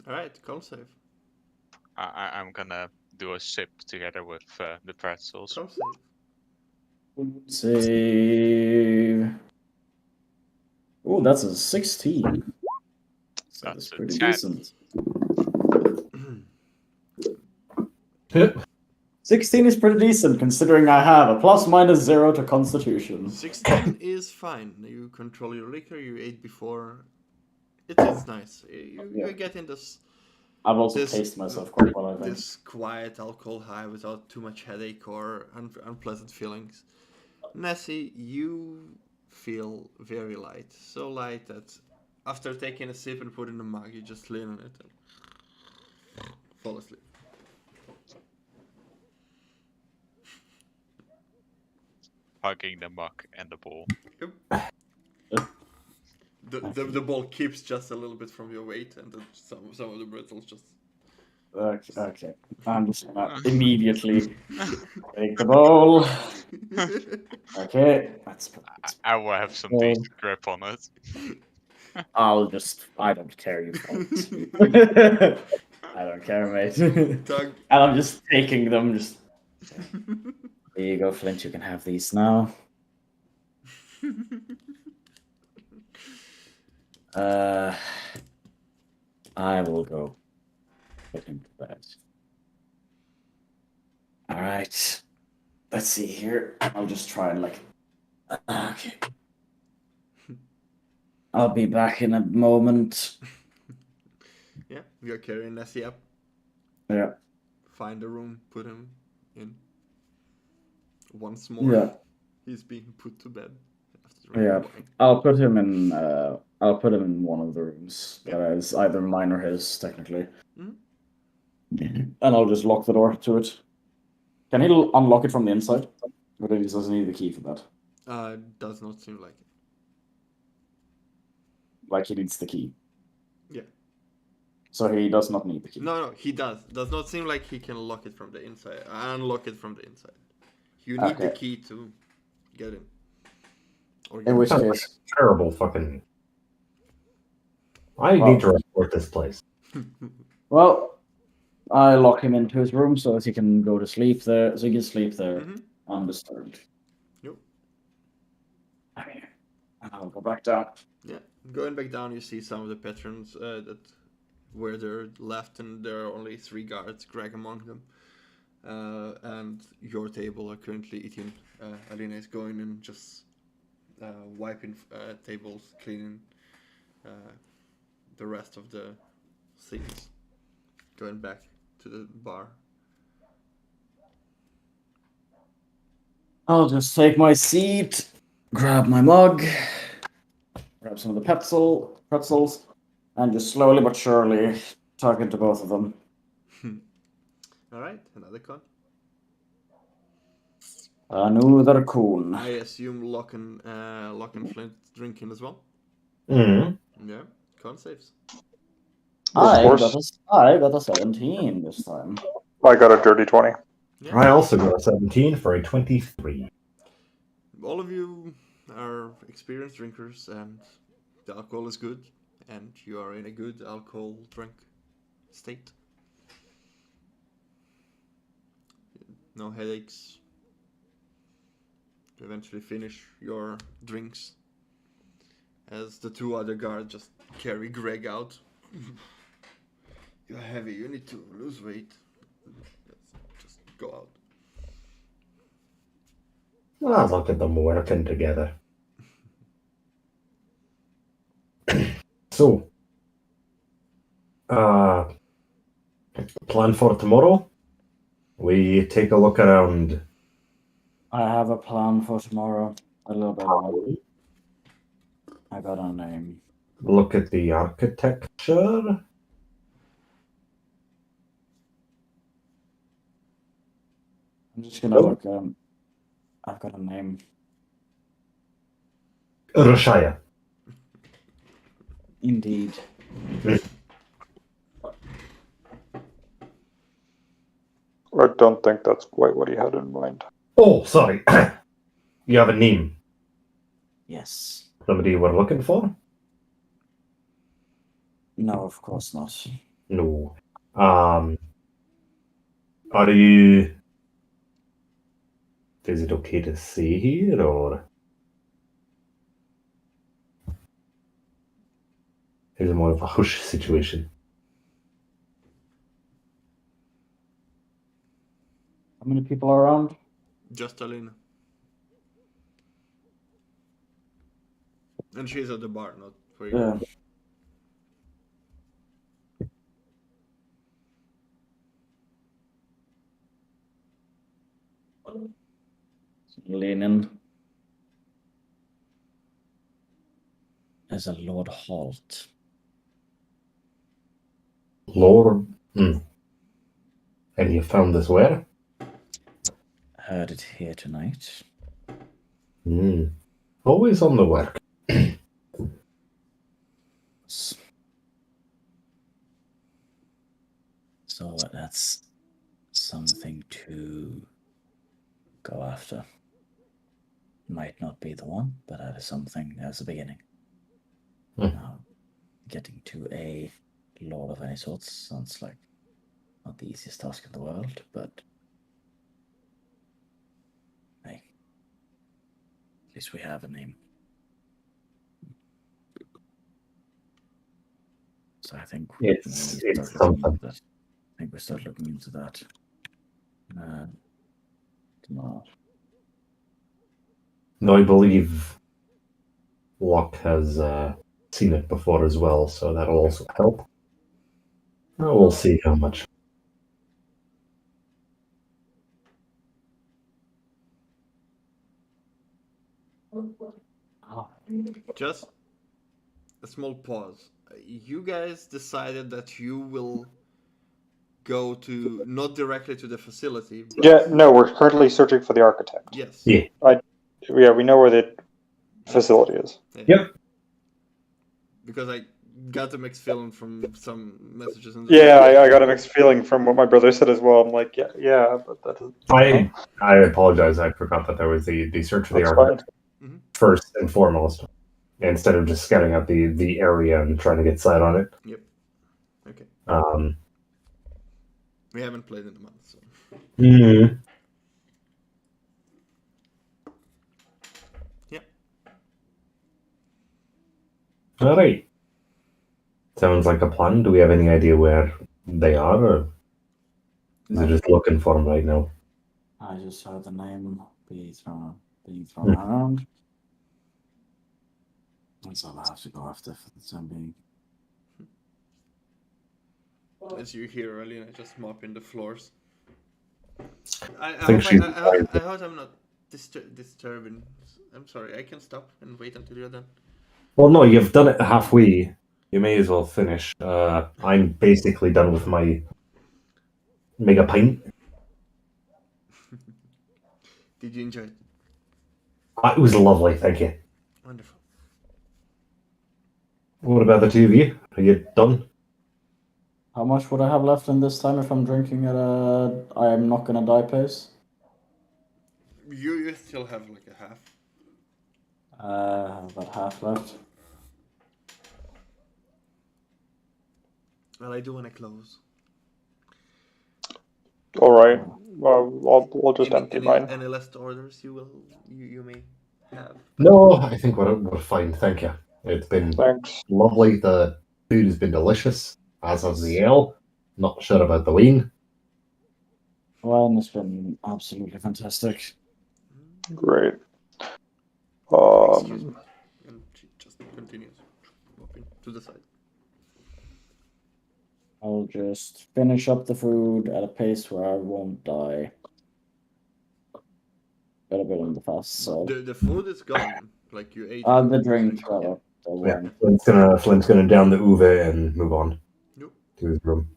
Alright, call save. I'm gonna do a sip together with the pretzels. Call save. Save. Oh, that's a 16. So that's a pretty 10. decent. 16 is pretty decent considering I have a ±0 to Constitution. 16 is fine. You control your liquor. You ate before. It is nice. You're getting this. I've also tasted myself quite well, I think. This quiet alcohol high without too much headache or unpleasant feelings. Nessie, you feel very light. So light that after taking a sip and putting in the mug, you just lean on it and fall asleep. Hugging the mug and the ball. The ball keeps just a little bit from your weight, and some of the pretzels just. Okay. I'm just gonna immediately take the bowl. Okay, I will have some decent grip on it. I don't care, you folks. I don't care, mate. And I'm just taking them, There you go, Flint, you can have these now. I will go put him to bed. Alright. Let's see here. I'll just try and okay. I'll be back in a moment. Yeah, you're carrying Nessie up. Yeah. Find a room, put him in. Once more, he's being put to bed. Yeah, I'll put him in. I'll put him in one of the rooms that is either mine or his, technically. And I'll just lock the door to it. Can he unlock it from the inside? Or does he need the key for that? Does not seem like it. Like he needs the key. Yeah. So he does not need the key. No, he does. Does not seem like he can lock it from the inside. Unlock it from the inside. You need the key to get in. In which case, terrible fucking. I need to report this place. Well, I lock him into his room so as he can go to sleep there. So he can sleep there Mm-hmm. undisturbed. Yep. Okay. I'll go back down. Yeah. Going back down, you see some of the patrons that where they're left, and there are only 3 guards, Greg among them. And your table are currently eating. Alina is going and just wiping tables, cleaning the rest of the things. Going back to the bar. I'll just take my seat, grab my mug, grab some of the pretzels, and just slowly but surely talking to both of them. Alright, another con. Another coon. I assume Lock and Flint drinking as well. Mm-hmm. Yeah, con saves. I course. got a 17 this time. I got a dirty 20. Yeah. I also got a 17 for a 23. All of you are experienced drinkers, and the alcohol is good, and you are in a good alcohol drink state. No headaches. You eventually finish your drinks as the 2 other guards just carry Greg out. You're heavy, you need to lose weight. Just go out. Ah, look at them working together. So, plan for tomorrow? We take a look around. I have a plan for tomorrow. A little bit on. I got a name. Look at the architecture. I'm just gonna look. I've got a name. Rashaya. Indeed. I don't think that's quite what he had in mind. Oh, sorry. You have a name. Yes. Somebody you were looking for? No, of course not. No. Are you... Is it okay to say here, or... Is it more of a hush situation? How many people are around? Just Alina. And she's at the bar, not for you. Yeah. Lenin as a Lord Halt. Lord? And you found this where? Heard it here tonight. Always on the work. So that's something to go after. Might not be the one, but that is something as a beginning. Now, getting to a lord of any sort sounds like not the easiest task in the world, but hey, at least we have a name. So I think It's something. I think we start looking into that tomorrow. No, I believe Locke has seen it before as well, so that'll also help. We'll see how much. Just a small pause. You guys decided that you will go to not directly to the facility. But Yeah, no, we're currently searching for the architect. Yes. Yeah. Yeah, we know where the facility is. Yep. Because I got a mixed feeling from some messages in the Yeah, I got a mixed feeling from what my brother said as well. I'm like, yeah, but that is... I apologize. I forgot that there was the search for the That's architect fine. first and foremost, instead of just scouting out the area and trying to get sight on it. Yep. Okay. We haven't played in a month, so. Hmm. Yeah. All right. Sounds like a plan. Do we have any idea where they are, or is it No. just looking for them right now? I just heard the name being thrown around. That's all I have to go after for the time being. As you hear earlier, I just mopping the floors. I think she's hope I'm not disturbing. I'm sorry. I can stop and wait until you're done. Well, no, you've done it halfway. You may as well finish. I'm basically done with my mega pint. Did you enjoy it? It was lovely, thank you. Wonderful. What about the two of you? Are you done? How much would I have left in this time if I'm drinking at a I am not gonna die pace? You still have like a half. About half left. Well, I do want to close. All right. I'll just empty mine. Any last orders you may have? No, I think we're fine, thank you. It's been Thanks. lovely. The food has been delicious, as has the ale. Not sure about the wine. Wine has been absolutely fantastic. Great. Excuse me. And she just continues walking to the side. I'll just finish up the food at a pace where I won't die. Got a bit on the fast side. The food is gone. Like you ate. The drink, Yeah. the Yeah, wine. Flint's gonna down the uve and move on Nope. to his room.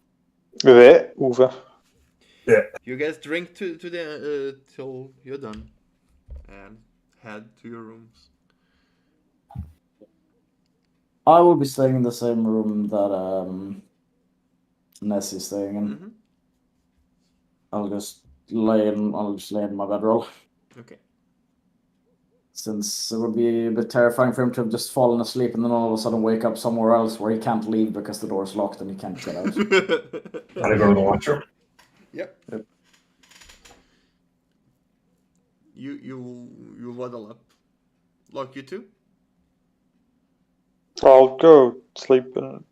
Uwe. You guys drink to the till you're done, and head to your rooms. I will be staying in the same room that Nessie's staying in. Mm-hmm. I'll just lay in my bedroll. Okay. Since it would be a bit terrifying for him to have just fallen asleep and then all of a sudden wake up somewhere else where he can't leave because the door's locked and he can't get out. Gotta go to the washroom. Yep. You waddle up. Lock you too? I'll go sleep in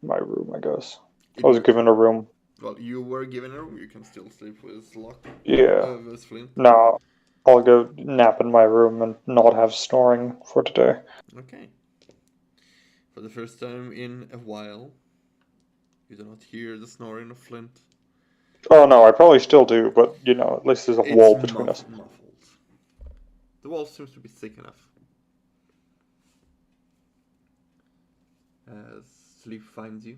my room, I guess. I was given a room. Well, you were given a room. You can still sleep with lock. Yeah. With Flint. No, I'll go nap in my room and not have snoring for today. Okay. For the first time in a while, you do not hear the snoring of Flint. Oh no, I probably still do, but at least there's a wall between us. Muffled. The wall seems to be thick enough. As sleep finds you,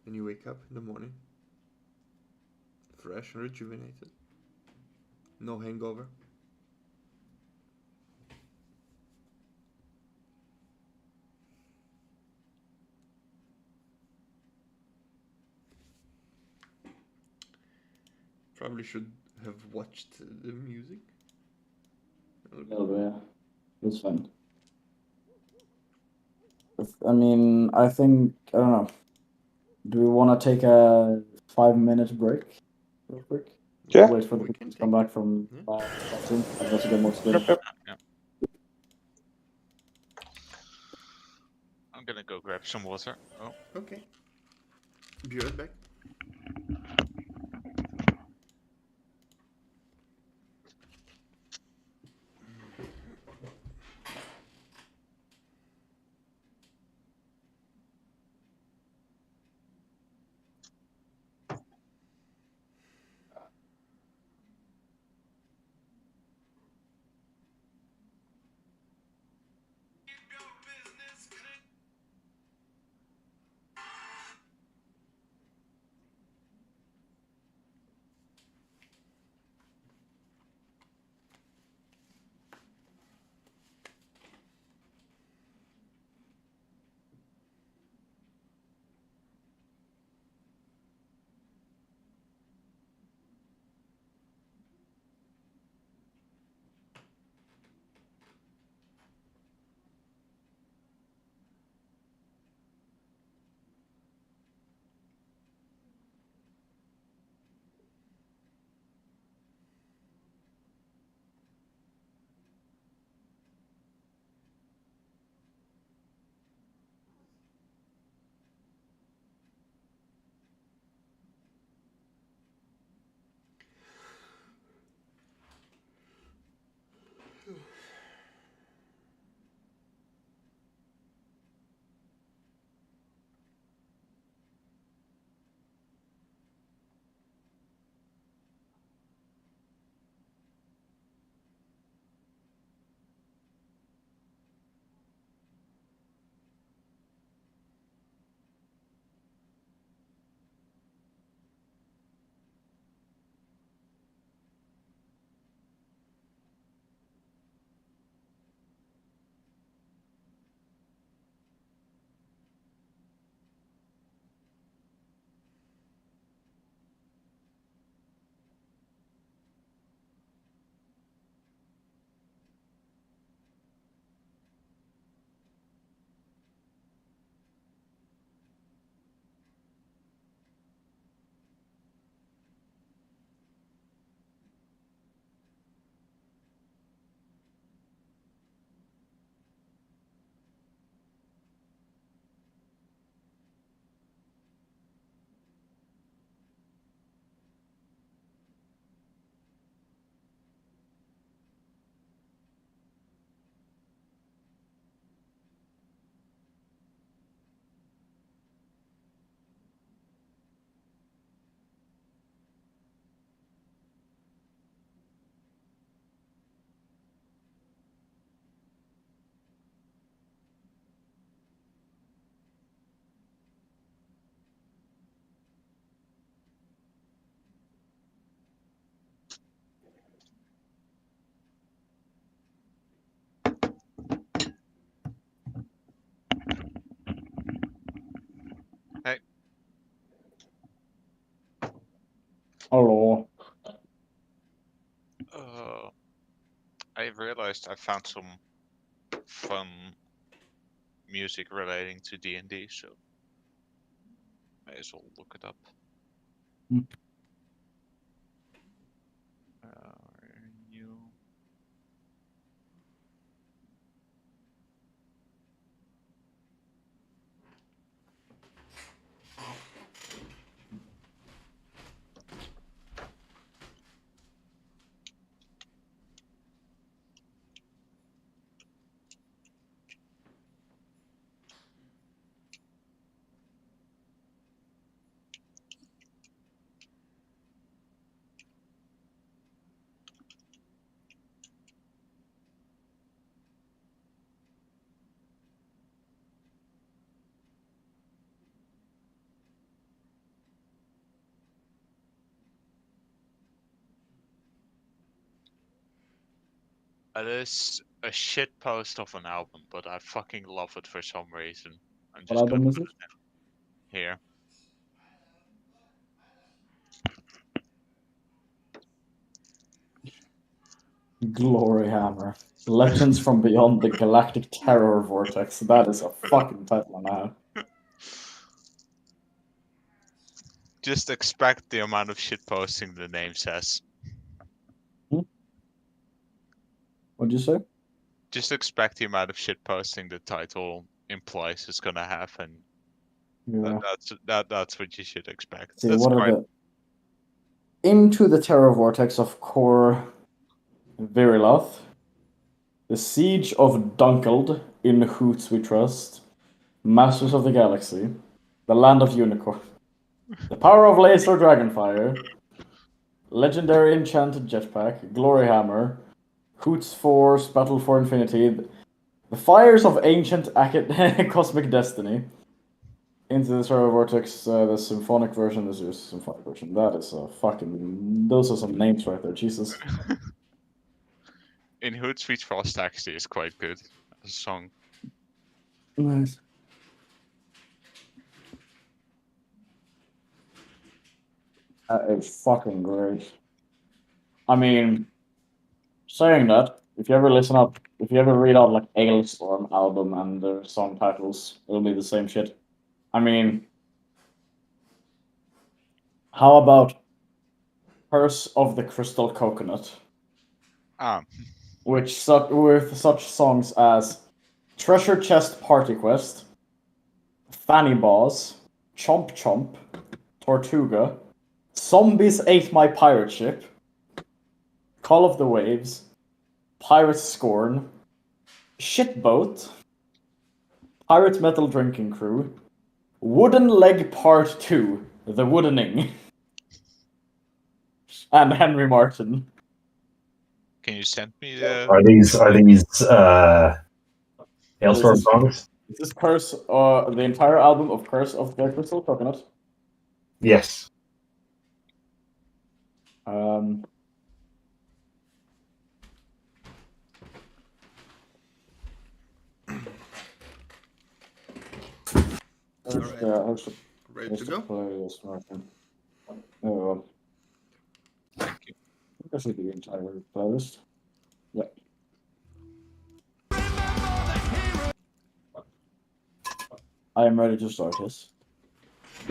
and you wake up in the morning, fresh and rejuvenated. No hangover. Probably should have watched the music. Yeah, it's fine. I think, I don't know. Do we want to take a 5-minute break real quick? Yeah. Wait for the people to come back from bathroom. That's a good motivation. Yep. Yeah. I'm gonna go grab some water. Oh. Okay. Be right back. Hello. I realized I found some fun music relating to D&D, so may as well look it up. Hmm. New. It is a shit post of an album, but I fucking love it for some reason. I'm What just gonna album is put it? it in here. Glory Hammer. Legends from Beyond the Galactic Terror Vortex. That is a fucking title now. Just expect the amount of shit posting the name says. What'd you say? Just expect the amount of shit posting the title implies it's gonna have, and Yeah. that's what you should expect. See, That's what are quite the... Into the Terror Vortex of Kor Viriloth. The Siege of Dunkeld, in Hoots We Trust. Masters of the Galaxy. The Land of Unicorn. The Power of Laser Dragonfire. Legendary Enchanted Jetpack. Glory Hammer. Hoots Force, Battle for Infinity. The Fires of Ancient Cosmic Destiny. Into the Terror Vortex, the symphonic version. This is a symphonic version. That is a fucking... Those are some names right there, Jesus. In Hood Sweet Frost actually is quite good as a song. Nice. That is fucking great. I mean, saying that, if you ever read out like Ailstorm album and the song titles, it'll be the same shit. I mean, how about Curse of the Crystal Coconut? With such songs as Treasure Chest Party Quest, Fanny Boss, Chomp Chomp, Tortuga, Zombies Ate My Pirate Ship, Call of the Waves, Pirate Scorn, Shitboat, Pirate Metal Drinking Crew, Wooden Leg Part 2, The Woodening, and Henry Martin. Can you send me the? Are these Hailstorm songs? Is this Curse, the entire album of Curse of the Crystal Coconut? Yes. Alright. Ready to go? Playlist, Martin. Oh, I think I should do the entire playlist. Yeah. I am ready to start this.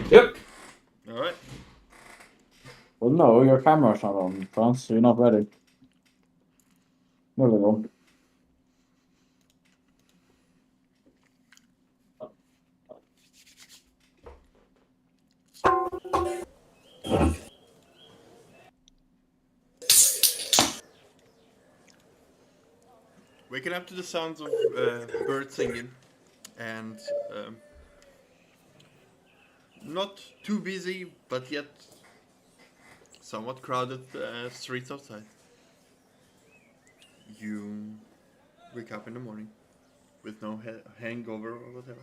Yep. Alright. Well, no, your camera's not on, Franz, so you're not ready. There we go. Waking up to the sounds of birds singing and not too busy, but yet somewhat crowded streets outside. You wake up in the morning with no hangover or whatever.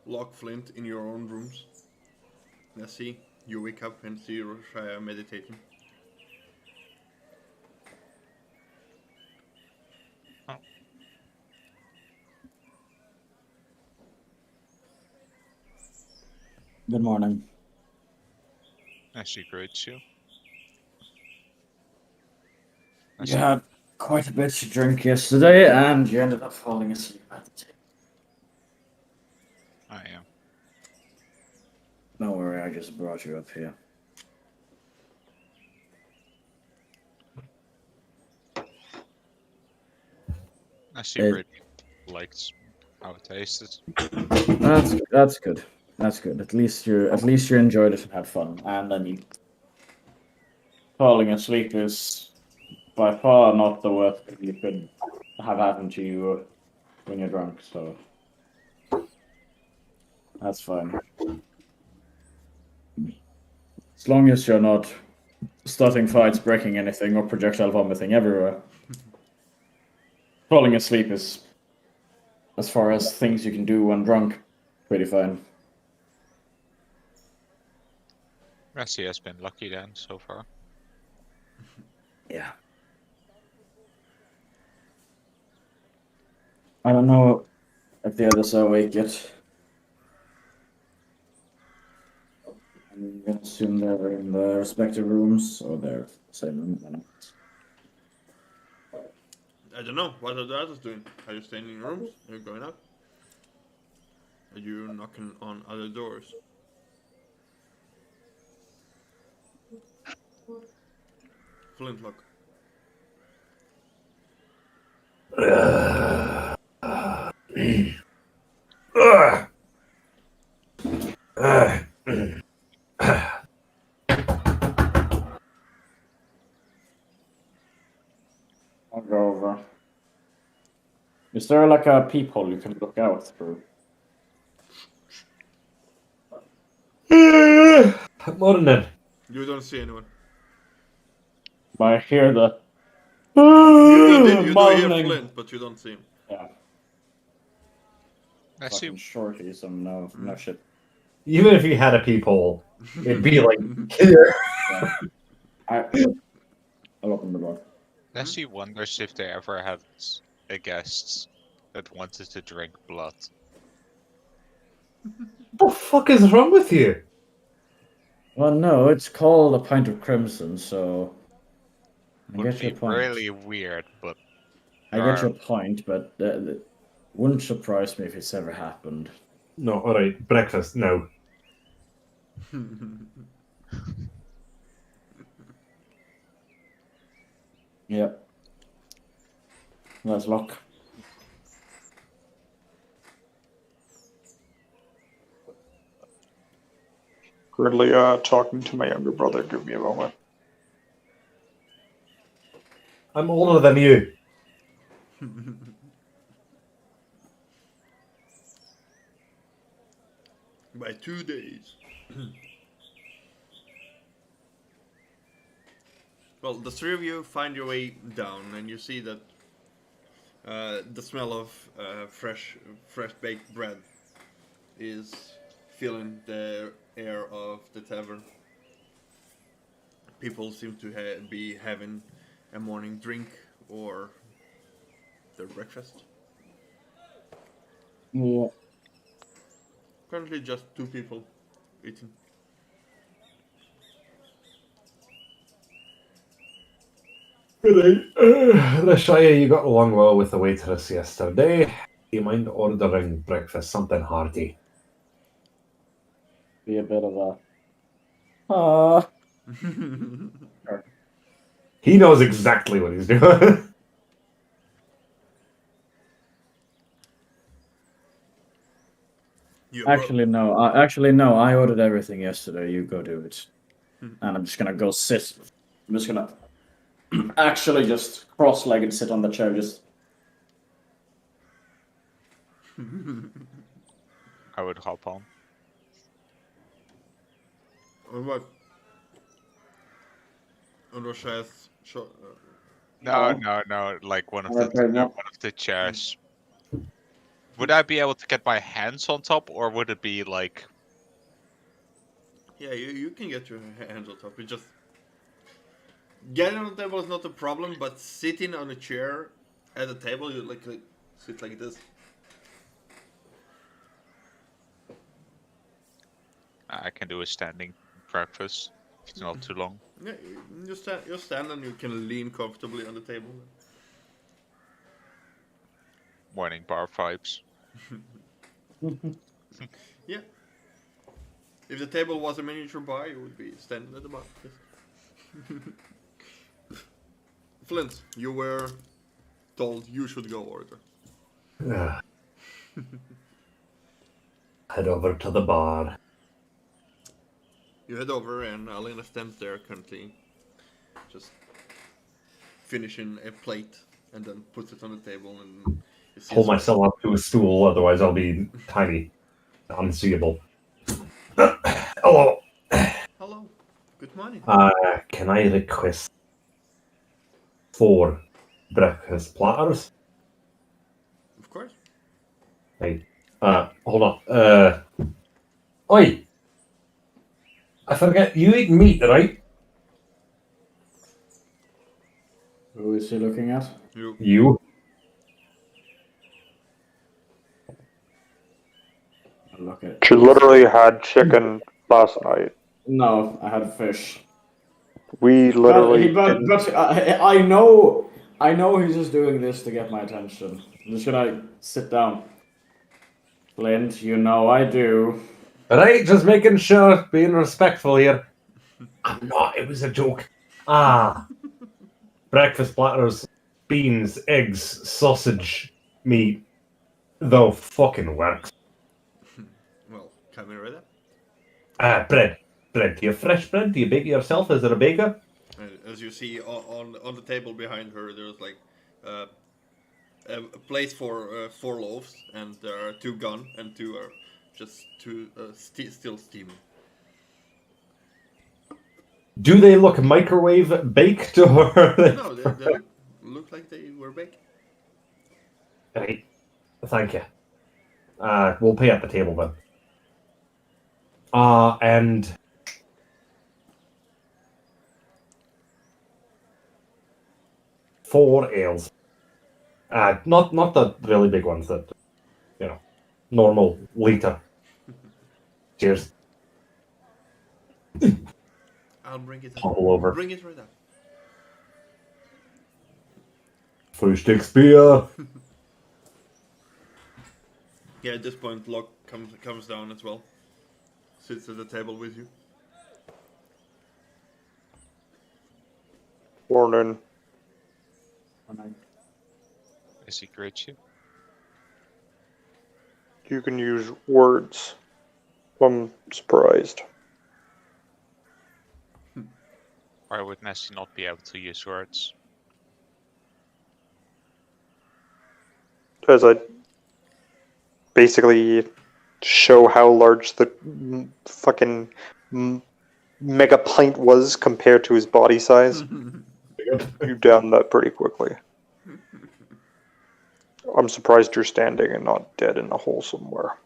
Lock Flint in your own rooms. Nessie, you wake up and see Roshaya meditating. Good morning. As you greets you. You had quite a bit to drink yesterday, and you ended up falling asleep at the table. I am. Don't worry, I just brought you up here. As you really liked how it tasted. That's good. That's good. At least you enjoyed it and had fun. And then you falling asleep is by far not the worst thing you could have happen to you when you're drunk. So that's fine. As long as you're not starting fights, breaking anything, or projectile vomiting everywhere. Falling asleep is, as far as things you can do when drunk, pretty fine. Messi has been lucky then so far. Yeah. I don't know if the others are awake yet. I'm gonna assume they're in the respective rooms, or they're same room. I don't know. I don't know. What are the others doing? Are you staying in rooms? Are you going out? Are you knocking on other doors? Flintlock. I'll go over. Is there like a peephole you can look out through? Morning. You don't see anyone. I hear the. You do hear moaning. Flint, but you don't see him. Yeah, Messi, fucking shorty, some no shit. Even if you had a peephole, it'd be like here. I'll open the door. Messi wonders if they ever had a guest that wanted to drink blood. What the fuck is wrong with you? Well, no, it's called a pint of crimson, so I Would get your be point. really weird, but I get your point, but wouldn't surprise me if it's ever happened. No, alright. Breakfast, no. Yep. Let's lock. Currently talking to my younger brother. Give me a moment. I'm older than you. By 2 days. Well, the three of you find your way down, and you see that the smell of fresh baked bread is filling the air of the tavern. People seem to be having a morning drink or their breakfast. Yeah. Currently, just 2 people eating. Right. Rashaya, you got along well with the waitress yesterday. Do you mind ordering breakfast? Something hearty. Be a bit of a. He knows exactly what he's doing. Actually, no. I ordered everything yesterday. You go do it. And I'm just gonna go sit. I'm just gonna actually just cross-legged sit on the chair. Just. I would hop on. On what? On Rosha's No, like one of the chairs. Would I be able to get my hands on top, or would it be like? Yeah, you can get your hands on top. You just getting on the table is not a problem, but sitting on a chair at a table, you like sit like this. I can do a standing breakfast. If it's not too long. Yeah, you stand and you can lean comfortably on the table. Morning bar vibes. Yeah. If the table was a miniature bar, you would be standing at the bar. Yes. Flint, you were told you should go order. Head over to the bar. You head over and Alina stands there currently, just finishing a plate and then puts it on the table and you see Pull myself up to a stool, otherwise I'll be tiny, unseeable. Hello. Hello. Good morning. Can I request 4 breakfast platters? Of course. Hey, hold on. Oi! I forget, you eat meat, right? Who is he looking at? You? I'll look at. She literally had chicken last night. No, I had fish. We literally didn't. But I know he's just doing this to get my attention. Just gonna sit down. Flint, you know I do. Right, just making sure, being respectful here. I'm not, it was a joke. Breakfast platters, beans, eggs, sausage, meat. Though fucking works. Well, can we read Bread. Bread. Do you have fresh bread? Do you bake it yourself? Is there a baker? As you see on the table behind her, there's like a place for 4 loaves, and there are 2 gone, and 2 are just still steaming. Do they look microwave baked or? No, they look like they were baked. Right. Thank you. We'll pay at the table then. And 4 ales. Not the really big ones that, normal liter. Cheers. I'll bring it up. Topple over. Bring it right up. Frühstücksbier. Yeah, at this point, Locke comes down as well. Sits at the table with you. Morning. Is he great you? You can use words. I'm surprised. Why would Nessie not be able to use words? As I basically show how large the fucking mega pint was compared to his body size. You downed that pretty quickly. I'm surprised you're standing and not dead in a hole somewhere.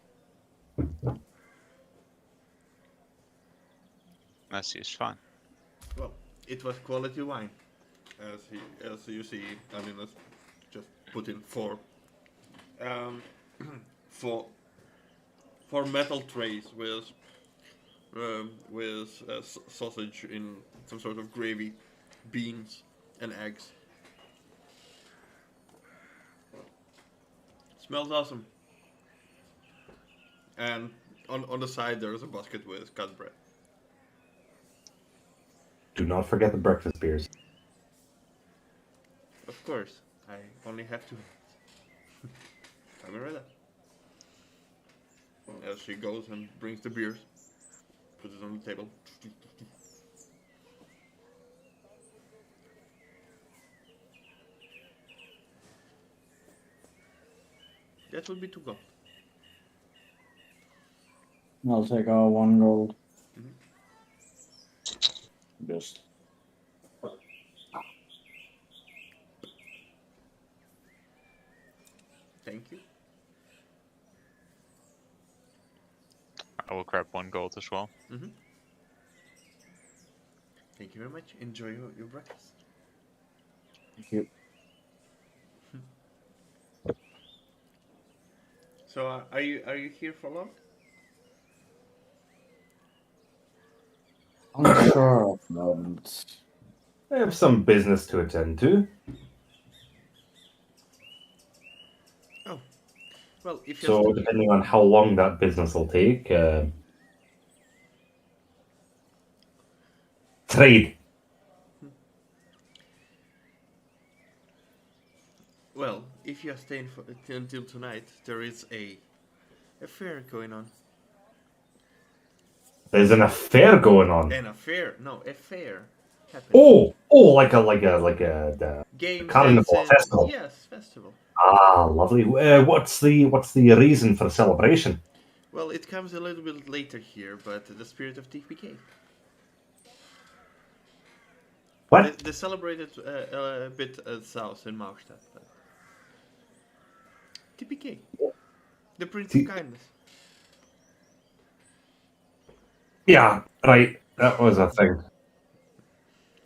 Nessie is fine. Well, it was quality wine, as you see. I mean, let's just put in 4 for metal trays with sausage in some sort of gravy, beans, and eggs. Smells awesome. And on the side there's a basket with cut bread. Do not forget the breakfast beers. Of course, I only have 2. Come and read that. As she goes and brings the beers, puts it on the table. That would be 2 gold. I'll take our 1 gold. Just. Thank you. I will grab 1 gold as well. Thank you very much. Enjoy your breakfast. Thank you. So, are you here for long? Sure, moment. I have some business to attend to. Oh, well, if you So depending on how long that business will take, trade. well, if you are staying until tonight, there is a fair going on. There's an affair going on. An affair? No, a fair. Happening. Like a Games, carnival, dancing. festival. Yes, festival. Ah, lovely. What's the reason for the celebration? Well, it comes a little bit later here, but the spirit of TPK. What? They celebrated a bit south in Maurstad. But TPK. The Prince of Kindness. Yeah, right. That was a thing.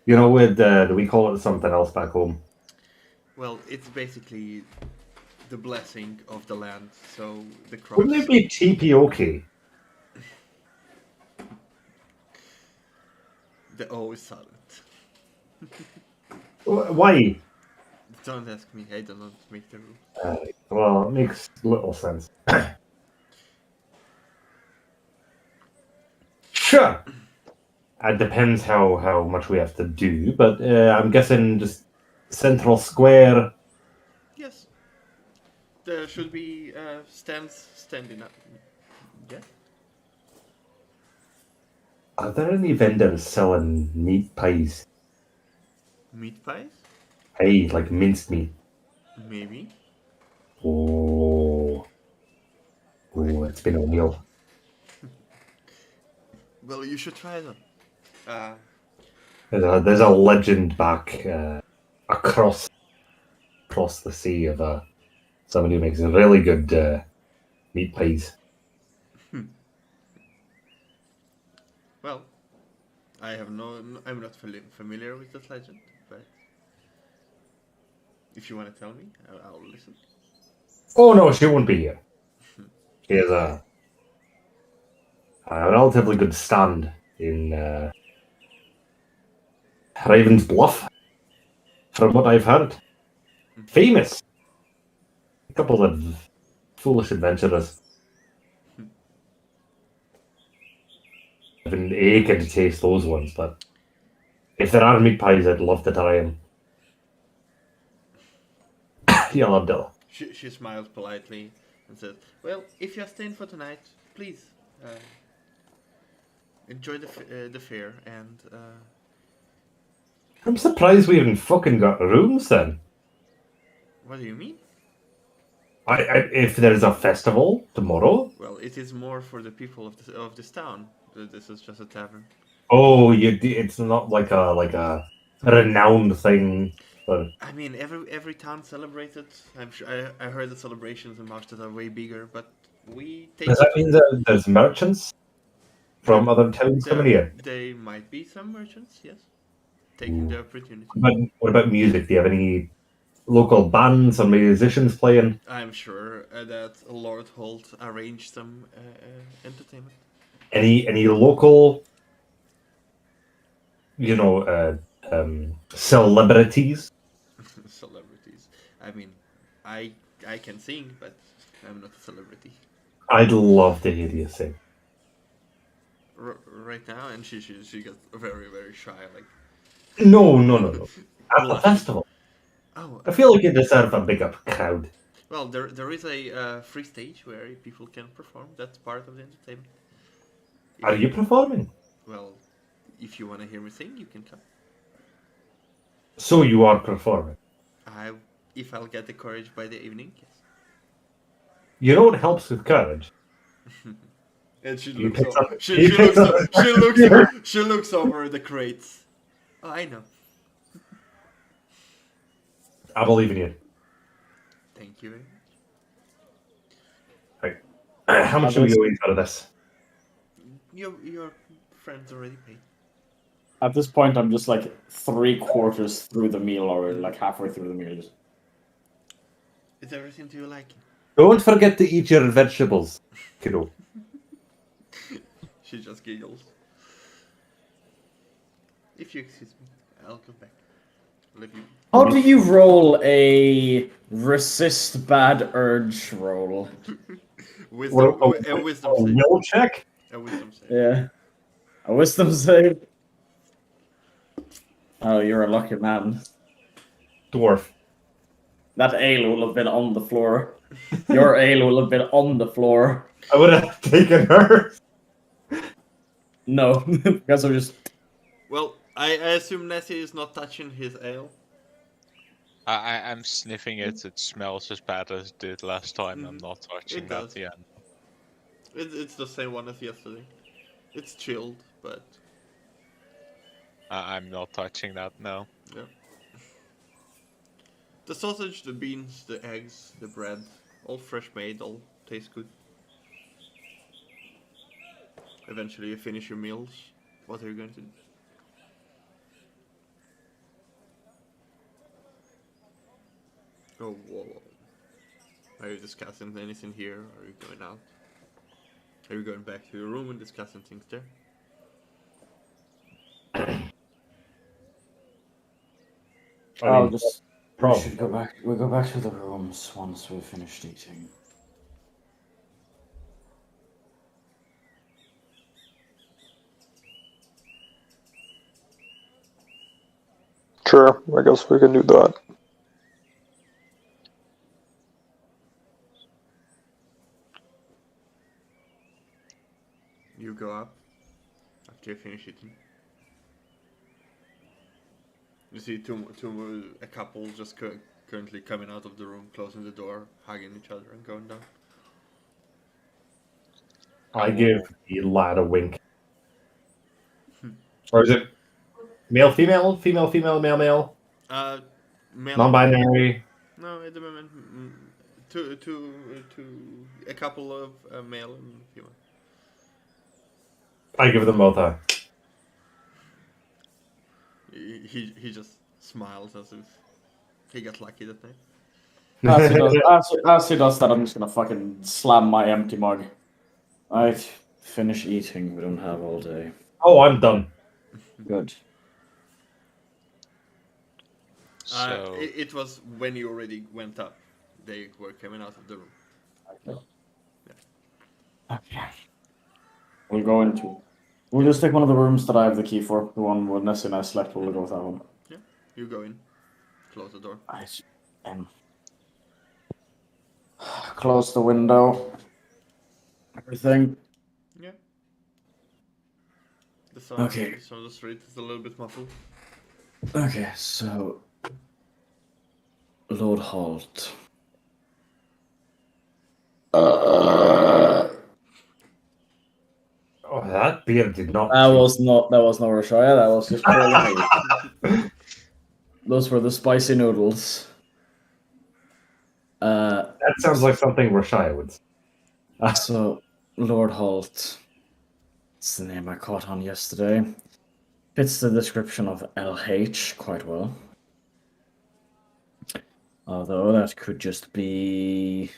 You know, we call it something else back home. Well, it's basically the blessing of the land, so the crops... Wouldn't it be TPOK? The O is silent. Why? Don't ask me, I don't make the rules. Well, it makes little sense. Sure. It depends how much we have to do, but I'm guessing just Central Square. Yes. There should be stands standing up. Yeah? Are there any vendors selling meat pies? Meat pies? Hey, like minced meat. Maybe. Oh, it's been a while. Well, you should try them. There's a legend back across the sea of somebody who makes really good meat pies. Well, I'm not familiar with that legend, but if you want to tell me, I'll listen. Oh no, she won't be here. She has a relatively good stand in Raven's Bluff, from what I've heard. Famous. A couple of foolish adventurers. I've been aching to taste those ones, but if there are meat pies, I'd love to try them. Yeah, loved it. She smiles politely and says, "Well, if you're staying for tonight, please enjoy the fair and." I'm surprised we haven't fucking got rooms then. What do you mean? If there's a festival tomorrow. Well, it is more for the people of this town. This is just a tavern. Oh, it's not like a renowned thing. But I mean, every town celebrated. I'm sure I heard the celebrations in Maurstad are way bigger, but we take. Does that mean that there's merchants from other towns coming here? There might be some merchants, yes, taking the opportunity. But what about music? Do you have any local bands or musicians playing? I'm sure that Lord Holt arranged some entertainment. Any local, celebrities? Celebrities. I mean, I can sing, but I'm not a celebrity. I'd love to hear you sing. Right now, and she gets very, very shy. Like, No. At the festival. Oh, I feel like you deserve a big up crowd. Well, there is a free stage where people can perform. That's part of the entertainment. Are you performing? Well, if you want to hear me sing, you can come. So you are performing? If I'll get the courage by the evening, yes. You know what helps with courage? And she You looks pick over. up- She you pick looks up- she looks over the crates. Oh, I know. I believe in you. Thank you very Right. How much are we going out of this? much. Your friends already paid. At this point, I'm just like 3/4 through the meal, or like halfway through the meal. Is everything to your liking? Don't forget to eat your vegetables, kiddo. She just giggles. If you excuse me, I'll come back. Let you. How do you roll a resist bad urge roll? Wisdom, Well, a wisdom a save. will check? A wisdom save. Yeah. A wisdom save? Oh, you're a lucky man. Dwarf. That ale will have been on the floor. Your ale will have been on the floor. I would have taken her. No, because I'm just. Well, I assume Nessie is not touching his ale. I'm sniffing it. It smells as bad as it did last time. I'm Mhm. not touching It that does. again. It's the same one as yesterday. It's chilled, but I'm not touching that. No. yeah. The sausage, the beans, the eggs, the bread, all fresh made, all taste good. Eventually, you finish your meals. What are you going to do? Oh, whoa. Are you discussing anything here? Are you going out? Are you going back to your room and discussing things there? I'll just. We probably. should go back. We'll go back to the rooms once we've finished eating. Sure, I guess we can do that. You go up after you finish eating. You see a couple just currently coming out of the room, closing the door, hugging each other, and going down. I give the lad a wink. Or is it male, female, female, female, male, male, Male. non-binary? No, at the moment, a couple of male and female. I give them both a. He just smiles as if he got lucky that night. As he does that, I'm just gonna fucking slam my empty mug. I've finished eating. We don't have all day. Oh, I'm done. Good. So It was when you already went up. They were coming out of the room. Okay. We'll just take one of the rooms that I have the key for. The one where Nessie and I slept. We'll go with that one. Yeah, you go in, close the door. Close the window. Everything. Yeah. The sound Okay. on the street is a little bit muffled. Okay, so Lord Holt. Oh, that beer did not. That was not Rashaya, that was just calling me. Those were the spicy noodles. That sounds like something Rashaya would say. So, Lord Holt. It's the name I caught on yesterday. Fits the description of LH quite well. Although that could just be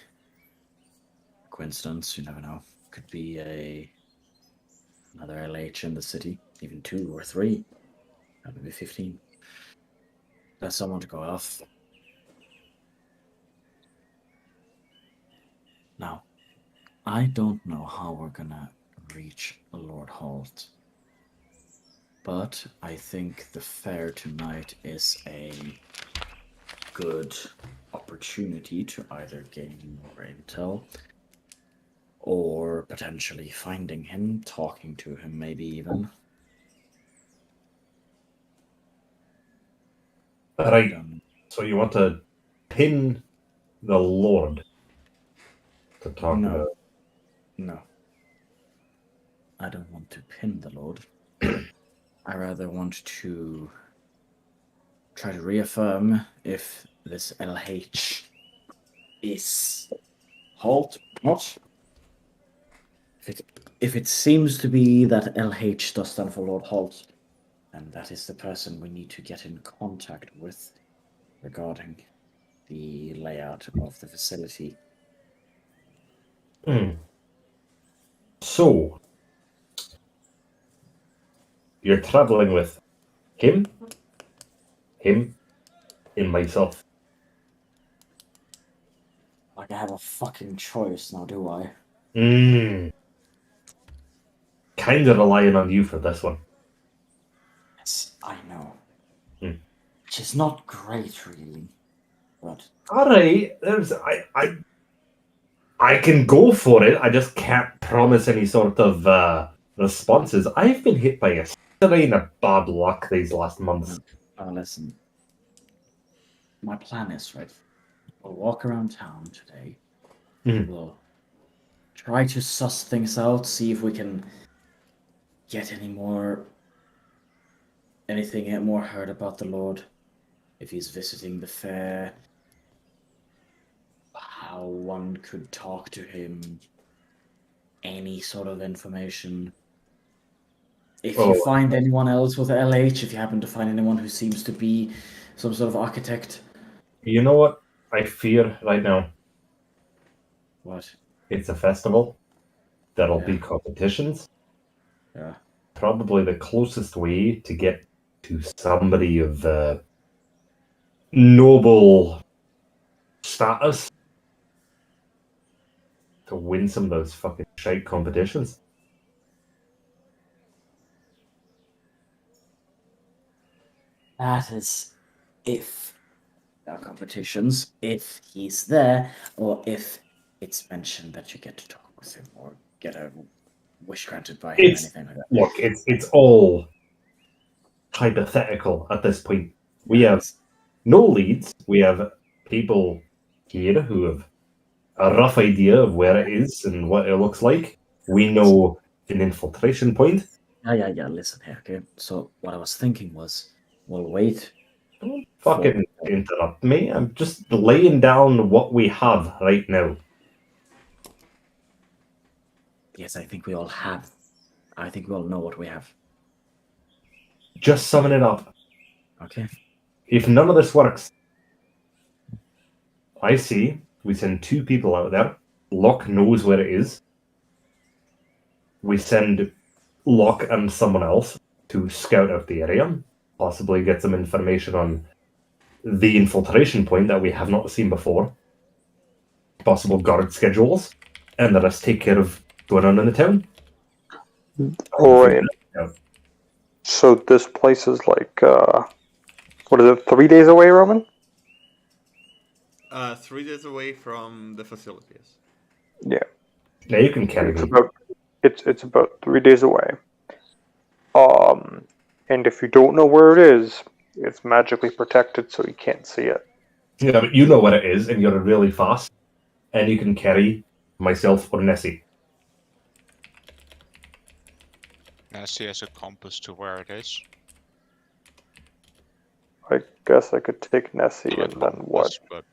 coincidence, you never know. Could be another LH in the city, even 2 or 3, maybe 15. That's someone to go off. Now, I don't know how we're gonna reach Lord Holt, but I think the fair tonight is a good opportunity to either gain more intel or potentially finding him, talking to him, maybe even. Right. So you want to pin the Lord to talk No. about? No. I don't want to pin the Lord. I rather want to try to reaffirm if this LH is Holt. What? If it seems to be that LH does stand for Lord Holt, then that is the person we need to get in contact with regarding the layout of the facility. So, you're traveling with Him, and myself. Like I have a fucking choice now, do I? Kind of relying on you for this one. Yes, I know. Hmm. Which is not great, really. But All right, I can go for it. I just can't promise any sort of responses. I've been hit by a strain of bad luck these last months. listen. My plan is, right, we'll walk around town today. Mhm. We'll try to suss things out, see if we can get anything more heard about the Lord. If he's visiting the fair, how one could talk to him, any sort of information. If you find anyone else with LH, if you happen to find anyone who seems to be some sort of architect. You know what I fear right now? What? It's a festival. There'll Yeah. be competitions. Yeah. Probably the closest way to get to somebody of noble status to win some of those fucking shite competitions. That is if there are competitions, if he's there, or if it's mentioned that you get to talk with him or get a wish granted by him, anything like that. Look, it's all hypothetical at this point. We have no leads. We have people here who have a rough idea of where it is and what it looks like. We know an infiltration point. Yeah. Listen here, okay? So what I was thinking was, we'll wait. Don't fucking interrupt me. I'm just laying down what we have right now. Yes, I think we all know what we have. Just summon it up. Okay. If none of this works, I see we send 2 people out there. Locke knows where it is. We send Locke and someone else to scout out the area, possibly get some information on the infiltration point that we have not seen before, possible guard schedules, and let us take care of going on in the town. Alright. So this place is like, what is it, 3 days away, Roman? 3 days away from the facilities. Yeah. Yeah, you can carry me. It's about 3 days away. And if you don't know where it is, it's magically protected, so you can't see it. Yeah, but you know what it is, and you're really fast, and you can carry myself or Nessie. Nessie has a compass to where it is. I guess I could take Nessie and then what? But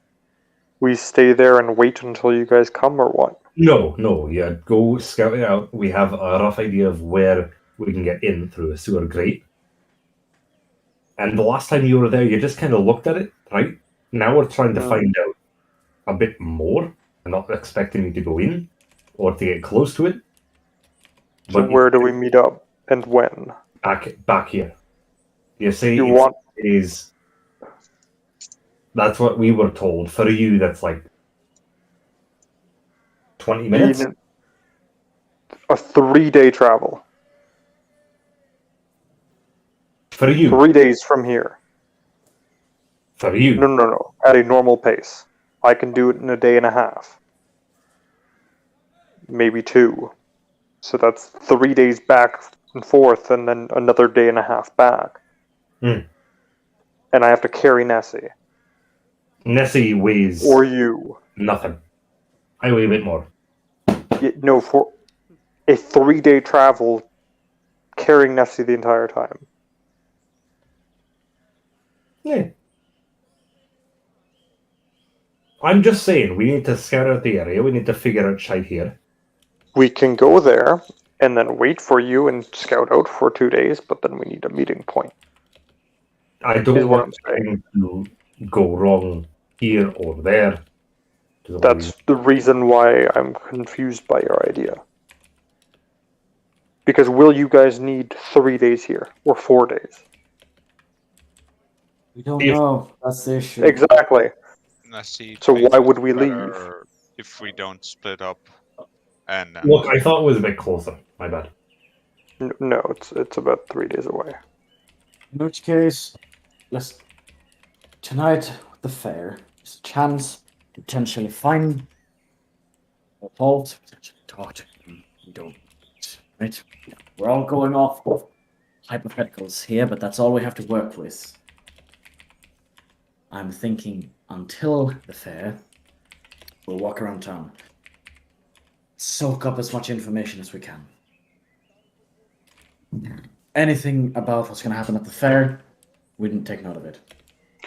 We stay there and wait until you guys come, or what? No, yeah, go scout it out. We have a rough idea of where we can get in through a sewer grate. And the last time you were there, you just kind of looked at it, right? Now we're trying to find out a bit more. I'm not expecting you to go in or to get close to it. So But where do we meet up and when? back here. You say You want that's what we were told. For you, that's like 20 minutes? a 3-day travel. For you. 3 days from here. For you. No. At a normal pace. I can do it in a day and a half. Maybe 2. So that's 3 days back and forth, and then another day and a half back. Mm. And I have to carry Nessie. Nessie weighs... Or you. Nothing. I weigh a bit more. No, for a 3-day travel, carrying Nessie the entire time. Yeah. I'm just saying, we need to scout out the area. We need to figure out shit here. We can go there and then wait for you and scout out for 2 days, but then we need a meeting point. I don't want anything to go wrong here or there. That's the reason why I'm confused by your idea. Because will you guys need 3 days here or 4 days? We don't If- know. That's the issue. Exactly. Nessie So thinks why would it's we leave? better if we don't split up? And Look, I thought it was a bit closer. My bad. No, it's about 3 days away. In which case, let's tonight the fair. There's a chance to potentially find a fault, potentially talk to him. We don't, right? We're all going off of hypotheticals here, but that's all we have to work with. I'm thinking until the fair, we'll walk around town, soak up as much information as we can. Anything about what's going to happen at the fair, we didn't take note of it.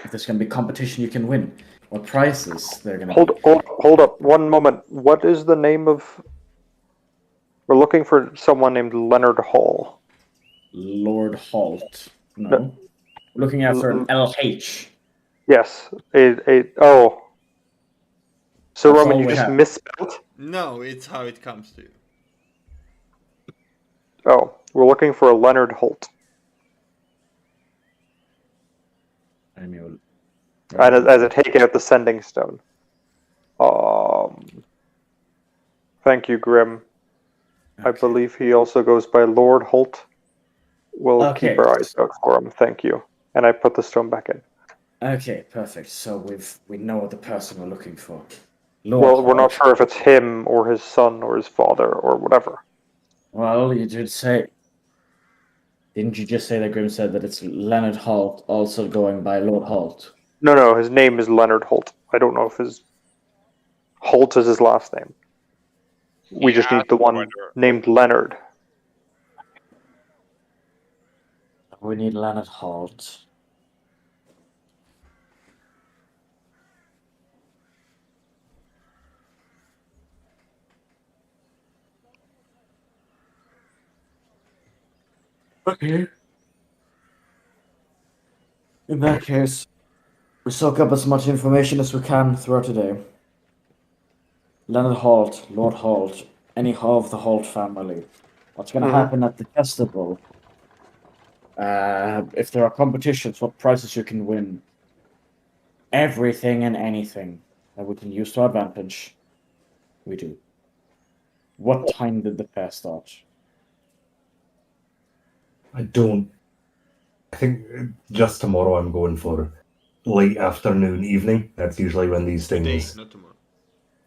If there's going to be competition, you can win. What prizes they're going to Hold up 1 moment. What is the name of... We're looking for someone named Leonard Hall. Lord Halt. No. We're looking after an LH. Yes. Oh. So, That's Roman, all you we just have. misspelled? No, it's how it comes to you. Oh, we're looking for a Leonard Holt. I mean, And as I take out the sending stone. Thank you, Grim. I Okay. believe he also goes by Lord Holt. We'll Okay. keep our eyes out for him. Thank you. And I put the stone back in. Okay, perfect. So we know the person we're looking for. Lord Well, we're not Halt. sure if it's him or his son or his father or whatever. Well, you did say. Didn't you just say that Grim said that it's Leonard Halt, also going by Lord Halt? No, his name is Leonard Holt. I don't know if his Holt is his last name. We just Yeah, need the one whether- named Leonard. We need Leonard Halt. Okay. In that case, we soak up as much information as we can throughout the day. Leonard Halt, Lord Halt, any of the Halt family. What's going to happen at the festival? If there are competitions, what prizes you can win. Everything and anything that we can use to our advantage, we do. What time did the fair start? I think just tomorrow I'm going for late afternoon, evening. That's usually when these Day, things. not tomorrow.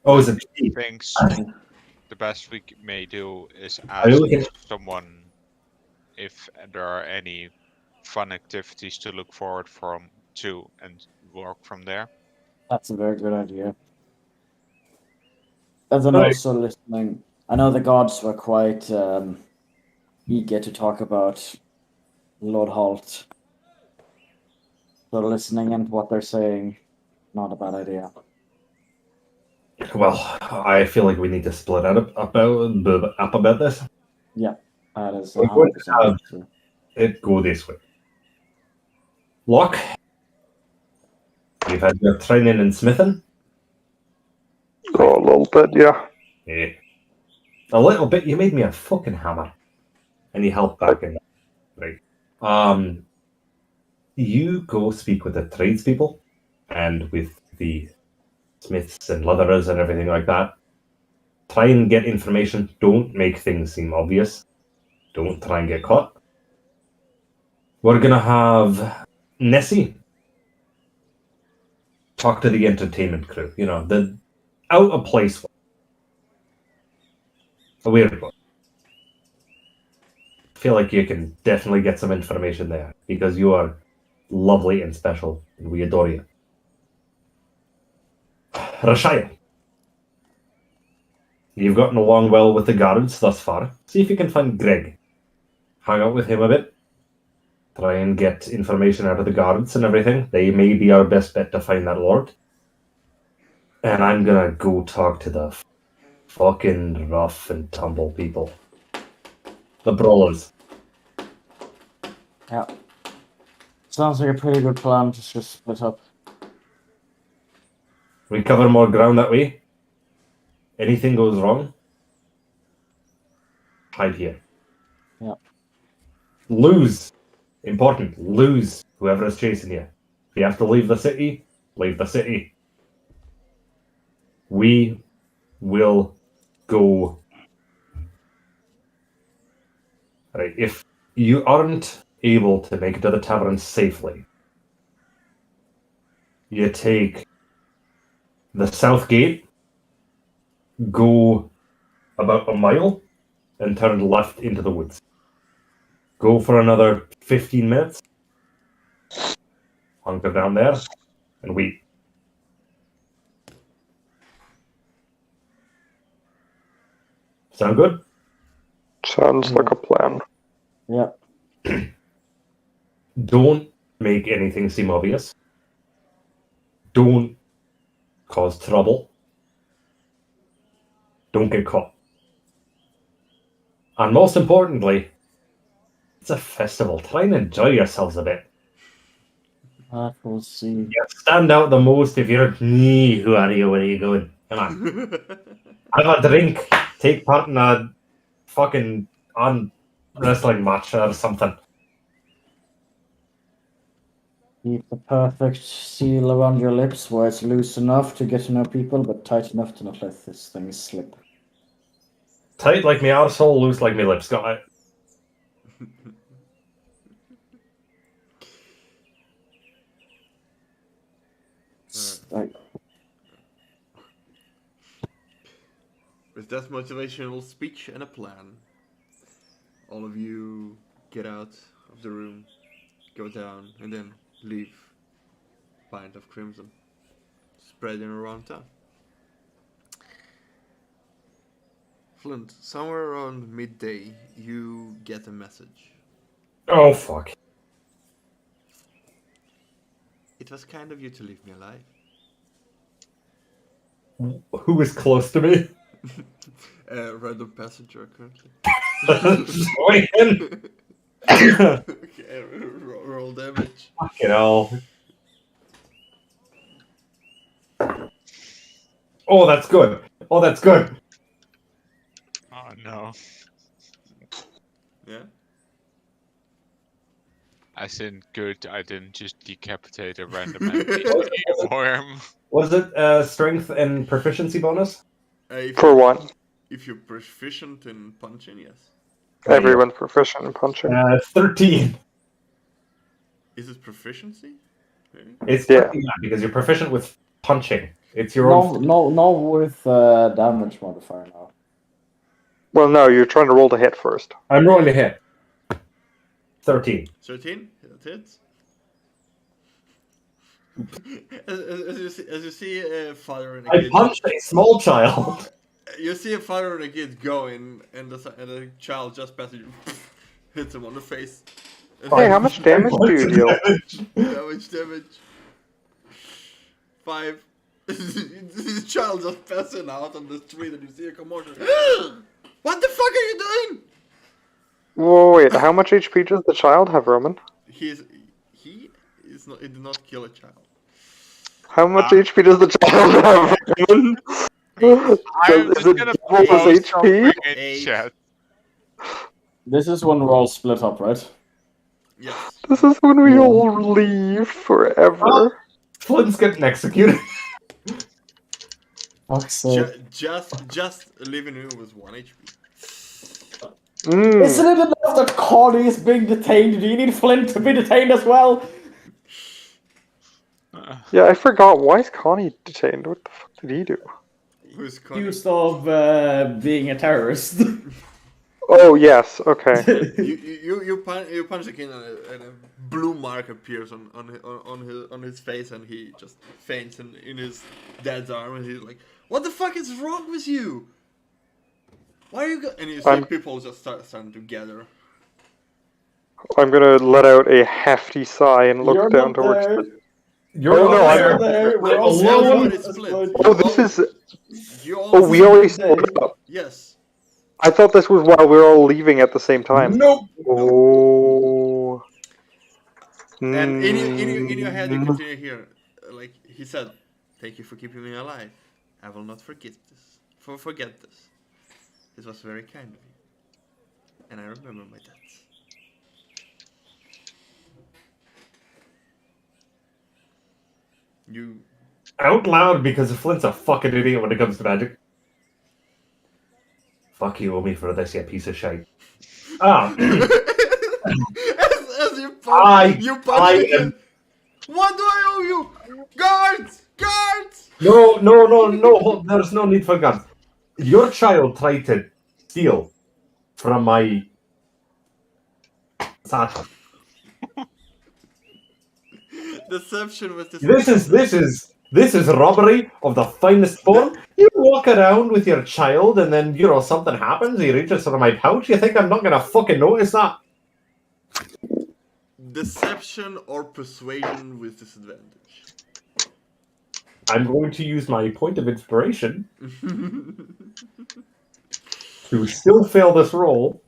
Oh, is it? thinks the best we may do is Are you ask looking- someone if there are any fun activities to look forward to and work from there. That's a very good idea. And then Right. also listening, I know the gods were quite eager to talk about Lord Halt. So listening and what they're saying, not a bad idea. Well, I feel like we need to split up about this. That is We're going to 100% have- true. It go this way. Locke, you've had your training in smithing. Oh, a little bit, yeah. Yeah. A little bit. You made me a fucking hammer, and you helped back in. Right. You go speak with the tradespeople and with the smiths and leatherers and everything like that. Try and get information. Don't make things seem obvious. Don't try and get caught. We're gonna have Nessie talk to the entertainment crew. You know, the out of place one. A weird one. I feel like you can definitely get some information there because you are lovely and special, and we adore you. Rashaya, you've gotten along well with the guards thus far. See if you can find Greg. Hang out with him a bit. Try and get information out of the guards and everything. They may be our best bet to find that lord. And I'm gonna go talk to the fucking rough and tumble people. The brawlers. Yeah. Sounds like a pretty good plan to just split up. We cover more ground that way. Anything goes wrong, hide here. Yeah. Lose. Important. Lose whoever is chasing you. you have to leave the city, leave the city. We will go. Right, if you aren't able to make it to the tavern safely, you take the south gate, go about a mile, and turn left into the woods. Go for another 15 minutes, hunker down there, and wait. Sound good? Sounds like a plan. Yeah. Don't make anything seem obvious. Don't cause trouble. Don't get caught. And most importantly, it's a festival. Try and enjoy yourselves a bit. That we'll see. You stand out the most if you're who are you? Where are you going? Come on. Have a drink. Take part in a fucking wrestling match or something. Keep the perfect seal around your lips where it's loose enough to get to know people, but tight enough to not let this thing slip. Tight like me arsehole, loose like me lips. Got it. Like, With that motivational speech and a plan, all of you get out of the room, go down, and then leave Pint of Crimson, spreading around town. Flint, somewhere around midday, you get a message. Oh, fuck. It was kind of you to leave me alive. Who is close to me? Random passenger currently. Wait in. Okay, roll damage. Fucking hell. Oh, that's good. Oh, that's good. Oh no. Yeah? As in good, I didn't just decapitate a random NPC for him. Was it strength and proficiency bonus? For what? If you're proficient in punching, yes. Everyone's proficient in punching. 13. Is it proficiency? Really? It's Yeah. 13 because you're proficient with punching. It's your own. no with damage modifier now. Well, no, you're trying to roll to hit first. I'm rolling to hit. 13. 13? That hits. as you see a father and a I kid. punched a small child. You see a father and a kid going, and the child just passes you, hits him on the face. And Hey, how much damage do you deal? Damage. 5. The child just passing out on the street, and you see a commotion. What the fuck are you doing? Whoa, wait, how much HP does the child have, Roman? He did not kill a child. How much HP does the child have, Roman? I'm Is just it gonna double his post HP? something in 8. chat. This is when we're all split up, right? Yes. This is when we all leave forever. Flint's getting executed. Fuck's sake. Just living room was 1 HP. Isn't it enough that Connie is being detained? Do you need Flint to be detained as well? Yeah, I forgot. Why is Connie detained? What the fuck did he do? Who's Connie? Accused of being a terrorist. Oh, yes, okay. You punch the kid, and a blue mark appears on his face, and he just faints in his dad's arm, and he's like, "What the fuck is wrong with you? Why are you?" And you see people just starting to gather. I'm gonna let out a hefty sigh and look You're down not towards there. the... You're Oh, no, not I- there. We're all alone. Split. Oh, this is... You all Oh, we already split up. Yes. I thought this was while we were all leaving at the same time. Nope. Oh... And in your head, you continue here, like he said, "Thank you for keeping me alive. I will not forget this. Forget this. This was very kind of you, and I remember my debts." You Out loud because Flint's a fucking idiot when it comes to magic. Fuck you, Omi, for this, you piece of shit. Ah. as you I punch the am. kid. What do I owe you? Guards! Guards! No. There's no need for guns. Your child tried to steal from my satchel. Deception with This is robbery of the finest form. You walk around with your child, and then something happens. He reaches for my pouch. You think I'm not gonna fucking notice that? Deception or persuasion with disadvantage. I'm going to use my point of inspiration to still fail this roll.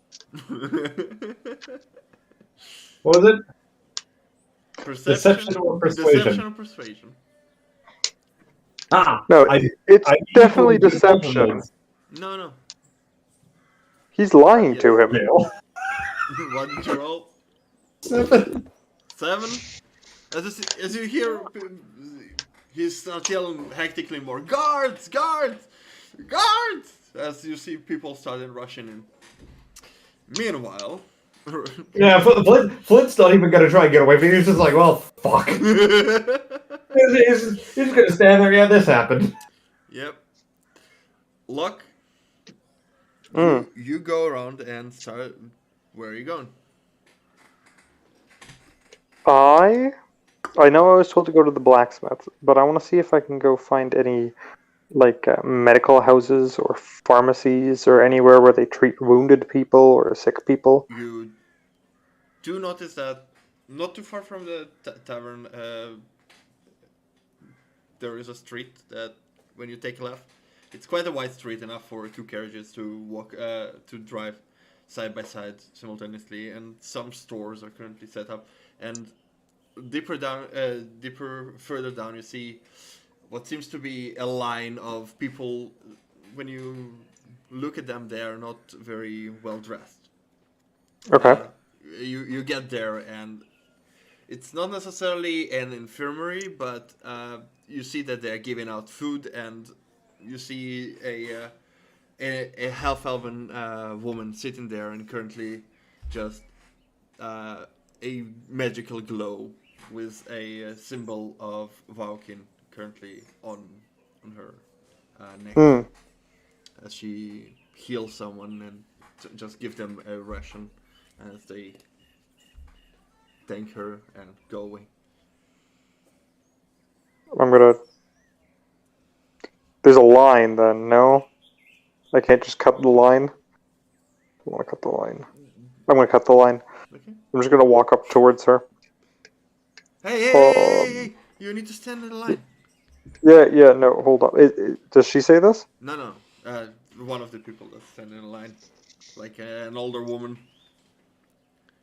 What was it? Deception or persuasion? Deception or persuasion. Ah, No, I it's definitely equally did both of deception. those. No. He's lying to him. Fail. What did you roll? 7. 7? As you hear, he's start yelling hectically more, guards! Guards! Guards! As you see people started rushing in. Meanwhile... Yeah, Flint's not even gonna try and get away from you. He's just like, well, fuck. He's gonna stand there. Yeah, this happened. Yep. Luck. Mm. You go around and start. Where are you going? I know I was told to go to the blacksmith, but I want to see if I can go find any medical houses or pharmacies or anywhere where they treat wounded people or sick people. You do notice that not too far from the tavern, there is a street that when you take a left, it's quite a wide street, enough for 2 carriages to walk, to drive side by side simultaneously, and some stores are currently set up. And deeper further down, you see what seems to be a line of people. When you look at them, they are not very well dressed. Okay. You get there, and it's not necessarily an infirmary, but you see that they're giving out food, and you see a half-elven woman sitting there, and currently just a magical glow with a symbol of Valkin currently on her neck, as she heals someone and just give them a ration as they thank her and go away. There's a line then, no? I can't just cut the line? I want to cut the line. I'm going to cut the line. Okay. I'm just going to walk up towards her. Hey! You need to stand in the line. Yeah, no, hold up. Does she say this? No. One of the people that's standing in the line. Like an older woman.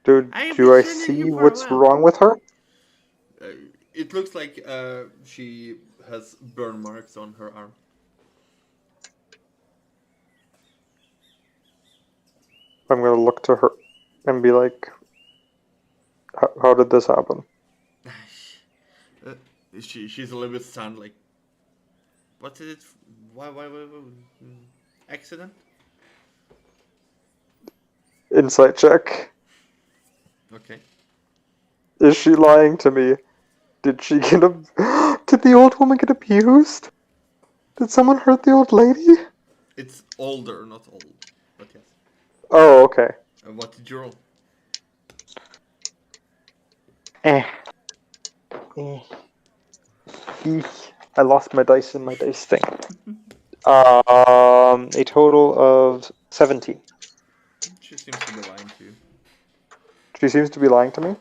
Do I see what's wrong with her? It looks like she has burn marks on her arm. I'm going to look to her and be like, how did this happen? She's a little bit stunned, like, what is it? Why accident? Insight check. Okay. Is she lying to me? Did she get Did the old woman get abused? Did someone hurt the old lady? It's older, not old, but yes. Oh, okay. What did you roll? I lost my dice in my dice thing. A total of 17. She seems to be lying to you. She seems to be lying to me?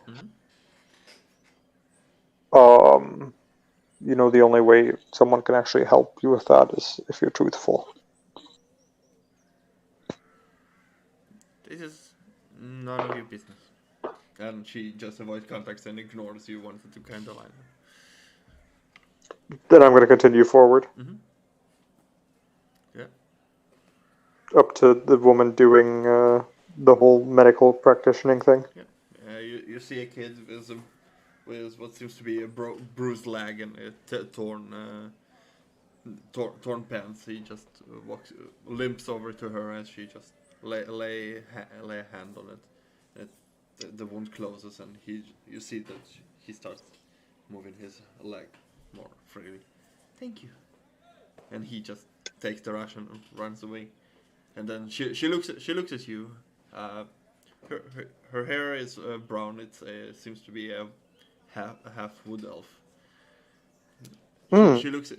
The only way someone can actually help you with that is if you're truthful. This is none of your business. And she just avoids contacts and ignores you, wanted to kind of lie. Then I'm going to continue forward. Yeah. Up to the woman doing the whole medical practicing thing. Yeah. You see a kid with a with what seems to be a bruised leg and a torn pants. He just limps over to her as she just lay a hand on it. The wound closes, and you see that he starts moving his leg more freely. Thank you. And he just takes the ration and runs away. And then she looks at you. Her hair is brown. It seems to be a half wood elf. She looks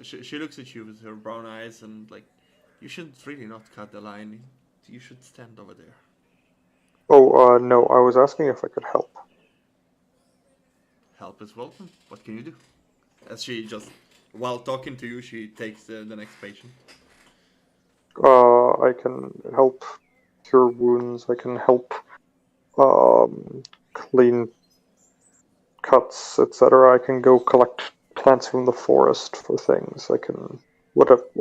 at you with her brown eyes and like, you should really not cut the line. You should stand over there. Oh, no, I was asking if I could help. Help is welcome. What can you do? As she just, while talking to you, she takes the next patient. I can help cure wounds. I can help clean cuts, etc. I can go collect plants from the forest for things. I can,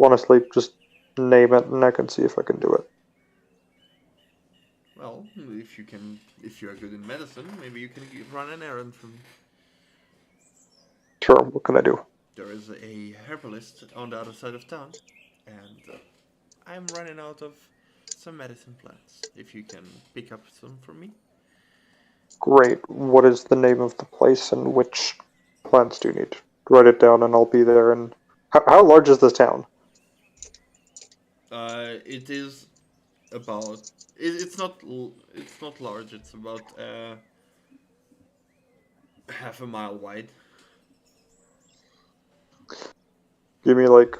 honestly, just name it, and I can see if I can do it. Well, if you are good in medicine, maybe you can run an errand for me. Sure, what can I do? There is a herbalist on the other side of town, and I'm running out of some medicine plants. If you can pick up some for me. Great. What is the name of the place, and which plants do you need? Write it down, and I'll be there. And how large is this town? It is about. It's not large. It's about half a mile wide. Give me like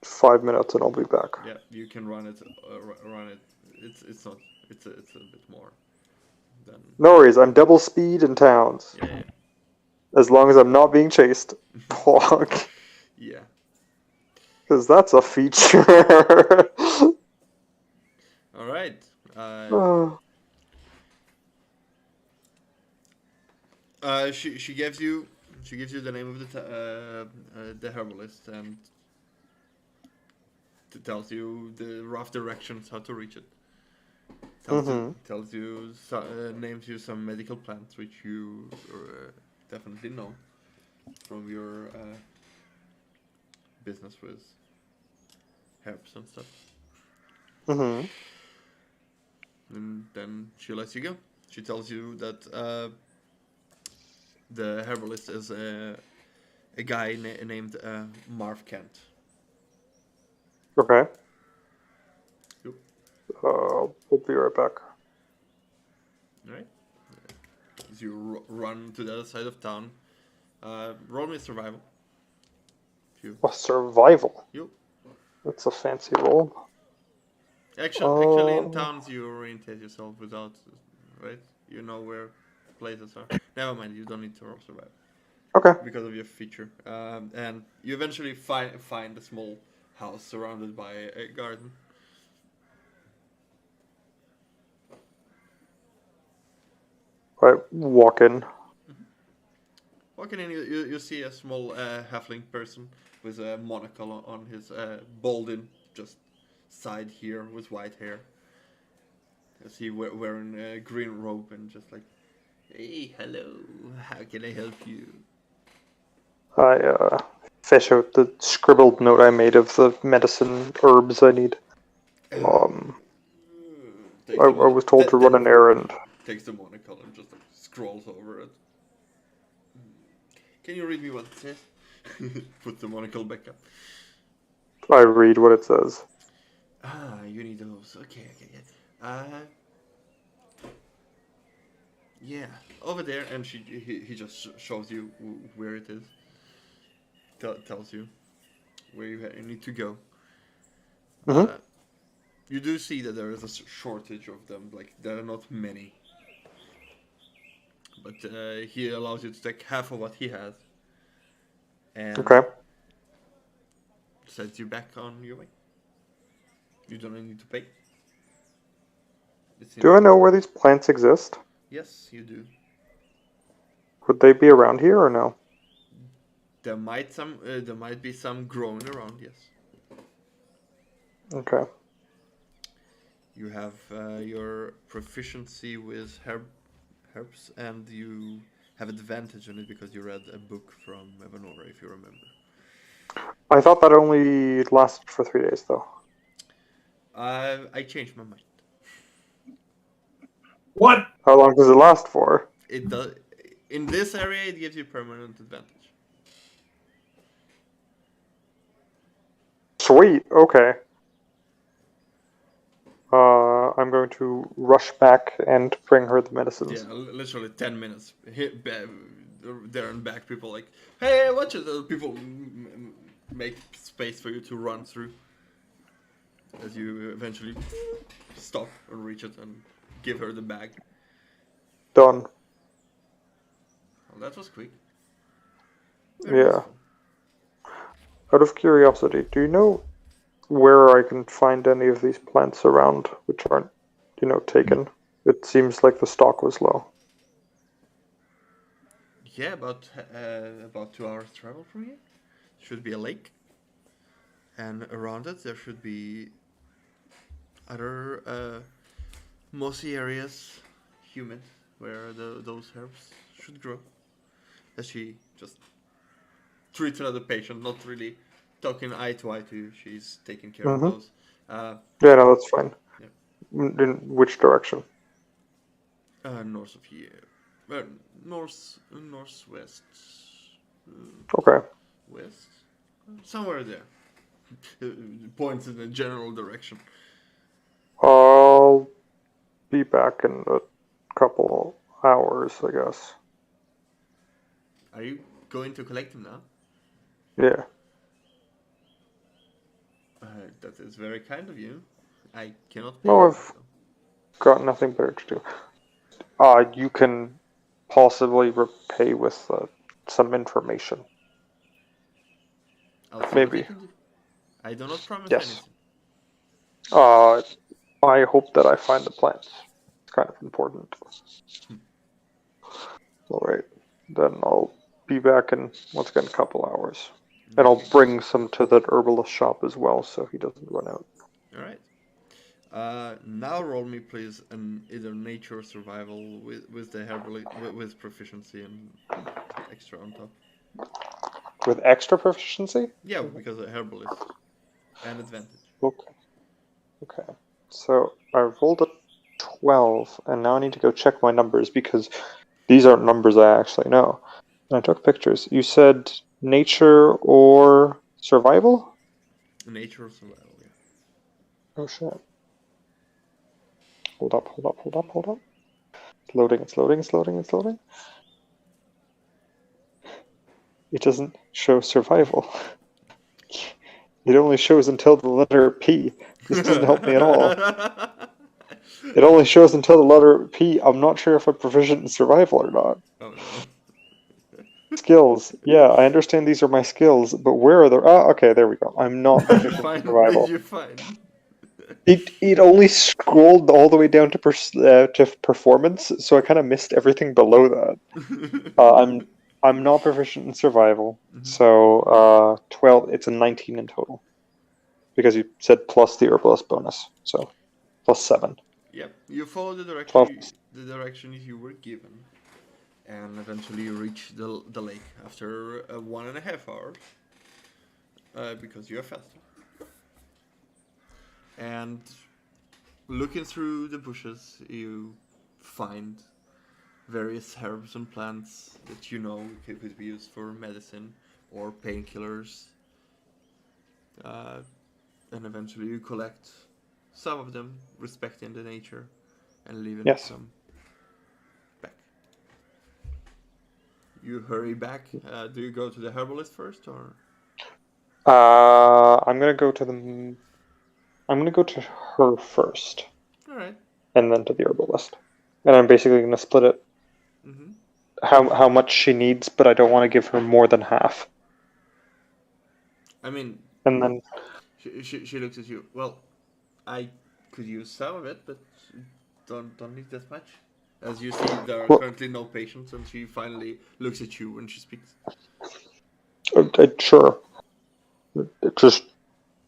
5 minutes, and I'll be back. Yeah, you can run it. It's not. It's a bit more than. No worries. I'm double speed in towns. Yeah. As long as I'm not being chased. Fuck. Yeah. Because that's a feature. All right. She gives you the name of the herbalist and tells you the rough directions how to reach it. Tells you names you some medical plants which you definitely know from your business with herbs and stuff. And then she lets you go. She tells you that the herbalist is a guy named Marv Kent. Okay. Yep. We'll be right back. Alright. As you run to the other side of town, roll me survival. Survival? Yep. That's a fancy roll. Actually, in towns you orientate yourself without, right? You know where places are. Never mind, you don't need to roll survival. Okay. Because of your feature. And you eventually find a small house surrounded by a garden. Right, walk in. Walking in, you see a small halfling person with a monocle on his balding just side here with white hair. As he wearing a green robe and just like, hey, hello, how can I help you? I fish out the scribbled note I made of the medicine herbs I need. I was told to run an errand. Takes the monocle and just like, scrolls over it. Can you read me what it says? Put the monocle back up. I read what it says. You need those. Okay, yeah. Yeah, over there, and he just shows you where it is. Tells you where you need to go. You do see that there is a shortage of them. Like there are not many, but he allows you to take half of what he has, and sends you back on your way. You don't need to pay. Do I know where these plants exist? Yes, you do. Would they be around here or no? There might be some growing around. Yes. Okay. You have your proficiency with herbs, and you have advantage on it because you read a book from Evanora, if you remember. I thought that only lasted for 3 days, though. I changed my mind. What? How long does it last for? It does. In this area, it gives you permanent advantage. Sweet. Okay. I'm going to rush back and bring her the medicines. Yeah, literally 10 minutes. There and back, people like, hey, watch it. People make space for you to run through. As you eventually stop and reach it and give her the bag. Done. Well, that was quick. Yeah. Out of curiosity, do you know where I can find any of these plants around which aren't, taken? It seems like the stock was low. Yeah, about 2 hours travel from here. Should be a lake. And around it there should be other mossy areas, humid, where those herbs should grow. As she just treats another patient, not really talking eye to eye to you. She's taking care of those. Yeah, no, that's fine. Yeah. In which direction? North of here. Northwest. Okay. West? Somewhere there. Points in a general direction. I'll be back in a couple hours, I guess. Are you going to collect them now? Yeah. That is very kind of you. I cannot. No, I've got nothing better to do. You can possibly repay with some information. I'll see Maybe. what I can do. I do not promise Yes. anything. I hope that I find the plants. It's kind of important. Alright. Then I'll be back in, once again, a couple hours. And I'll bring some to that herbalist shop as well, so he doesn't run out. Alright. Now roll me, please, an either nature or survival with the herbalist with proficiency and extra on top. With extra proficiency? Yeah, because of herbalist and advantage. Okay. So I rolled a 12, and now I need to go check my numbers because these aren't numbers I actually know. And I took pictures. You said nature or survival? Nature or survival, yeah. Oh shit. Hold up. It's loading. It doesn't show survival. It only shows until the letter P. This doesn't help me at all. It only shows until the letter P. I'm not sure if I'm proficient in survival or not. Oh no. Skills. Yeah, I understand these are my skills, but where are they? Okay, there we go. I'm not proficient in survival. Did you find? It only scrolled all the way down to performance, so I kind of missed everything below that. I'm not proficient in survival, so 12. It's a 19 in total, because you said plus the herbalist bonus, so plus 7. Yep, you follow the 12. direction you were given, and eventually you reach the lake after 1.5 hours, because you are faster. And looking through the bushes, you find various herbs and plants that you know could be used for medicine or painkillers. And eventually you collect some of them, respecting the nature, and leaving some back. You hurry back. Do you go to the herbalist first, or? I'm gonna go to her first. All right. And then to the herbalist, and I'm basically gonna split it. Mm-hmm. How much she needs, but I don't want to give her more than half. I mean, and then she looks at you. Well, I could use some of it, but don't need that much. As you see, there are currently no patients, and she finally looks at you when she speaks. Sure. Just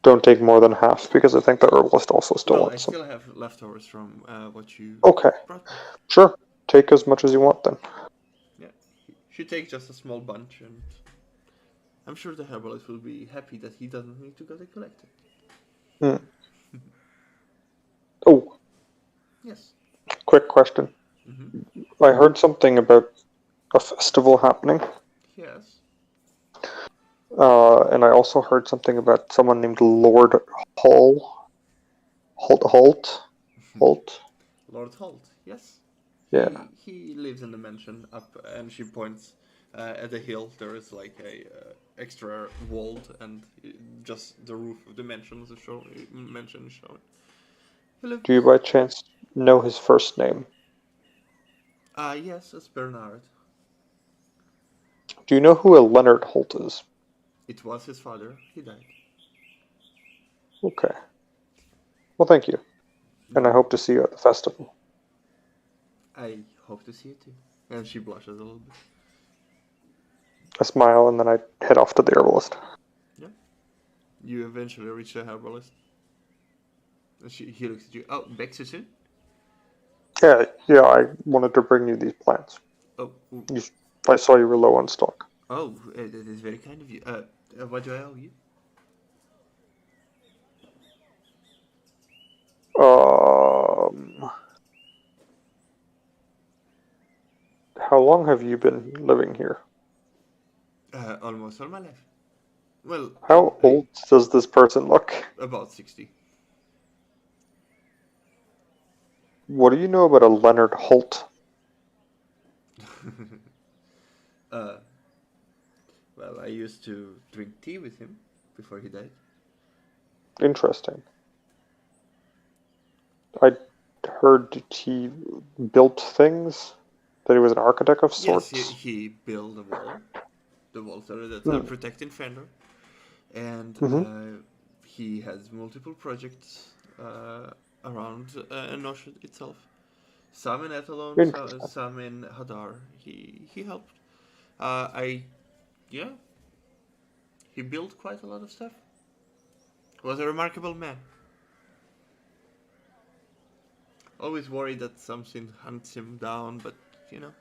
don't take more than half, because I think the herbalist also stole it. I still have leftovers from what you Okay. brought me. Sure. Take as much as you want then. Yeah. she takes just a small bunch, and I'm sure the herbalist will be happy that he doesn't need to go to collect it. Hmm. Oh, Yes. quick question. Mm-hmm. I heard something about a festival happening, Yes. and I also heard something about someone named Lord Hull. Holt. Lord Holt. Yes. Yeah. He lives in the mansion up, and she points at the hill. There is like a extra walled, and just the roof of the mansion is shown. Mansion is shown. Hello. Do you by chance know his first name? Yes, it's Bernard. Do you know who a Leonard Holt is? It was his father. He died. Okay. Well, thank you. And I hope to see you at the festival. I hope to see you too. And she blushes a little bit. I smile and then I head off to the herbalist. Yeah. You eventually reach the herbalist. And he looks at you. Oh, back so soon? Yeah, I wanted to bring you these plants. Oh, I saw you were low on stock. oh, that is very kind of you. What do I owe you? How long have you been living here? Almost all my life. Well, How old does this person look? about 60. What do you know about a Leonard Holt? Well, I used to drink tea with him before he died. Interesting. I heard he built things. That he was an architect of sorts. Yes, he built a wall. The walls that protecting Fender. And he has multiple projects around Notion itself. Some in Etalon, some in Hadar. He helped. He built quite a lot of stuff. Was a remarkable man. Always worried that something hunts him down, but you know.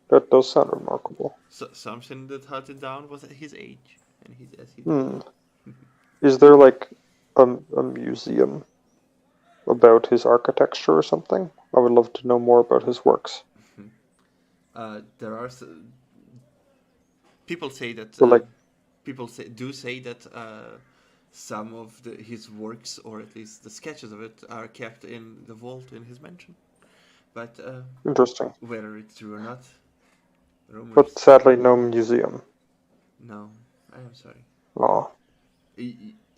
That does sound remarkable. So, something that hunted down was at his age, and he's as he died. Is there like a museum about his architecture or something? I would love to know more about his works. There are people say that do say that some of his works, or at least the sketches of it, are kept in the vault in his mansion. But interesting. Whether it's true or not, rumors. But sadly, no museum. No, I am sorry. Oh.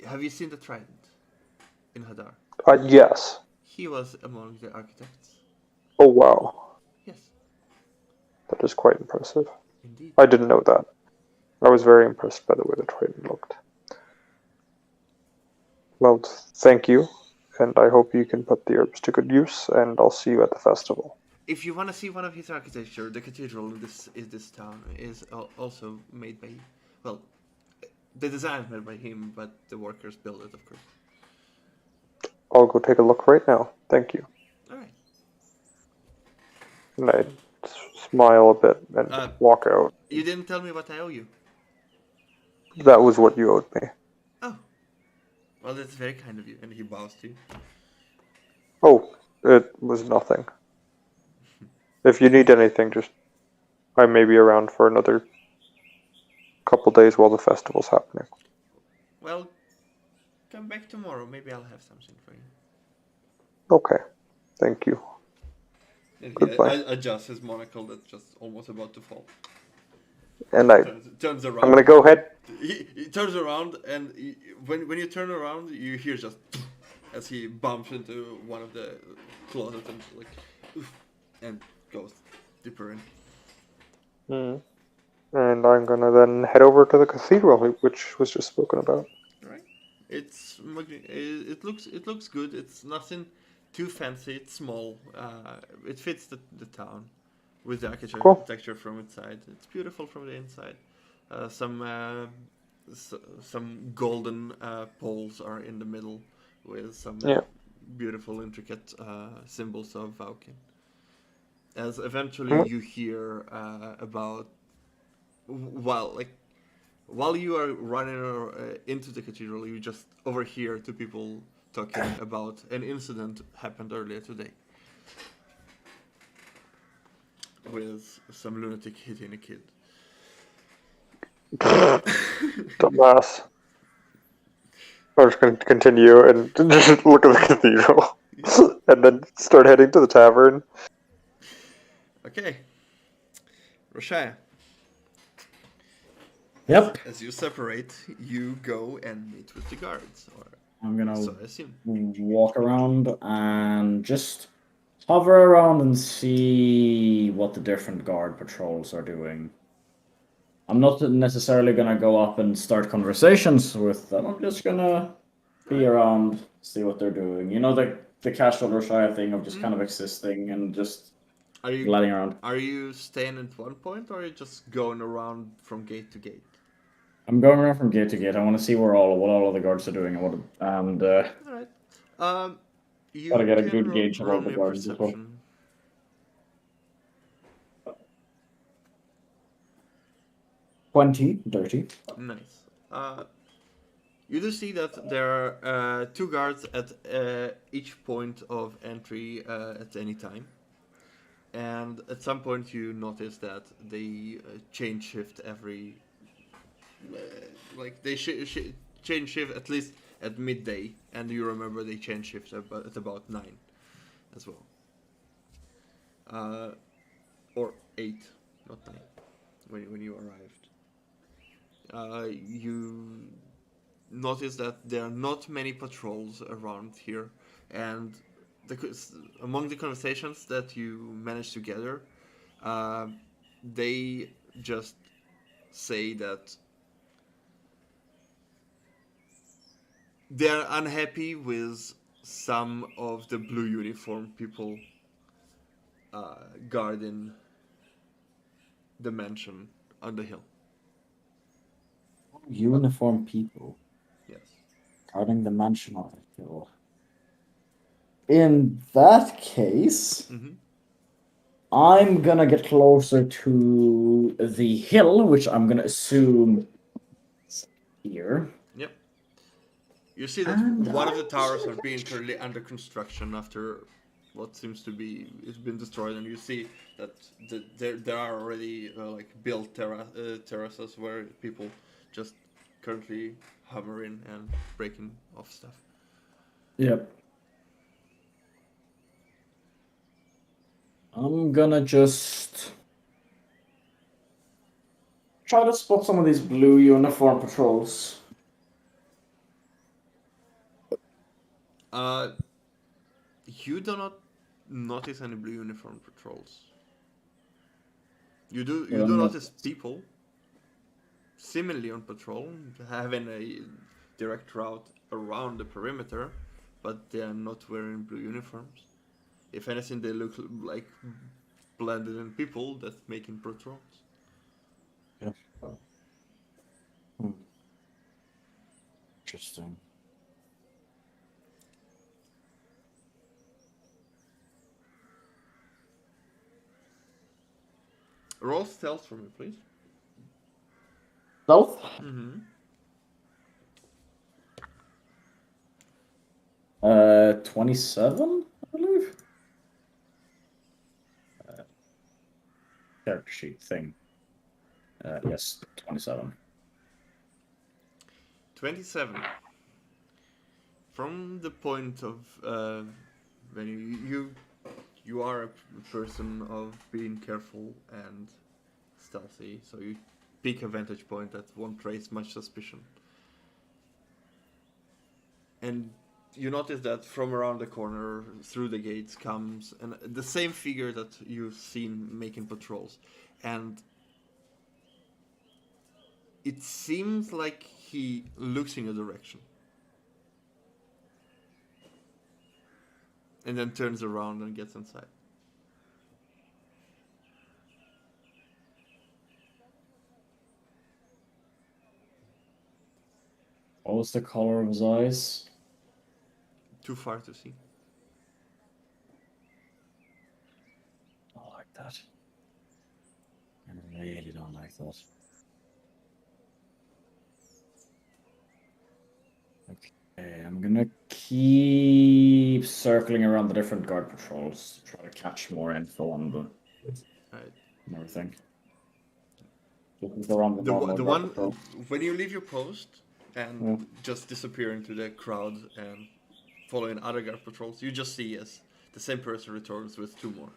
Have you seen the trident in Hadar? Yes. He was among the architects. Oh wow. Yes. That is quite impressive. Indeed. I didn't know that. I was very impressed by the way the trident looked. Well, thank you, and I hope you can put the herbs to good use, and I'll see you at the festival. If you want to see one of his architecture, the cathedral in this town is also made by, well, the design is made by him, but the workers build it, of course. I'll go take a look right now. Thank you. All right. And I smile a bit and walk out. You didn't tell me what I owe you. That was what you owed me. Oh. Well, that's very kind of you. And he bows to you. Oh, it was nothing. If you need anything, I may be around for another couple days while the festival's happening. Well, come back tomorrow. Maybe I'll have something for you. Okay. Thank you. And Goodbye. he adjusts his monocle that's just almost about to fall. And I turns around. I'm gonna go ahead. He turns around, and when you turn around, you hear just as he bumps into one of the closets and like, oof, and goes deeper in. And I'm gonna then head over to the cathedral, which was just spoken about. Right. It looks good. It's nothing too fancy. It's small. It fits the town with the architecture from inside. It's beautiful from the inside. Some golden poles are in the middle with some beautiful, intricate symbols of Vaukin. as eventually you hear about while you are running into the cathedral, you just overhear two people talking about an incident happened earlier today with some lunatic hitting a kid. Dumbass. I'm just going to continue and just look at the cathedral. And then start heading to the tavern. Okay. Roshaya. Yep. As you separate, you go and meet with the guards. Or I'm gonna so I assume. walk around and just hover around and see what the different guard patrols are doing. I'm not necessarily gonna go up and start conversations with them. I'm just gonna be around, see what they're doing. You know, the casual Roshaya thing of just kind of existing and just gliding around. Are you staying at one point, or are you just going around from gate to gate? I'm going around from gate to gate. I want to see what all of the guards are doing and All right. You gotta get a can good gauge of all roll the me a guards as well. perception. 20, dirty. Nice. You do see that there are two guards at each point of entry at any time. And at some point you notice that they change shift every... they change shift at least at midday. And you remember they change shift at about 9 as well. Or 8, not 9, when you arrived. You notice that there are not many patrols around here, and among the conversations that you managed to gather, they just say that they're unhappy with some of the blue uniform people guarding the mansion on the hill. Uniform people Yes. guarding the mansion on the hill. In that case, I'm gonna get closer to the hill, which I'm gonna assume is here. Yep. You see that one of the towers are being currently under construction after what seems to be it's been destroyed, and you see that there are already built terraces where people just currently hammering and breaking off stuff. Yep. I'm gonna just try to spot some of these blue uniform patrols. You do not notice any blue uniform patrols. You do notice people seemingly on patrol, having a direct route around the perimeter, but they are not wearing blue uniforms. If anything, they look like blended in people that's making patrols. Yeah. Interesting. Roll stealth for me, please. Stealth? 27, I believe. Character sheet thing. Yes, 27. 27. From the point of when you are a person of being careful and stealthy, so you pick a vantage point that won't raise much suspicion. And you notice that from around the corner, through the gates, comes the same figure that you've seen making patrols. And it seems like he looks in your direction. And then turns around and gets inside. What was the color of his eyes? Too far to see. Oh, like that. I really don't like that. Okay, I'm gonna keep circling around the different guard patrols to try to catch more info on the Right. and everything. Looking around the The normal the guard one patrol. when you leave your post and Yeah. just disappear into the crowd and following other guard patrols, you just see as the same person returns with 2 more,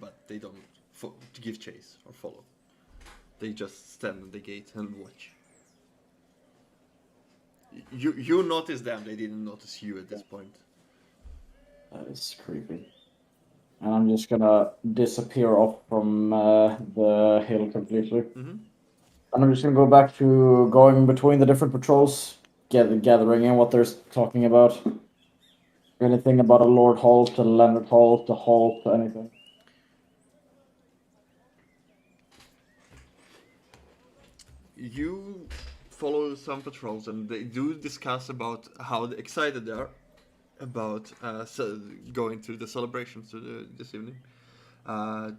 but they don't give chase or follow. They just stand at the gate and watch. You notice them; they didn't notice you at this point. That is creepy. And I'm just gonna disappear off from the hill completely. Mm-hmm. And I'm just gonna go back to going between the different patrols, gathering in what they're talking about. Anything about a Lord Halt, a Leonard Halt, a Halt, anything. You follow some patrols, and they do discuss about how excited they are about going to the celebrations this evening.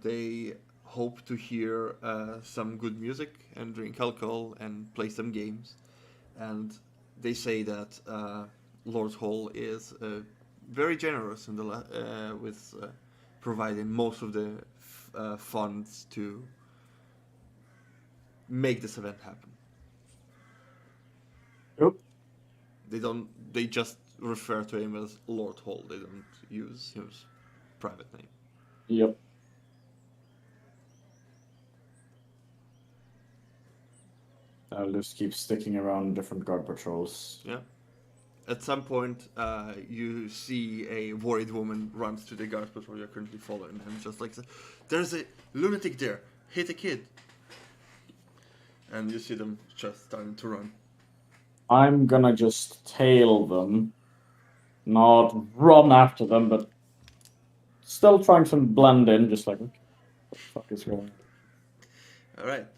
They hope to hear some good music and drink alcohol and play some games. And they say that Lord Hall is very generous in with providing most of the funds to make this event happen. Yep. They don't. They just refer to him as Lord Hall. They don't use his private name. Yep. I'll just keep sticking around different guard patrols. Yeah. At some point, you see a worried woman runs to the guard patrol you're currently following, and just like, "There's a lunatic there! Hit a kid!" And you see them just starting to run. I'm gonna just tail them, not run after them, but still trying to blend in, just like, okay, what the fuck is going on? All right,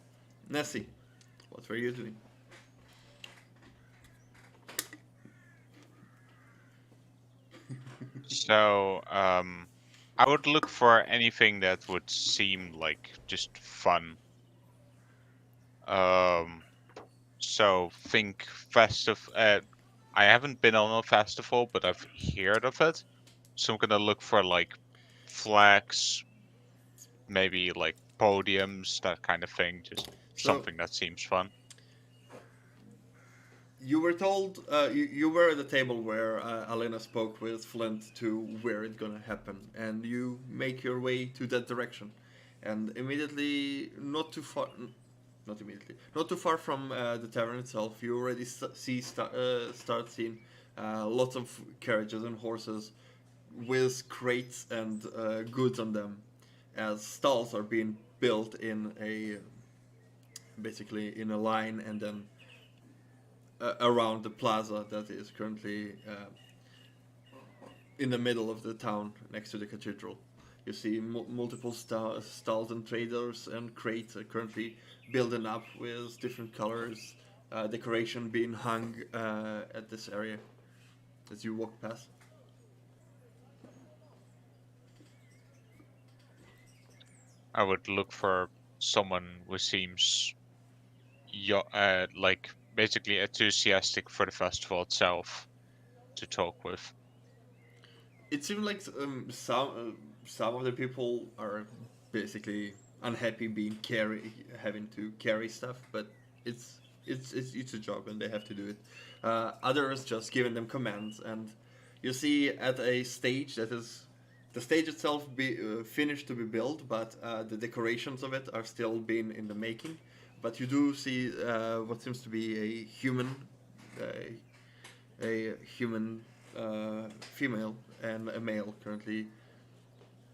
Nessie, what were you doing? So, I would look for anything that would seem like just fun. So think festive. I haven't been on a festival, but I've heard of it. So I'm gonna look for like flags, maybe like podiums, that kind of thing. Just something that seems fun. You were told you were at the table where Alena spoke with Flint to where it's gonna happen, and you make your way to that direction, and immediately, not too far from the tavern itself, you already start seeing lots of carriages and horses with crates and goods on them, as stalls are being built in basically in a line, and then around the plaza that is currently in the middle of the town next to the cathedral. You see multiple stalls and traders and crates are currently building up with different colors, decoration being hung at this area as you walk past. I would look for someone who seems like basically enthusiastic for the festival itself to talk with. It seems like some of the people are basically unhappy having to carry stuff, but it's a job and they have to do it. Others just giving them commands, and you see at a stage that is the stage itself finished to be built, but the decorations of it are still being in the making. But you do see what seems to be a human female and a male currently.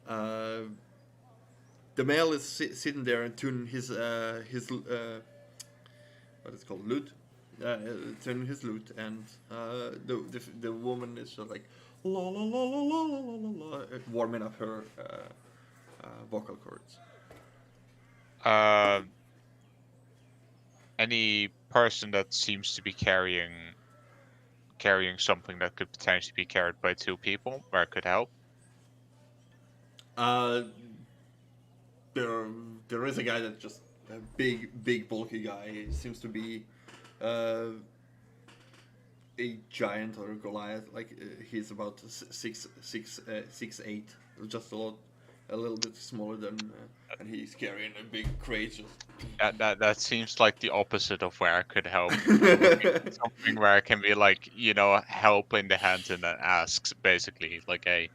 The male is sitting there and tuning his what is called lute, tuning his lute, and the woman is just like la la la la la la la la, warming up her vocal cords. Any person that seems to be carrying something that could potentially be carried by 2 people, where it could help. there is a guy that's just a big bulky guy. He seems to be a giant or a Goliath. Like he's about 6'8", just a little bit smaller than, and he's carrying a big crate. Just That seems like the opposite of where I could help. Something where I can be like, help in the hands and then asks, basically, like a.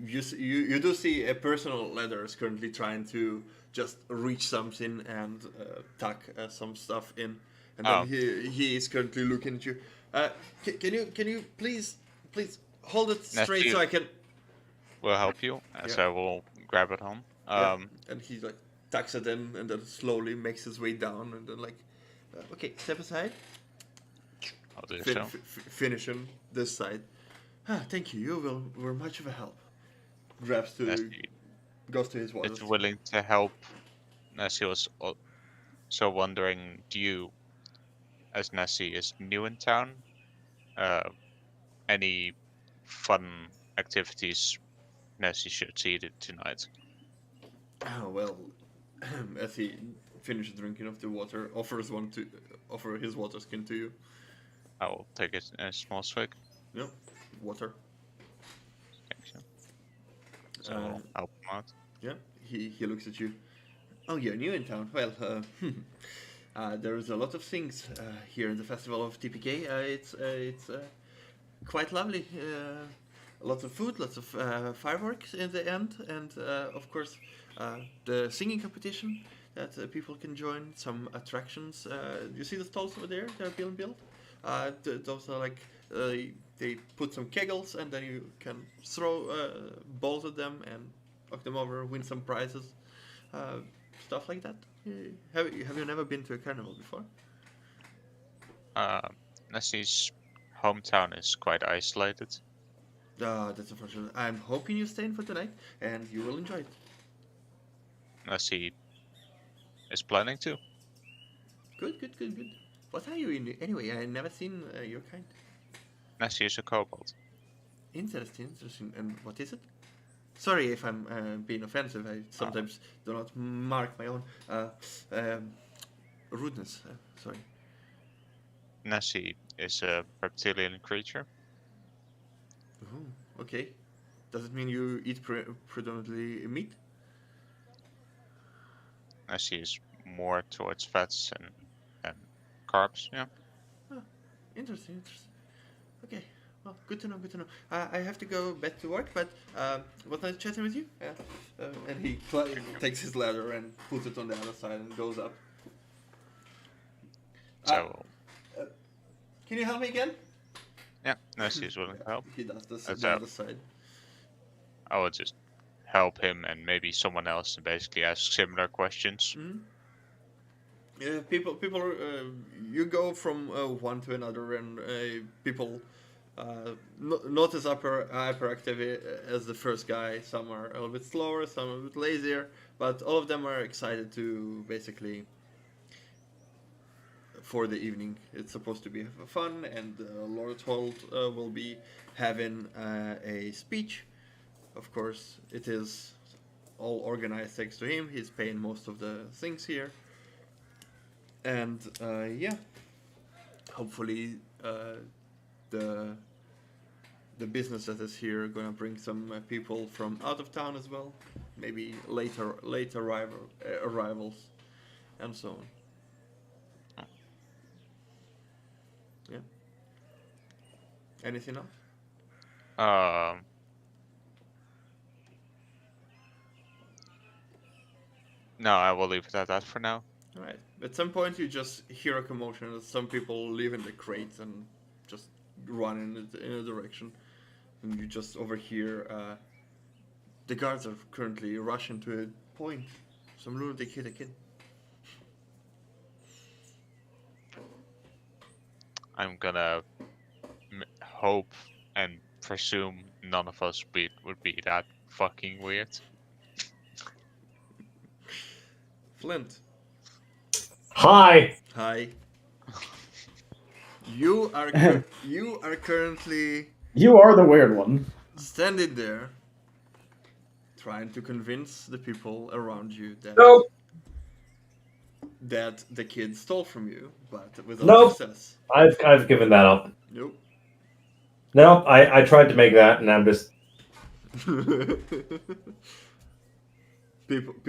You do see a personal ladder is currently trying to just reach something and tuck some stuff in, and then he is currently looking at you. Can you please hold it straight so I can. Will help you, so I will grab it home. And he like tucks it in and then slowly makes his way down and then like, okay, step aside. I'll do so. Finish him this side. Thank you. You were much of a help. Goes to his wallet. It's willing to help. Nessie was so wondering, do you, as Nessie is new in town, any fun activities Nessie should see tonight? Oh well, as he finishes drinking of the water, offer his water skin to you. I will take it in a small swig. Yep, water. Thank you. So I'll help him out. Yeah, he looks at you. Oh, you're new in town. Well, there's a lot of things here in the festival of TPK. It's quite lovely. Lots of food, lots of fireworks in the end, and of course the singing competition that people can join. Some attractions. You see the stalls over there? They're being built. Those are like they put some kegels and then you can throw balls at them and knock them over, win some prizes, stuff like that. Have you never been to a carnival before? Nessie's hometown is quite isolated. That's unfortunate. I'm hoping you stay in for tonight and you will enjoy it. Nessie is planning to. Good. What are you in anyway? I never seen your kind. Nessie is a kobold. Interesting. And what is it? Sorry if I'm being offensive. I sometimes do not mark my own rudeness. Sorry. Nessie is a reptilian creature. Oh, okay. Does it mean you eat predominantly meat? Nessie is more towards fats and carbs, yeah. Oh, interesting. Okay, well, good to know. I have to go back to work, but was nice chatting with you. And he takes his ladder and puts it on the other side and goes up. So, can you help me again? yeah, Nessie is willing to help. He does the other side. I would just help him and maybe someone else and basically ask similar questions. Mm-hmm. Yeah, people. You go from one to another, and people not as hyperactive as the first guy. Some are a little bit slower, some a bit lazier, but all of them are excited to basically for the evening. It's supposed to be fun, and Lord Holt will be having a speech. Of course, it is all organized thanks to him. He's paying most of the things here. And yeah, hopefully the business that is here are gonna bring some people from out of town as well, maybe later arrivals, and so on. Yeah. Anything else? No, I will leave it at that for now. Alright. At some point you just hear a commotion as some people leave in the crates and just run in a direction. And you just overhear the guards are currently rushing to a point. Some lunatic hit a kid. I'm gonna hope and presume none of us would be that fucking weird. Flint. Hi. Hi. You are currently You are the weird one. standing there, trying to convince the people around you that Nope. that the kid stole from you, but without Nope. success. I've given that up. Nope. No, I tried to make that, and I'm just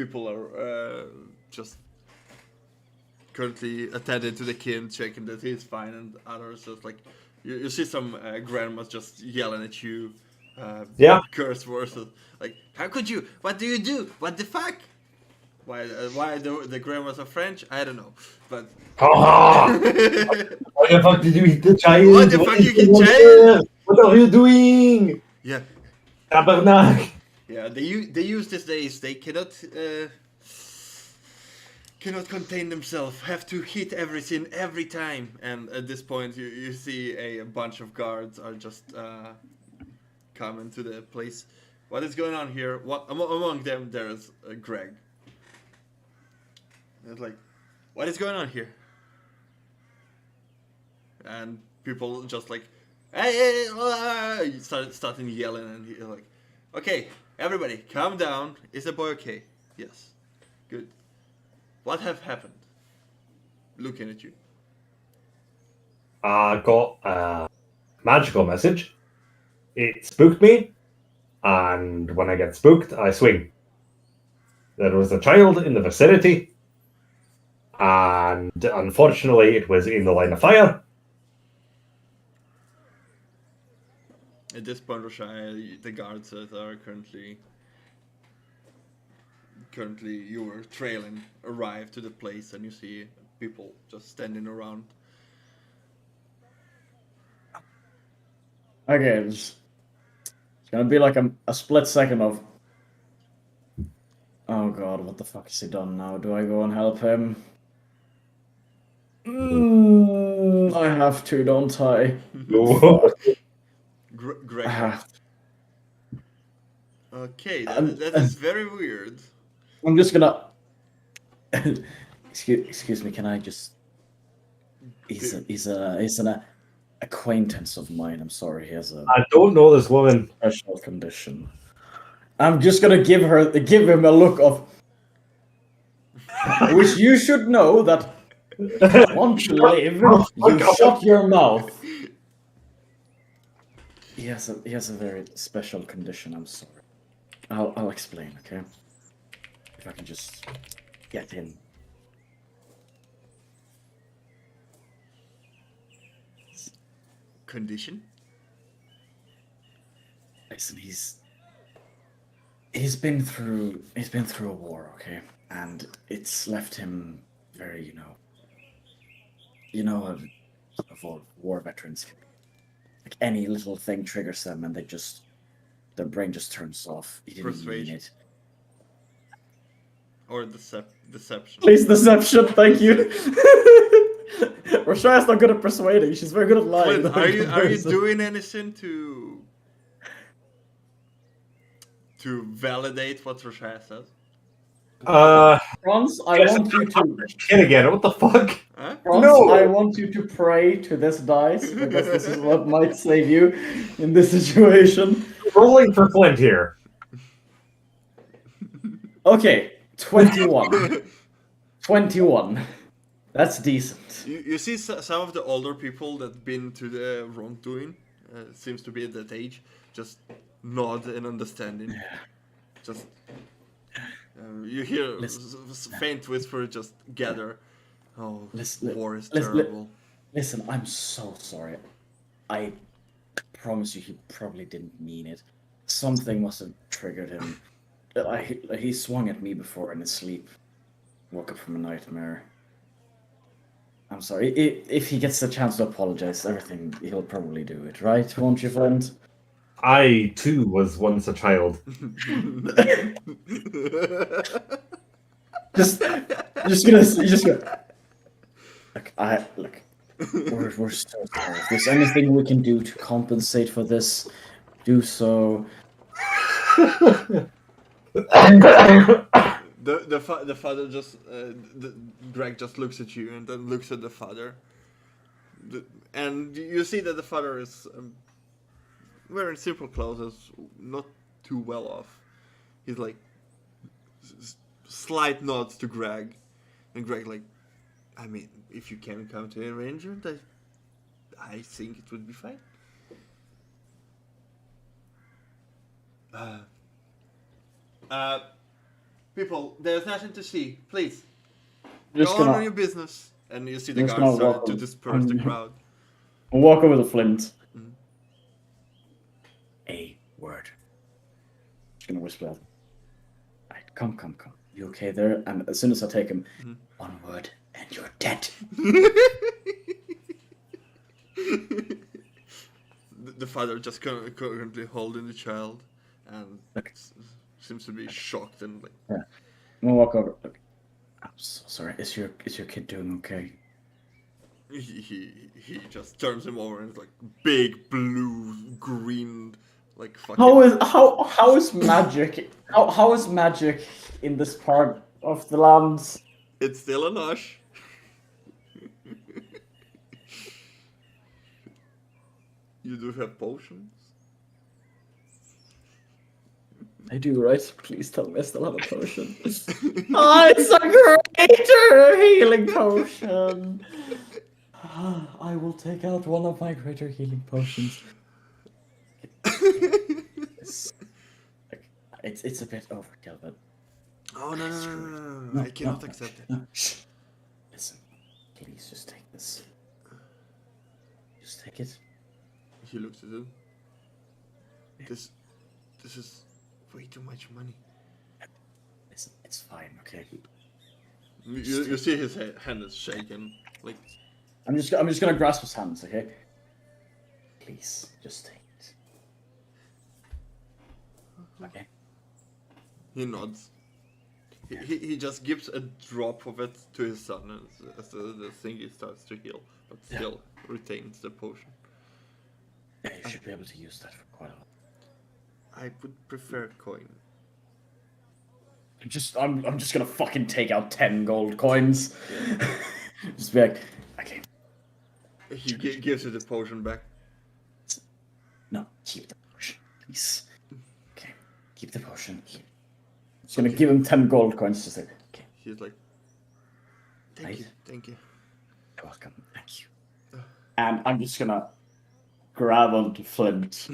people are just currently attending to the kid, checking that he's fine, and others just like you see some grandmas just yelling at you, Yeah. curse words like, "How could you? What do you do? What the fuck?" Why the grandmas are French? I don't know, but Haha! Why the fuck did you hit the child? What the fuck is you hit going child? on? What are you doing? yeah, Tabernacle. yeah. They use these days. They cannot contain themselves. Have to hit everything every time. And at this point, you see a bunch of guards are just coming to the place. What is going on here? What among them? There's Greg. It's like, what is going on here? And people just like, hey, starting yelling, and he's like, okay, everybody, calm down. Is the boy okay? Yes, good. What have happened? Looking at you. I got a magical message. It spooked me, and when I get spooked, I swing. There was a child in the vicinity, and unfortunately, it was in the line of fire. At this point, Roshai, the guards that are currently you were trailing arrive to the place, and you see people just standing around. Okay, it's gonna be like a split second of, oh god, what the fuck has he done now? Do I go and help him? I have to, don't I? No. Greg. I have to. Okay, that is very weird. I'm just gonna. excuse me. Can I just? He's an acquaintance of mine. I'm sorry. He has a I don't know this woman. special condition. I'm just gonna give him a look of, which you should know that. Want to live? You shut your mouth. He has a very special condition. I'm sorry. I'll explain. Okay. If I can just get in. Condition? Listen, he's been through a war, okay, and it's left him very, how war veterans can be. Like any little thing triggers them, and their brain just turns off. He didn't mean Persuasion. it. Or deception? Please, deception. Thank you. Roshaya's not good at persuading. She's very good at lying. Clint, are you doing anything to validate what Roshaya says? Franz, I Yes, want you to. Kid again. What the fuck? Huh? Franz, No. I want you to pray to this dice because this is what might save you in this situation. Rolling for Flint here. Okay, 21. 21. That's decent. You see some of the older people that been to the wrongdoing, seems to be at that age, just nod in understanding. Just you hear faint whisper, just gather. Oh, war is terrible. Listen, I'm so sorry. I promise you, he probably didn't mean it. Something must have triggered him. He swung at me before in his sleep. Woke up from a nightmare. I'm sorry. If he gets the chance to apologize, everything, he'll probably do it, right? Won't you, friend? I too was once a child. just gonna. Look. We're so sorry. If there's anything we can do to compensate for this, do so. The father just Greg just looks at you and then looks at the father, and you see that the father is wearing simple clothes, not too well off, he's like slight nods to Greg, and Greg like, I mean, if you can come to an arrangement, I think it would be fine. People, there's nothing to see. Please, Just go on gonna your business. And you see the just guards gonna start walk to over. disperse the crowd. walk over to Flint. Mhm. A word. Just gonna whisper that. Right, come. You okay there? And as soon as I take him, Mhm. one word, and you're dead. The father just currently holding the child and Okay. seems to be shocked and like. I'm gonna walk over. Look, I'm so sorry. Is your kid doing okay? He just turns him over and it's like big blue green like fucking. How is magic? How is magic in this part of the lands? It's still a Nosh. You do have potions. I do, right? Please tell me I still have a potion. Oh, it's a greater healing potion. I will take out one of my greater healing potions. It's a bit overkill, but Oh no! I cannot accept it. no. Shh. Listen, please just take this. Just take it. He looks at him. This is way too much money. Listen, it's fine, okay. You see his hand is shaking. Like I'm just gonna grasp his hands, okay? Please, just take it. Okay. he nods. He just gives a drop of it to his son as the thingy starts to heal, but still retains the potion. Yeah, you should be able to use that for quite a while. I would prefer coin. I'm just gonna fucking take out 10 gold coins. Just be like, okay. He gives you the potion back. No, keep the potion, please. Okay, keep the potion. Just gonna give him 10 gold coins. Just like, okay. He's like, thank you. You're welcome. Thank you. And I'm just gonna grab onto Flint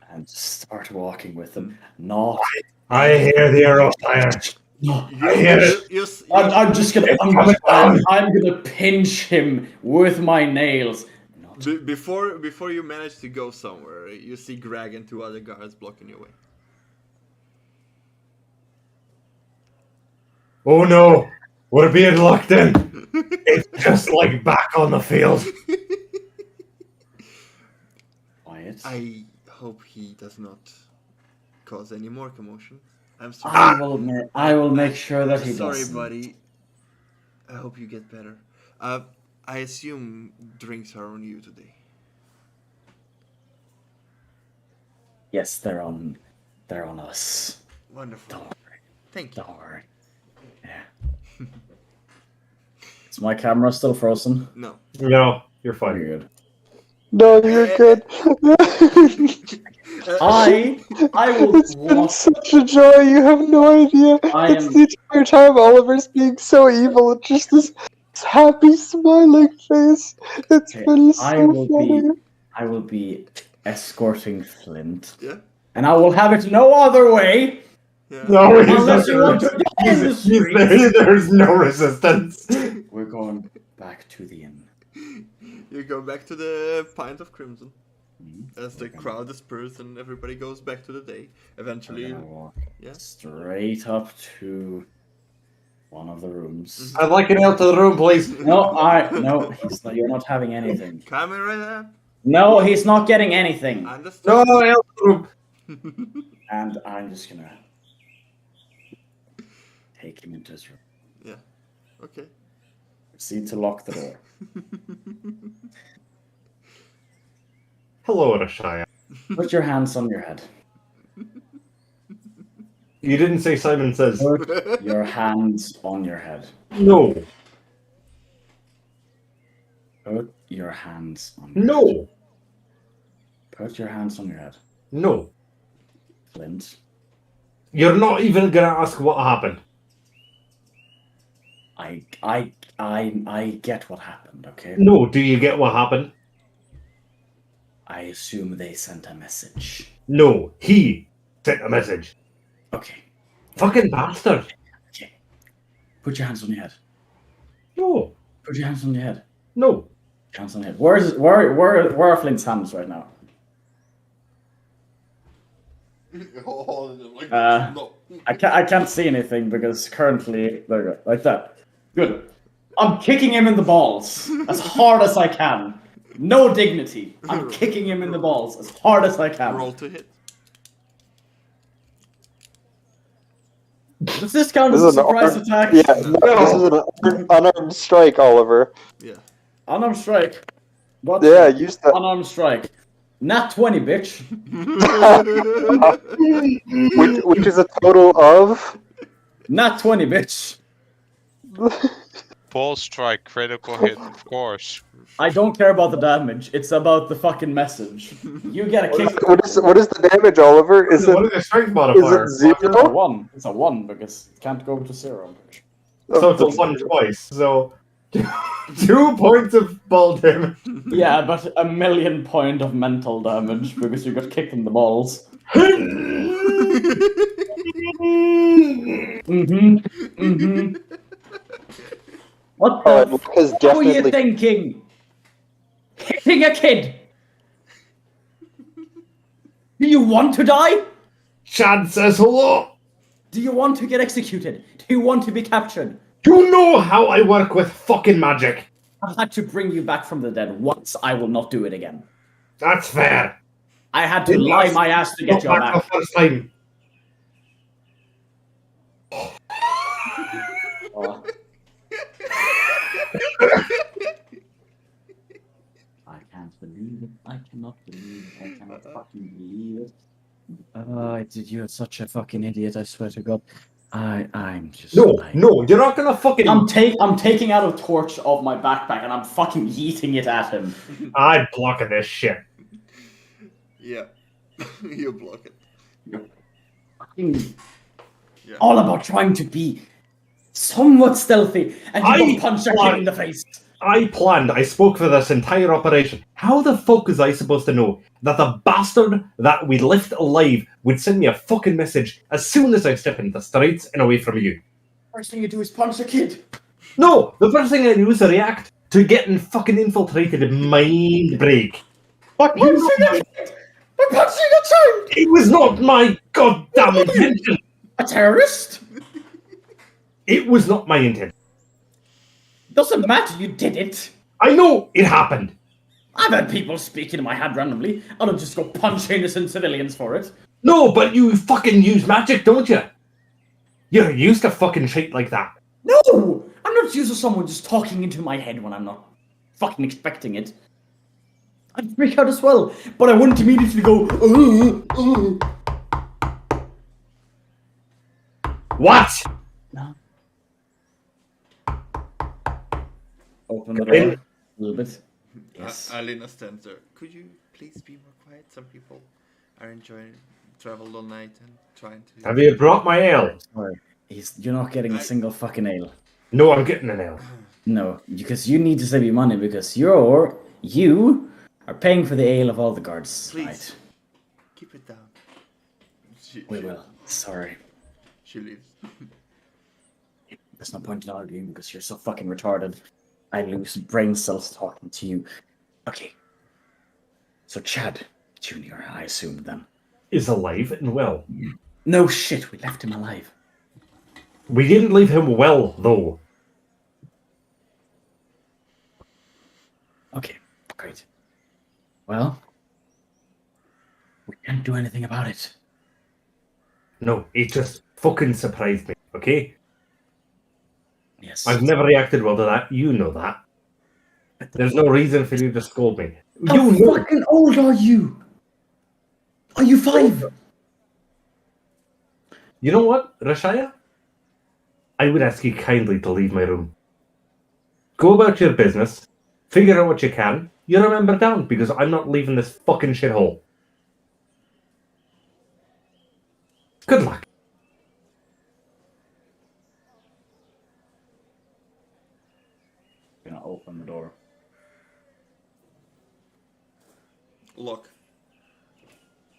and start walking with him. No. I hear the arrow fire. No. I hear it. I'm just gonna I'm gonna pinch him with my nails. Before you manage to go somewhere, you see Greg and 2 other guards blocking your way. Oh no! We're being locked in. It's just like back on the field. Quiet. I hope he does not cause any more commotion. I'm sorry. I will make sure that I'm he sorry, doesn't. buddy. I hope you get better. I assume drinks are on you today. Yes, they're on us. Wonderful. Don't worry. Thank you. Don't worry. Yeah. Is my camera still frozen? No. No, you're fine. Very good. No, you're good. I will It's been walk. such a joy, you have no idea. It's the entire time Oliver's being so evil, it's just this happy, smiling face. It's Okay, been so funny. I will be escorting Flint. Yeah. And I will have it no other way. Yeah. No, he's Unless you want to not. die in the streets. There's no resistance. We're going back to the inn. You go back to the Pint of Crimson. Mhm. As the crowd disperses and everybody goes back to the day. Eventually, We're gonna walk yeah. straight up to one of the rooms. I'd like you out to the room, please. No, he's not, you're not having anything. Coming right up. No, he's not getting anything. Understood. No, out to the room. And I'm just gonna take him into his room. Yeah. Okay. Proceed to lock the door. Hello, Rashaya. Put your hands on your head. You didn't say Simon Says. Put your hands on your head. No. Put your hands on your head. No. Put your hands on your head. No. Flint. You're not even gonna ask what happened. I get what happened, okay? No, do you get what happened? I assume they sent a message. No, he sent a message. Okay. Fucking bastard. Okay. Put your hands on your head. No, Put your hands on your head. no. Hands on your head. Where are Flint's hands right now? I can't see anything because currently there you go, like that. Good. I'm kicking him in the balls as hard as I can. No dignity. I'm kicking him in the balls as hard as I can. Roll to hit. Does this count as a surprise attack? Yeah, no, this is an unarmed strike, Oliver. Yeah. Unarmed strike. What? Yeah, use that. Unarmed strike. Nat 20, bitch. which is a total of. Nat 20, bitch. Ball strike, critical hit, of course. I don't care about the damage. It's about the fucking message. You get a kick. What is the damage, Oliver? Is What it is the strength modifier? is it It's a 0? 1. It's a 1 because it can't go to 0. So it's a 1 twice. So 2 points of ball damage. Yeah, but a million point of mental damage because you got kicked in the balls. What the Luke has What were you definitely. thinking? Hitting a kid? Do you want to die? Chad says hello. Do you want to get executed? Do you want to be captured? You know how I work with fucking magic. I had to bring you back from the dead once. I will not do it again. That's fair. I had to lie my ass to get you Not back. the first time. Oh. I can't believe it. I cannot believe it. I cannot fucking believe it. You're such a fucking idiot, I swear to God. I'm just No, you're not gonna fucking. I'm taking out a torch of my backpack and I'm fucking yeeting it at him. I'm blocking this shit. Yeah. You block it. Fucking Yeah. all about trying to be somewhat stealthy and you don't punch a kid in the face. I spoke for this entire operation. How the fuck was I supposed to know that the bastard that we left alive would send me a fucking message as soon as I step into the streets and away from you? First thing you do is punch a kid. No, the first thing I do is react to getting fucking infiltrated in mind break. By punching a kid! By punching a child! It was not my goddamn intention. A terrorist? It was not my intent. Doesn't matter, you did it. I know it happened. I've had people speak into my head randomly. I don't just go punch innocent civilians for it. No, but you fucking use magic, don't you? You're used to fucking shit like that. No! I'm not used to someone just talking into my head when I'm not fucking expecting it. I'd freak out as well, but I wouldn't immediately go, What? No. Open the door a little bit. Yes. Alina stands there. Could you please be more quiet? Some people are enjoying travel all night and trying to. Have you brought my ale? Sorry. You're not getting a single fucking ale. No, I'm getting an ale. No, because you need to save your money because you are paying for the ale of all the guards. Please. Right. Keep it down. We will. Sorry. She leaves. There's no point in arguing because you're so fucking retarded. I lose brain cells talking to you. Okay. So Chad Jr., I assume then. Is alive and well. No shit, we left him alive. We didn't leave him well, though. Okay, great. Well, we can't do anything about it. No, it just fucking surprised me, okay? Yes. I've never reacted well to that. You know that. There's no reason for you to scold me. How You know. fucking old are you? Are you 5? You know what, Rashaya? I would ask you kindly to leave my room. Go about your business. Figure out what you can. You remember down, because I'm not leaving this fucking shithole. Good luck. open the door. Lock.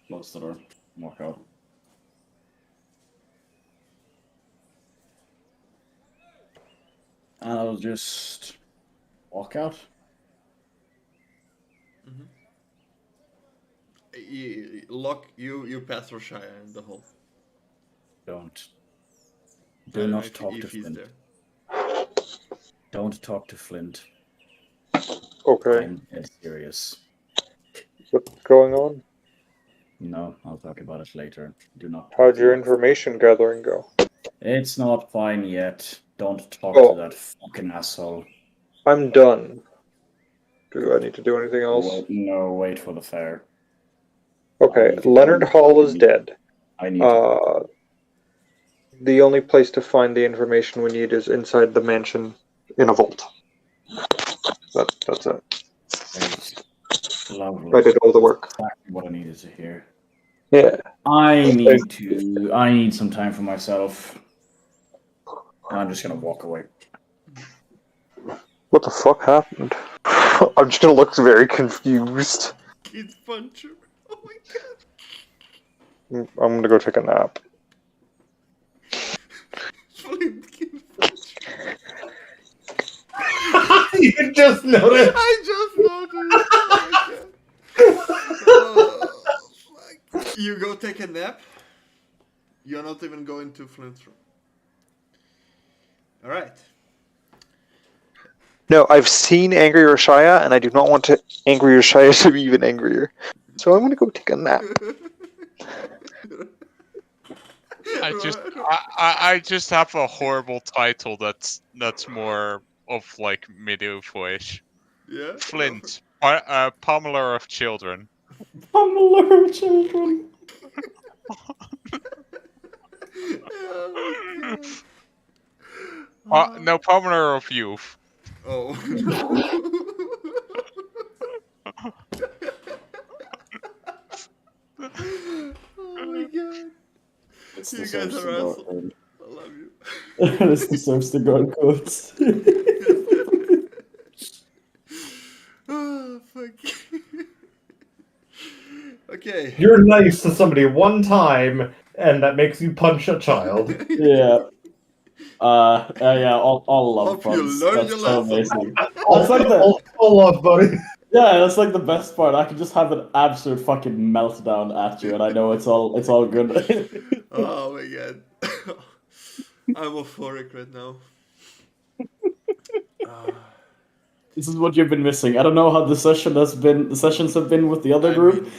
Close the door. Walk out. And I'll just walk out. Lock. You pass Roshaya in the hall. Don't. I Do don't know not talk to if he's Flint. there. Don't talk to Flint. Okay. I'm dead serious. What's going on? No, I'll talk about it later. Do not. How'd your information gathering go? It's not fine yet. Don't talk Oh. to that fucking asshole. I'm done. Do I need to do anything else? Wait for the fair. Okay, I need to Leonard do- Hall is dead. I need to. The only place to find the information we need is inside the mansion in a vault. That's it. Lovely. I did all the work. Exactly what I needed to hear. Yeah. I need some time for myself. I'm just gonna walk away. What the fuck happened? I'm just gonna look very confused. Kid puncher. Oh my god. I'm gonna go take a nap. Flint kid puncher. You just noticed. I just noticed. Oh, fuck. You go take a nap. You're not even going to Flint's room. All right. No, I've seen Angry Roshaya, and I do not want to Angry Roshaya to be even angrier. So I'm gonna go take a nap. I just have a horrible title that's more of like medieval-ish. Yeah. Flint, pummeler of children. Pummeler of children. No, pummeler of youth. Oh. Oh my god. This You guys deserves are to go. awesome. I love you. This deserves to go in quotes. Oh, fuck. Okay. You're nice to somebody one time, and that makes you punch a child. Yeah. Yeah, all love Hope you puns. learned That's your so lesson. amazing. all, That's like the all love, buddy. yeah, that's like the best part. I can just have an absolute fucking meltdown at you, and I know it's all good. Oh my god. I'm euphoric right now. This is what you've been missing. I don't know how the sessions have been with the other I group, mean-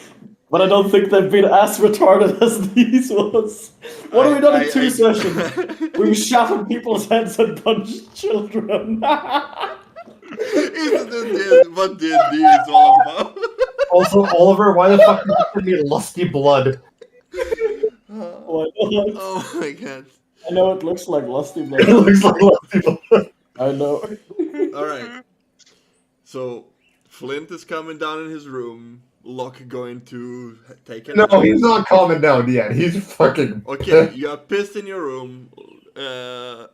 but I don't think they've been as retarded as these ones. What have we done in two sessions? We've shot at people's heads and punched children. Isn't it what D&D is all about? Also, Oliver, why the fuck did you send me lusty blood? Why not? Oh my god. I know it looks like lusty It blood. looks like lusty blood. I know. Alright. So, Flint is coming down in his room. Locke going to take a No, nap. he's not calming down yet. He's fucking. Okay, you are pissed in your room. It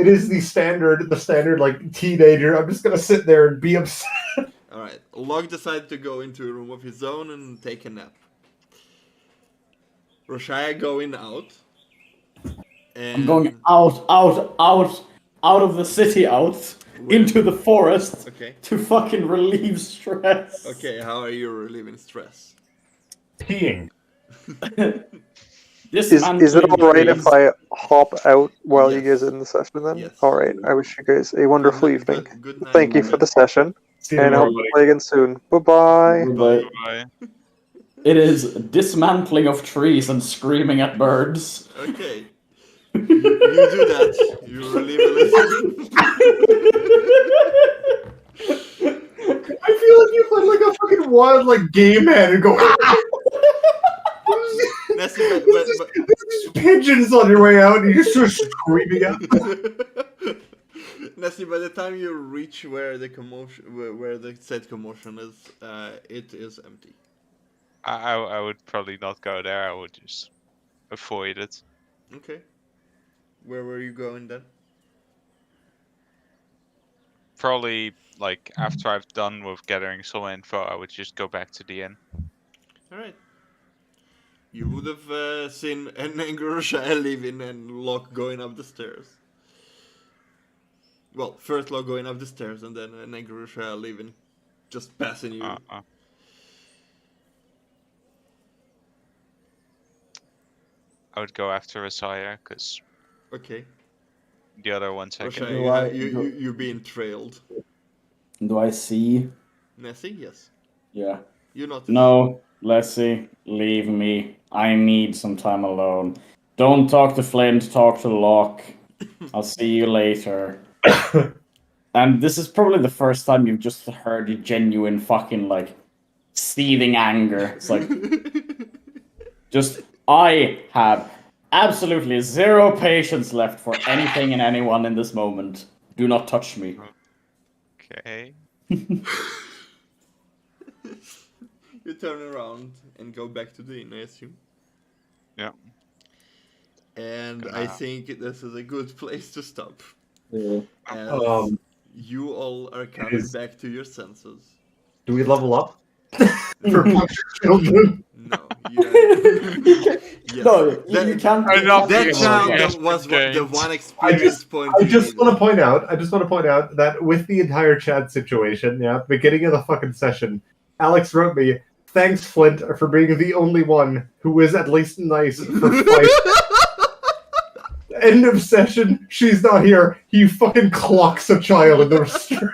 is the standard like teenager. I'm just gonna sit there and be upset. Alright, Locke decided to go into a room of his own and take a nap. Roshaya going out. And I'm going out of the city, into the forest Okay. to fucking relieve stress. Okay, how are you relieving stress? Peeing. Is it alright if I hop out while you guys are in the session then? Yes. Alright, I wish you guys a wonderful evening. Good night. Thank you for the session, See you and I tomorrow, hope buddy. to play again soon. Bye-bye. But Bye. it is dismantling of trees and screaming at birds. Okay. You do that. You relieve a little. I feel like you play like a fucking wild like gay man and go. Nessie, There's pigeons on your way out, and you start screaming out. Nessie, by the time you reach where the commotion, where the said commotion is, it is empty. I would probably not go there. I would just avoid it. Okay. Where were you going then? probably like after I've done with gathering some info, I would just go back to the inn. Alright. You would have seen an Angurusha leaving and Locke going up the stairs. Well, first Locke going up the stairs and then an Angurusha leaving. Just passing you. I would go after Rasiah, because Okay. the other one's Rashaya, Do you're being trailed. Do I see? Nessie, yes. Yeah. You're not. No, Leslie, leave me. I need some time alone. Don't talk to Flint, talk to Locke. I'll see you later. And this is probably the first time you've just heard a genuine fucking, like, seething anger. It's like, just, I have absolutely zero patience left for anything and anyone in this moment. Do not touch me. Okay. You turn around and go back to the inn, I assume. Yeah. And I think this is a good place to stop. Yeah. As you all are coming back to your senses. Do we level up? For punctured children? No. Yes. No, you can't. That child Yes, was okay. the one experience point. I just want to point out that with the entire Chad situation, beginning of the fucking session, Alex wrote me, "Thanks, Flint, for being the only one who is at least nice for 5." End of session, she's not here. He fucking clocks a child in the restraint.